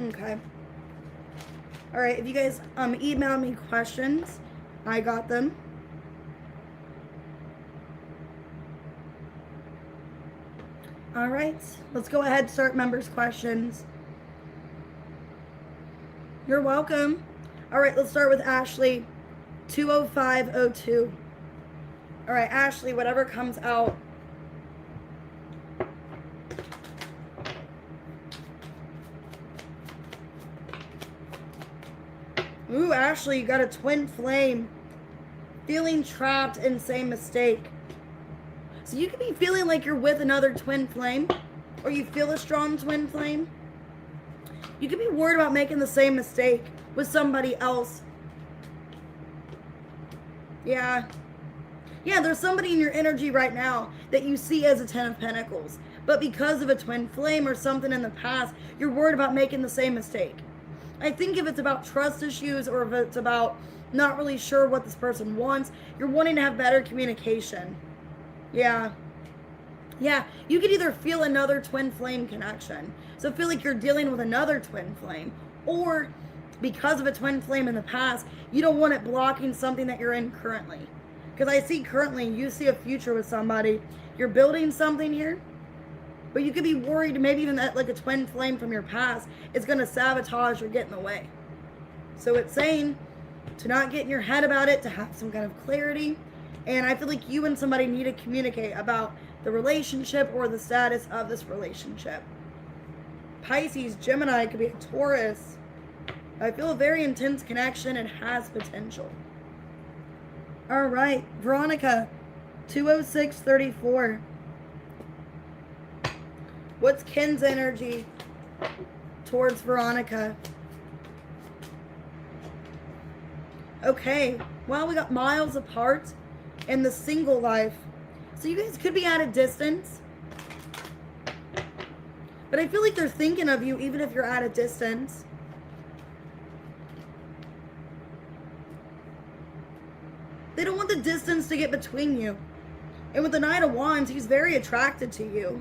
A: Okay. All right, if you guys email me questions, I got them. All right, let's go ahead and start members' questions. You're welcome. All right, let's start with Ashley, 20502. All right, Ashley, whatever comes out. Ooh, Ashley, you got a twin flame. Feeling trapped in same mistake. So you could be feeling like you're with another twin flame, or you feel a strong twin flame. You could be worried about making the same mistake with somebody else. Yeah. Yeah, there's somebody in your energy right now that you see as a 10 of Pentacles. But because of a twin flame or something in the past, you're worried about making the same mistake. I think if it's about trust issues or if it's about not really sure what this person wants, you're wanting to have better communication. Yeah. Yeah, you could either feel another twin flame connection. So feel like you're dealing with another twin flame. Or because of a twin flame in the past, you don't want it blocking something that you're in currently. Because I see currently, you see a future with somebody. You're building something here. But you could be worried maybe even that like a twin flame from your past is going to sabotage or get in the way. So it's saying to not get in your head about it, to have some kind of clarity. And I feel like you and somebody need to communicate about the relationship or the status of this relationship. Pisces, Gemini, could be a Taurus. I feel a very intense connection and has potential. All right, Veronica, 20634. What's Ken's energy towards Veronica? Okay, well, we got miles apart in the single life. So you guys could be at a distance. But I feel like they're thinking of you even if you're at a distance. They don't want the distance to get between you. And with the Knight of Wands, he's very attracted to you.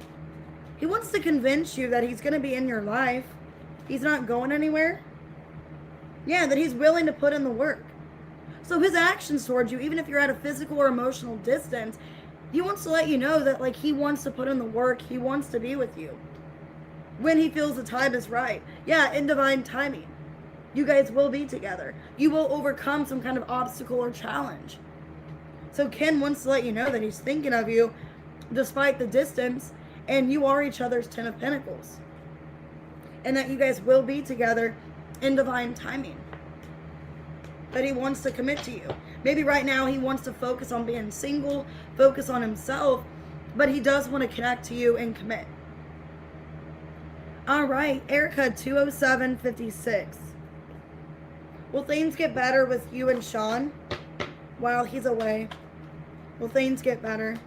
A: He wants to convince you that he's going to be in your life. He's not going anywhere. Yeah, that he's willing to put in the work. So his actions towards you, even if you're at a physical or emotional distance, he wants to let you know that like he wants to put in the work. He wants to be with you when he feels the time is right. Yeah, in divine timing. You guys will be together. You will overcome some kind of obstacle or challenge. So Ken wants to let you know that he's thinking of you despite the distance, and you are each other's 10 of Pentacles. And that you guys will be together in divine timing. But he wants to commit to you. Maybe right now he wants to focus on being single, focus on himself, but he does want to connect to you and commit. All right, Erica, 20756. Will things get better with you and Sean while he's away? Will things get better?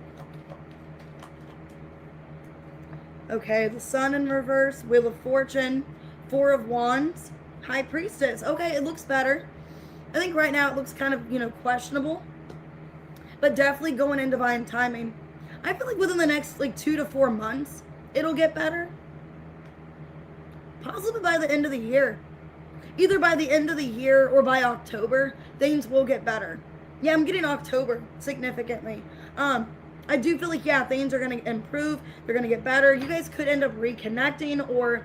A: Okay, the Sun in reverse, Wheel of Fortune, Four of Wands, High Priestess. Okay, it looks better. I think right now it looks kind of, questionable. But definitely going in divine timing. I feel like within the next 2 to 4 months, it'll get better. Possibly by the end of the year. Either by the end of the year or by October, things will get better. Yeah, I'm getting October significantly. I do feel like, things are going to improve. They're going to get better. You guys could end up reconnecting or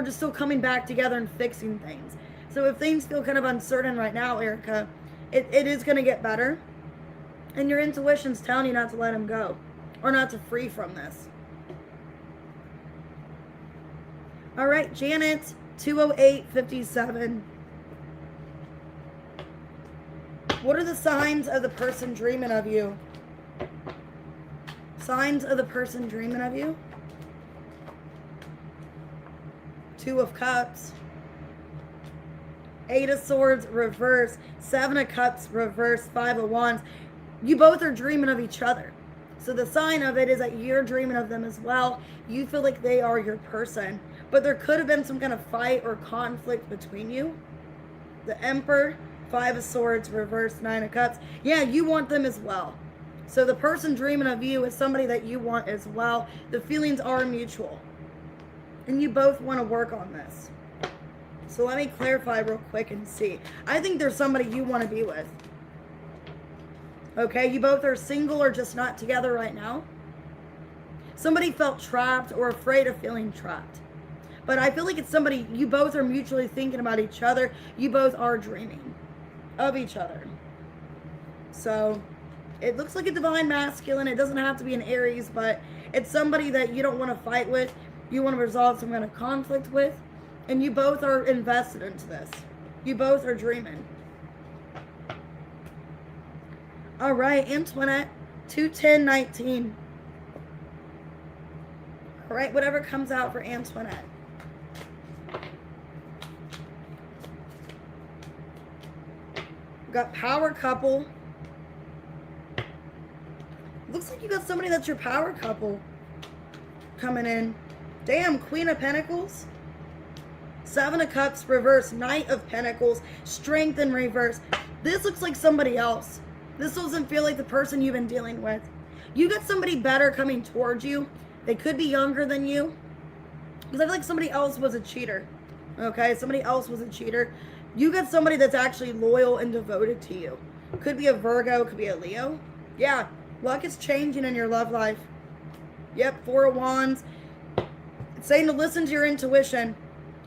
A: just still coming back together and fixing things. So if things feel kind of uncertain right now, Erica, it is going to get better. And your intuition's telling you not to let him go or not to free from this. All right, Janet, 20857. What are the signs of the person dreaming of you? Signs of the person dreaming of you? Two of Cups. Eight of Swords, reverse. Seven of Cups, reverse. Five of Wands. You both are dreaming of each other. So the sign of it is that you're dreaming of them as well. You feel like they are your person. But there could have been some kind of fight or conflict between you. The Emperor, Five of Swords, reverse, Nine of Cups. Yeah, you want them as well. So the person dreaming of you is somebody that you want as well. The feelings are mutual. And you both want to work on this. So let me clarify real quick and see. I think there's somebody you want to be with. Okay, you both are single or just not together right now. Somebody felt trapped or afraid of feeling trapped. But I feel like it's somebody, you both are mutually thinking about each other. You both are dreaming of each other. So it looks like a divine masculine. It doesn't have to be an Aries, but it's somebody that you don't want to fight with. You want to resolve some kind of conflict with. And you both are invested into this. You both are dreaming. All right, Antoinette, 21019. All right, whatever comes out for Antoinette. We've got power couple. Looks like you got somebody that's your power couple coming in. Damn, Queen of Pentacles. 7 of Cups reverse. Knight of Pentacles. Strength in reverse. This looks like somebody else. This doesn't feel like the person you've been dealing with. You got somebody better coming towards you. They could be younger than you. Because I feel like somebody else was a cheater. Okay, somebody else was a cheater. You got somebody that's actually loyal and devoted to you. Could be a Virgo, could be a Leo. Yeah, luck is changing in your love life. Yep, 4 of Wands. It's saying to listen to your intuition.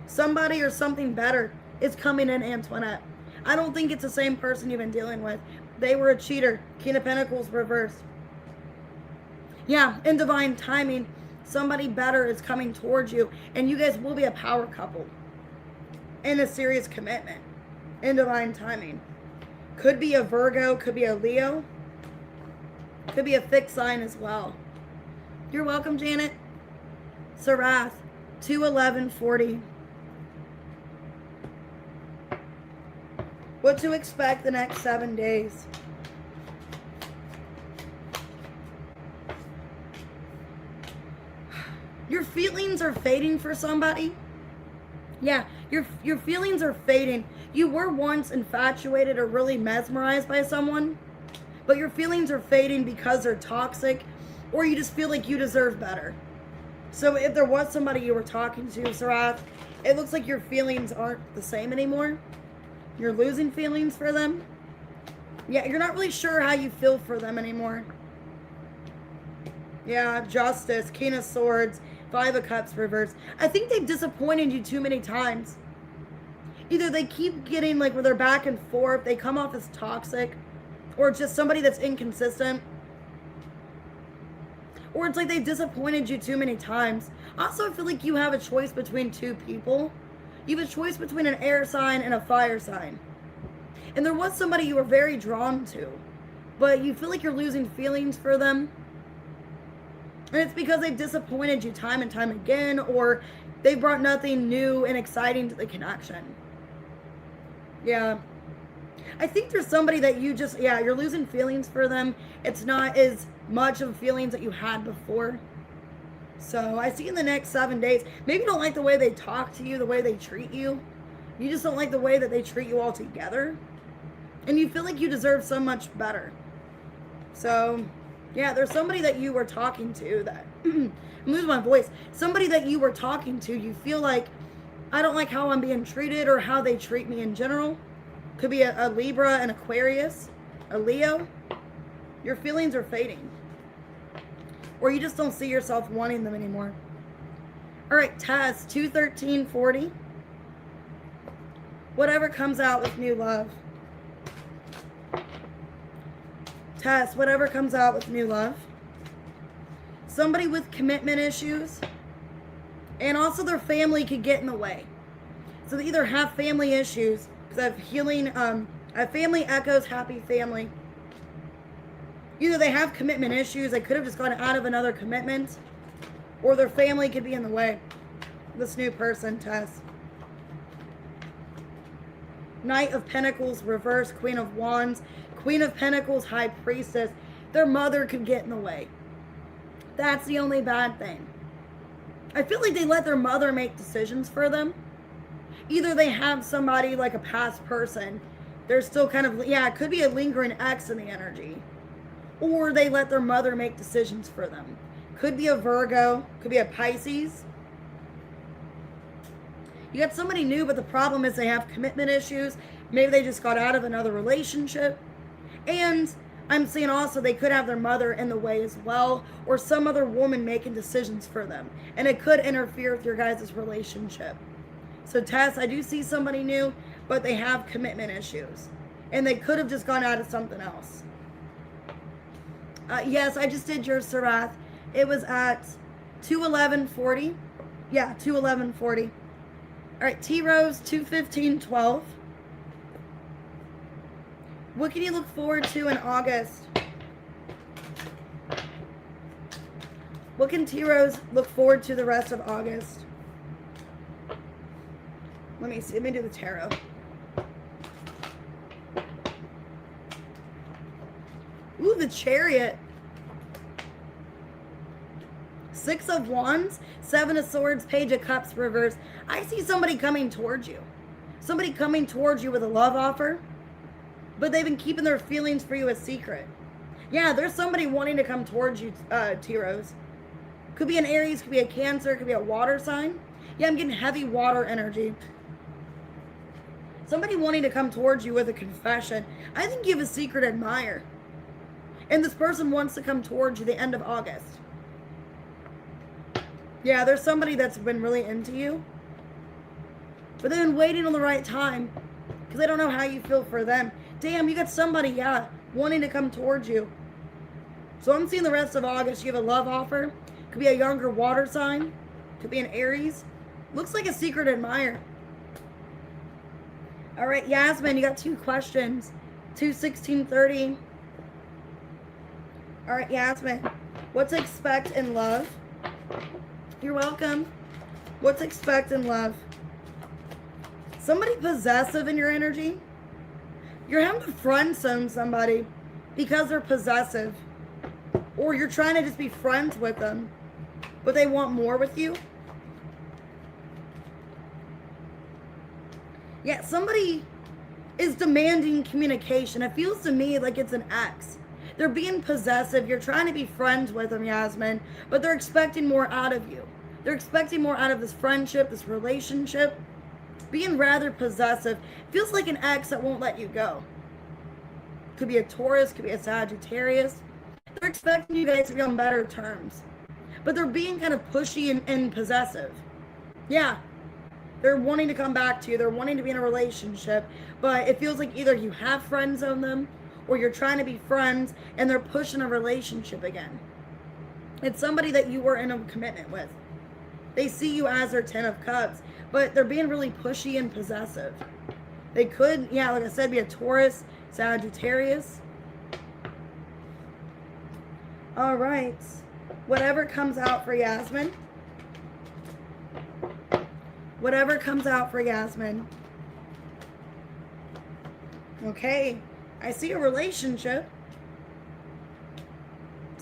A: Somebody or something better is coming in, Antoinette. I don't think it's the same person you've been dealing with. They were a cheater. King of Pentacles reversed. Yeah, in divine timing, somebody better is coming towards you, and you guys will be a power couple in a serious commitment in divine timing. Could be a Virgo, could be a Leo, could be a fixed sign as well. You're welcome, Janet. Sarath, 21140. What to expect the next 7 days. Your feelings are fading for somebody. Yeah, your feelings are fading. You were once infatuated or really mesmerized by someone, but your feelings are fading because they're toxic, or you just feel like you deserve better. So if there was somebody you were talking to, Sarath, it looks like your feelings aren't the same anymore. You're losing feelings for them. Yeah, you're not really sure how you feel for them anymore. Yeah, Justice, King of Swords, 5 of Cups reversed. I think they've disappointed you too many times. Either they keep getting like where they're back and forth, they come off as toxic, or just somebody that's inconsistent. Or it's like they've disappointed you too many times. Also, I feel like you have a choice between 2 people. You have a choice between an air sign and a fire sign. And there was somebody you were very drawn to, but you feel like you're losing feelings for them. And it's because they've disappointed you time and time again, or they've brought nothing new and exciting to the connection. Yeah. I think there's somebody that you just, yeah, you're losing feelings for them. It's not as much of feelings that you had before. So I see in the next 7 days, maybe you don't like the way they talk to you, the way they treat you. You just don't like the way that they treat you all together. And you feel like you deserve so much better. So, yeah, there's somebody that you were talking to that, I'm losing my voice. Somebody that you were talking to, you feel like, I don't like how I'm being treated or how they treat me in general. Could be a Libra, an Aquarius, a Leo. Your feelings are fading. Or you just don't see yourself wanting them anymore. All right, Tess, 21340. Whatever comes out with new love. Tess, whatever comes out with new love. Somebody with commitment issues. And also their family could get in the way. So they either have family issues, because I have healing, I have family echoes, happy family. Either they have commitment issues, they could have just gone out of another commitment, or their family could be in the way. This new person, Tess. Knight of Pentacles, reverse, Queen of Wands, Queen of Pentacles, High Priestess. Their mother could get in the way. That's the only bad thing. I feel like they let their mother make decisions for them. Either they have somebody like a past person. They're still kind of, yeah, it could be a lingering ex in the energy. Or they let their mother make decisions for them. Could be a Virgo, could be a Pisces. You got somebody new, but the problem is they have commitment issues. Maybe they just got out of another relationship. And I'm seeing also they could have their mother in the way as well, or some other woman making decisions for them. And it could interfere with your guys' relationship. So Tess, I do see somebody new, but they have commitment issues. And they could have just gone out of something else. Yes, I just did yours, Sarath. It was at 2:11:40. Yeah, 2:11:40. All right, T Rose, 2:15:12. What can you look forward to in August? What can T Rose look forward to the rest of August? Let me see. Let me do the tarot. Ooh, the Chariot. 6 of Wands, 7 of Swords, Page of Cups reverse. I see somebody coming towards you. Somebody coming towards you with a love offer, but they've been keeping their feelings for you a secret. Yeah, there's somebody wanting to come towards you, T-Rose. Could be an Aries, could be a Cancer, could be a water sign. Yeah, I'm getting heavy water energy. Somebody wanting to come towards you with a confession. I think you have a secret admirer. And this person wants to come towards you the end of August. Yeah, there's somebody that's been really into you. But they've been waiting on the right time. Because they don't know how you feel for them. Damn, you got somebody, yeah, wanting to come towards you. So I'm seeing the rest of August. You have a love offer. Could be a younger water sign. Could be an Aries. Looks like a secret admirer. All right, Yasmin, you got 2 questions. 2:16:30. All right, Yasmin. What to expect in love? You're welcome. What to expect in love? Somebody possessive in your energy. You're having to friend zone somebody because they're possessive. Or you're trying to just be friends with them, but they want more with you. Yeah, somebody is demanding communication. It feels to me like it's an ex. They're being possessive. You're trying to be friends with them, Yasmin, but they're expecting more out of you. They're expecting more out of this friendship, this relationship. Being rather possessive. Feels like an ex that won't let you go. Could be a Taurus, could be a Sagittarius. They're expecting you guys to be on better terms. But they're being kind of pushy and possessive. Yeah. They're wanting to come back to you. They're wanting to be in a relationship. But it feels like either you have friends on them, or you're trying to be friends, and they're pushing a relationship again. It's somebody that you were in a commitment with. They see you as their 10 of Cups, but they're being really pushy and possessive. They could, yeah, like I said, be a Taurus, Sagittarius. All right. Whatever comes out for Yasmin. Whatever comes out for Yasmin. Okay. I see a relationship.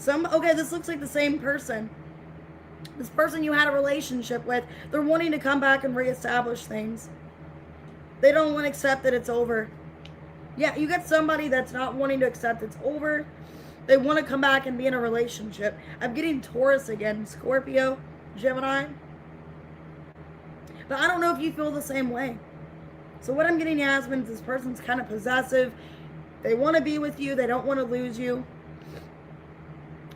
A: Okay, this looks like the same person. This person you had a relationship with, they're wanting to come back and reestablish things. They don't want to accept that it's over. Yeah, you got somebody that's not wanting to accept it's over. They want to come back and be in a relationship. I'm getting Taurus again, Scorpio, Gemini. But I don't know if you feel the same way. So what I'm getting, Yasmin, is this person's kind of possessive. They want to be with you. They don't want to lose you.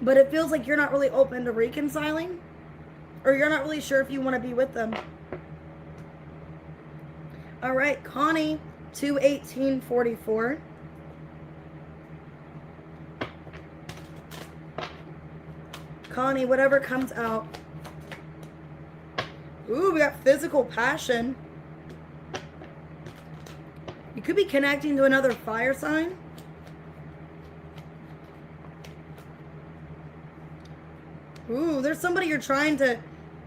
A: But it feels like you're not really open to reconciling. Or you're not really sure if you want to be with them. All right, Connie, 2:18:44. Connie, whatever comes out. Ooh, we got physical passion. You could be connecting to another fire sign. Ooh, there's somebody you're trying to...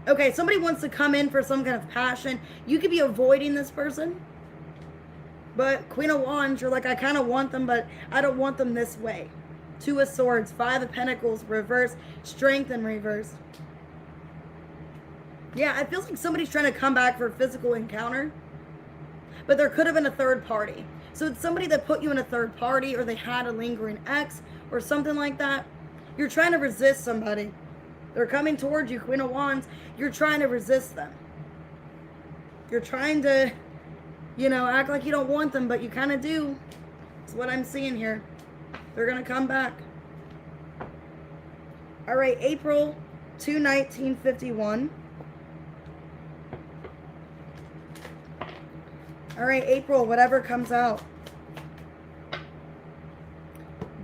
A: Okay, somebody wants to come in for some kind of passion. You could be avoiding this person. But Queen of Wands, you're like, I kind of want them, but I don't want them this way. 2 of Swords, 5 of Pentacles, reverse, Strength in reverse. Yeah, it feels like somebody's trying to come back for a physical encounter. But there could have been a third party. So it's somebody that put you in a third party, or they had a lingering ex or something like that. You're trying to resist somebody. They're coming towards you, Queen of Wands. You're trying to resist them. You're trying to, you know, act like you don't want them, but you kind of do. That's what I'm seeing here. They're going to come back. All right, April 2/1951. All right, April, whatever comes out.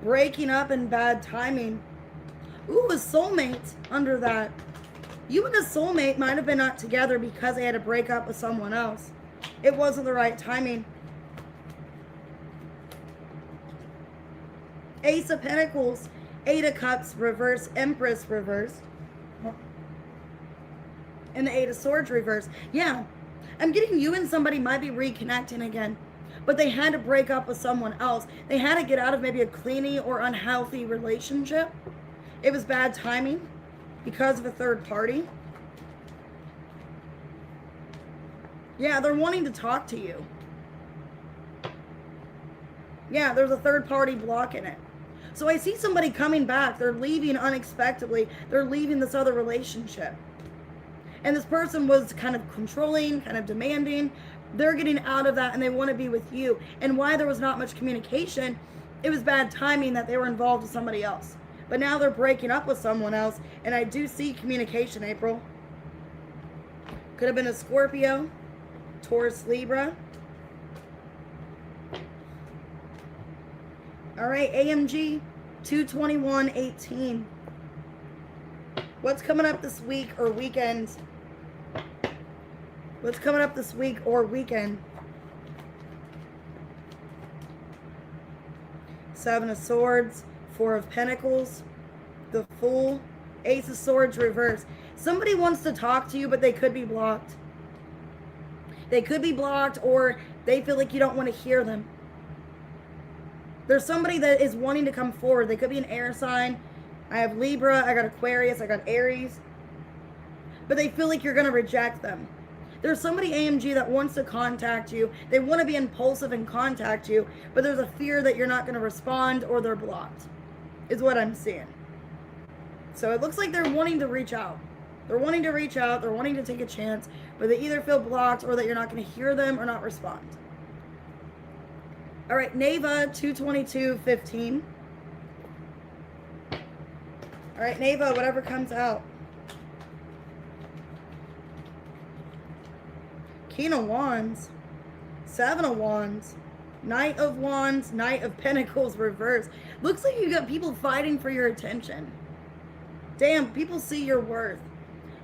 A: Breaking up and bad timing. Ooh, a soulmate under that. You and a soulmate might have been not together because they had to break up with someone else. It wasn't the right timing. Ace of Pentacles, Eight of Cups, reverse, Empress, reverse. And the Eight of Swords, reverse. Yeah, I'm getting you and somebody might be reconnecting again. But they had to break up with someone else. They had to get out of maybe a clingy or unhealthy relationship. It was bad timing because of a third party. Yeah, they're wanting to talk to you. Yeah, there's a third party blocking it. So I see somebody coming back. They're leaving unexpectedly. They're leaving this other relationship. And this person was kind of controlling, kind of demanding. They're getting out of that and they want to be with you. And why there was not much communication, it was bad timing that they were involved with somebody else. But now they're breaking up with someone else. And I do see communication, April. Could have been a Scorpio, Taurus, Libra. All right, AMG 2/21/18. What's coming up this week or weekend? What's coming up this week or weekend? Seven of Swords, Four of Pentacles, the Fool, Ace of Swords, reverse. Somebody wants to talk to you, but they could be blocked. They could be blocked, or they feel like you don't want to hear them. There's somebody that is wanting to come forward. They could be an air sign. I have Libra, I got Aquarius, I got Aries. But they feel like you're going to reject them. There's somebody, AMG, that wants to contact you. They want to be impulsive and contact you, but there's a fear that you're not going to respond or they're blocked, is what I'm seeing. So it looks like they're wanting to reach out. They're wanting to reach out. They're wanting to take a chance, but they either feel blocked or that you're not going to hear them or not respond. All right, Neva 2/22/15. All right, Neva, whatever comes out. King of Wands, Seven of Wands, Knight of Wands, Knight of Pentacles, reverse. Looks like you got people fighting for your attention. Damn, people see your worth.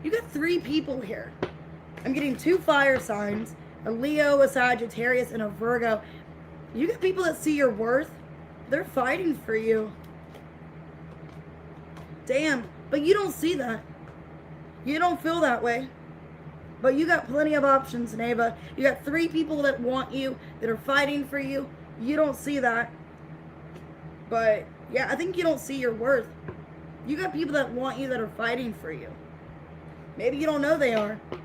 A: You got three people here. I'm getting two fire signs, a Leo, a Sagittarius, and a Virgo. You got people that see your worth. They're fighting for you. Damn, but you don't see that. You don't feel that way. But you got plenty of options, Neva. You got three people that want you, that are fighting for you. You don't see that. But, yeah, I think you don't see your worth. You got people that want you, that are fighting for you. Maybe you don't know they are. All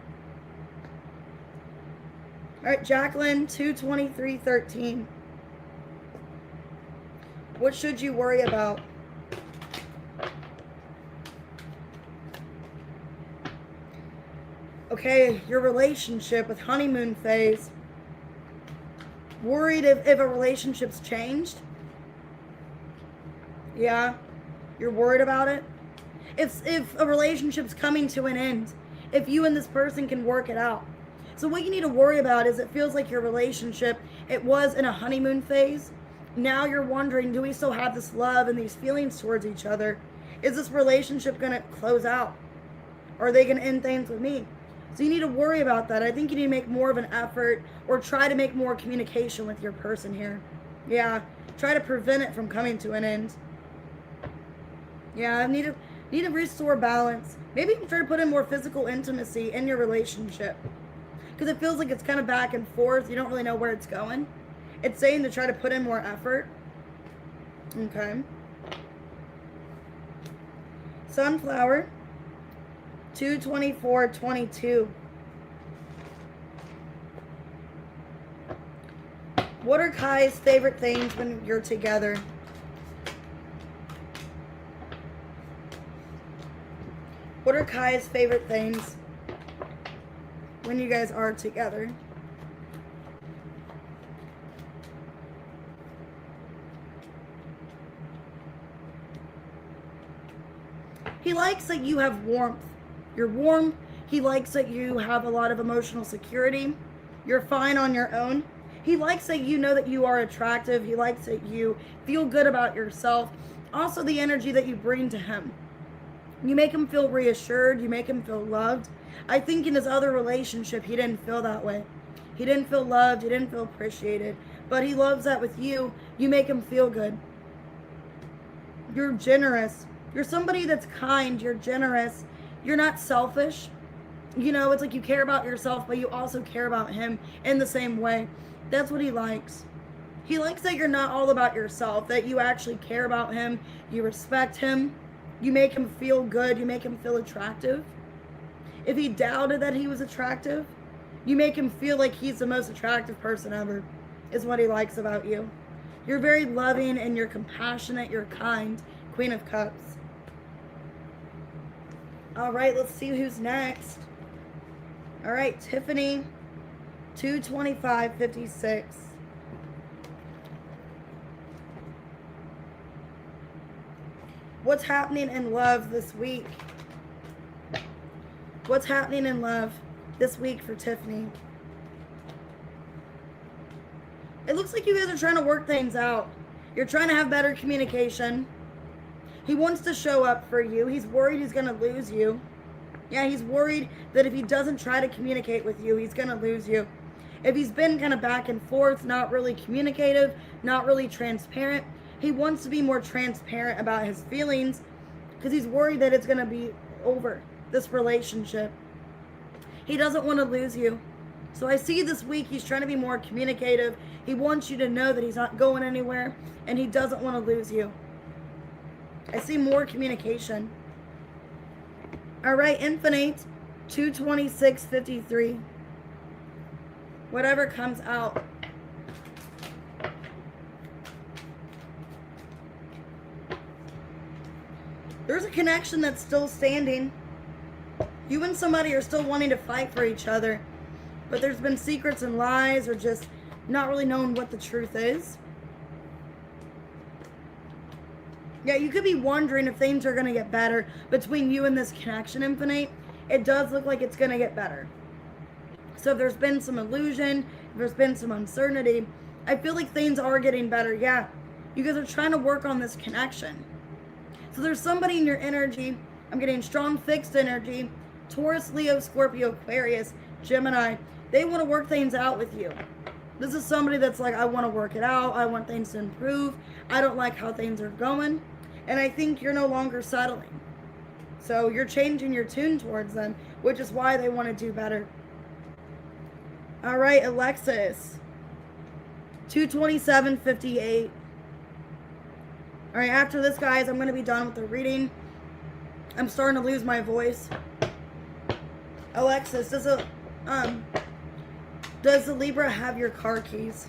A: right, Jacqueline, 2/23/13. What should you worry about? Okay, your relationship with honeymoon phase. Worried if a relationship's changed? Yeah, you're worried about it? If a relationship's coming to an end, if you and this person can work it out. So what you need to worry about is it feels like your relationship, it was in a honeymoon phase. Now you're wondering, do we still have this love and these feelings towards each other? Is this relationship going to close out? Or are they going to end things with me? So you need to worry about that. I think you need to make more of an effort or try to make more communication with your person here. Yeah, try to prevent it from coming to an end. Yeah, I need to restore balance. Maybe try to put in more physical intimacy in your relationship. Because it feels like it's kind of back and forth. You don't really know where it's going. It's saying to try to put in more effort. Okay. Sunflower. 2/24/22. What are Kai's favorite things when you're together? What are Kai's favorite things when you guys are together? He likes that you have warmth. You're warm. He likes that you have a lot of emotional security. You're fine on your own. He likes that you know that you are attractive. He likes that you feel good about yourself. Also, the energy that you bring to him. You make him feel reassured. You make him feel loved. I think in his other relationship, he didn't feel that way. He didn't feel loved. He didn't feel appreciated. But he loves that with you. You make him feel good. You're generous. You're somebody that's kind. You're generous. You're not selfish. You know, it's like you care about yourself, but you also care about him in the same way. That's what he likes. He likes that you're not all about yourself, that you actually care about him. You respect him. You make him feel good. You make him feel attractive. If he doubted that he was attractive, you make him feel like he's the most attractive person ever, is what he likes about you. You're very loving and you're compassionate. You're kind. Queen of Cups. All right, let's see who's next. All right, Tiffany, 22556. What's happening in love this week? What's happening in love this week for Tiffany? It looks like you guys are trying to work things out. You're trying to have better communication. He wants to show up for you. He's worried he's going to lose you. Yeah, he's worried that if he doesn't try to communicate with you, he's going to lose you. If he's been kind of back and forth, not really communicative, not really transparent, he wants to be more transparent about his feelings because he's worried that it's going to be over, this relationship. He doesn't want to lose you. So I see this week he's trying to be more communicative. He wants you to know that he's not going anywhere and he doesn't want to lose you. I see more communication. All right, Infinite, 22653. Whatever comes out. There's a connection that's still standing. You and somebody are still wanting to fight for each other, but there's been secrets and lies or just not really knowing what the truth is. Yeah, you could be wondering if things are going to get better between you and this connection, Infinite. It does look like it's going to get better. So if there's been some illusion, if there's been some uncertainty, I feel like things are getting better. Yeah, you guys are trying to work on this connection. So there's somebody in your energy. I'm getting strong fixed energy. Taurus, Leo, Scorpio, Aquarius, Gemini. They want to work things out with you. This is somebody that's like, I want to work it out. I want things to improve. I don't like how things are going. And I think you're no longer settling. So you're changing your tune towards them, which is why they want to do better. All right, Alexis, 22758. All right, after this, guys, I'm going to be done with the reading. I'm starting to lose my voice. Alexis, does the Libra have your car keys?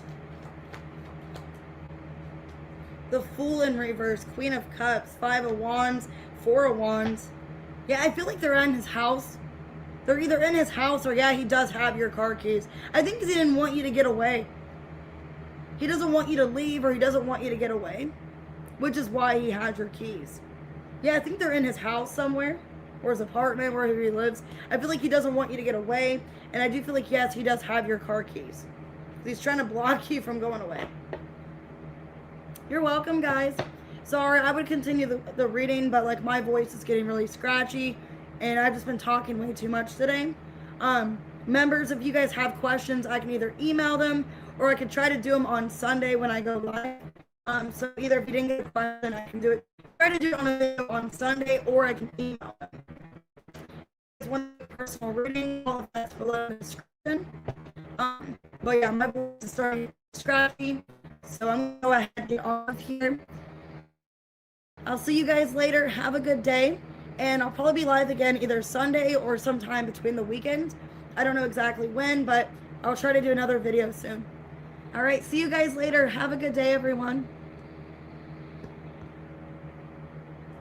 A: The Fool in reverse, Queen of Cups, 5 of Wands, 4 of Wands. Yeah, I feel like they're in his house. They're either in his house or, yeah, he does have your car keys. I think because he didn't want you to get away. He doesn't want you to leave or he doesn't want you to get away, which is why he had your keys. Yeah, I think they're in his house somewhere or his apartment, wherever he lives. I feel like he doesn't want you to get away. And I do feel like, yes, he does have your car keys. He's trying to block you from going away. You're welcome, guys. Sorry, I would continue the reading, but like my voice is getting really scratchy and I've just been talking way too much today. Members, if you guys have questions, I can either email them or I can try to do them on Sunday when I go live. So either if you didn't get a question, I can do it. Try to do it on a video on Sunday or I can email them. It's one personal reading, all of that's below in the description. But yeah, my voice is starting scratchy. So I'm going to go ahead and get off here. I'll see you guys later. Have a good day. And I'll probably be live again either Sunday or sometime between the weekend. I don't know exactly when, but I'll try to do another video soon. All right, see you guys later. Have a good day, everyone.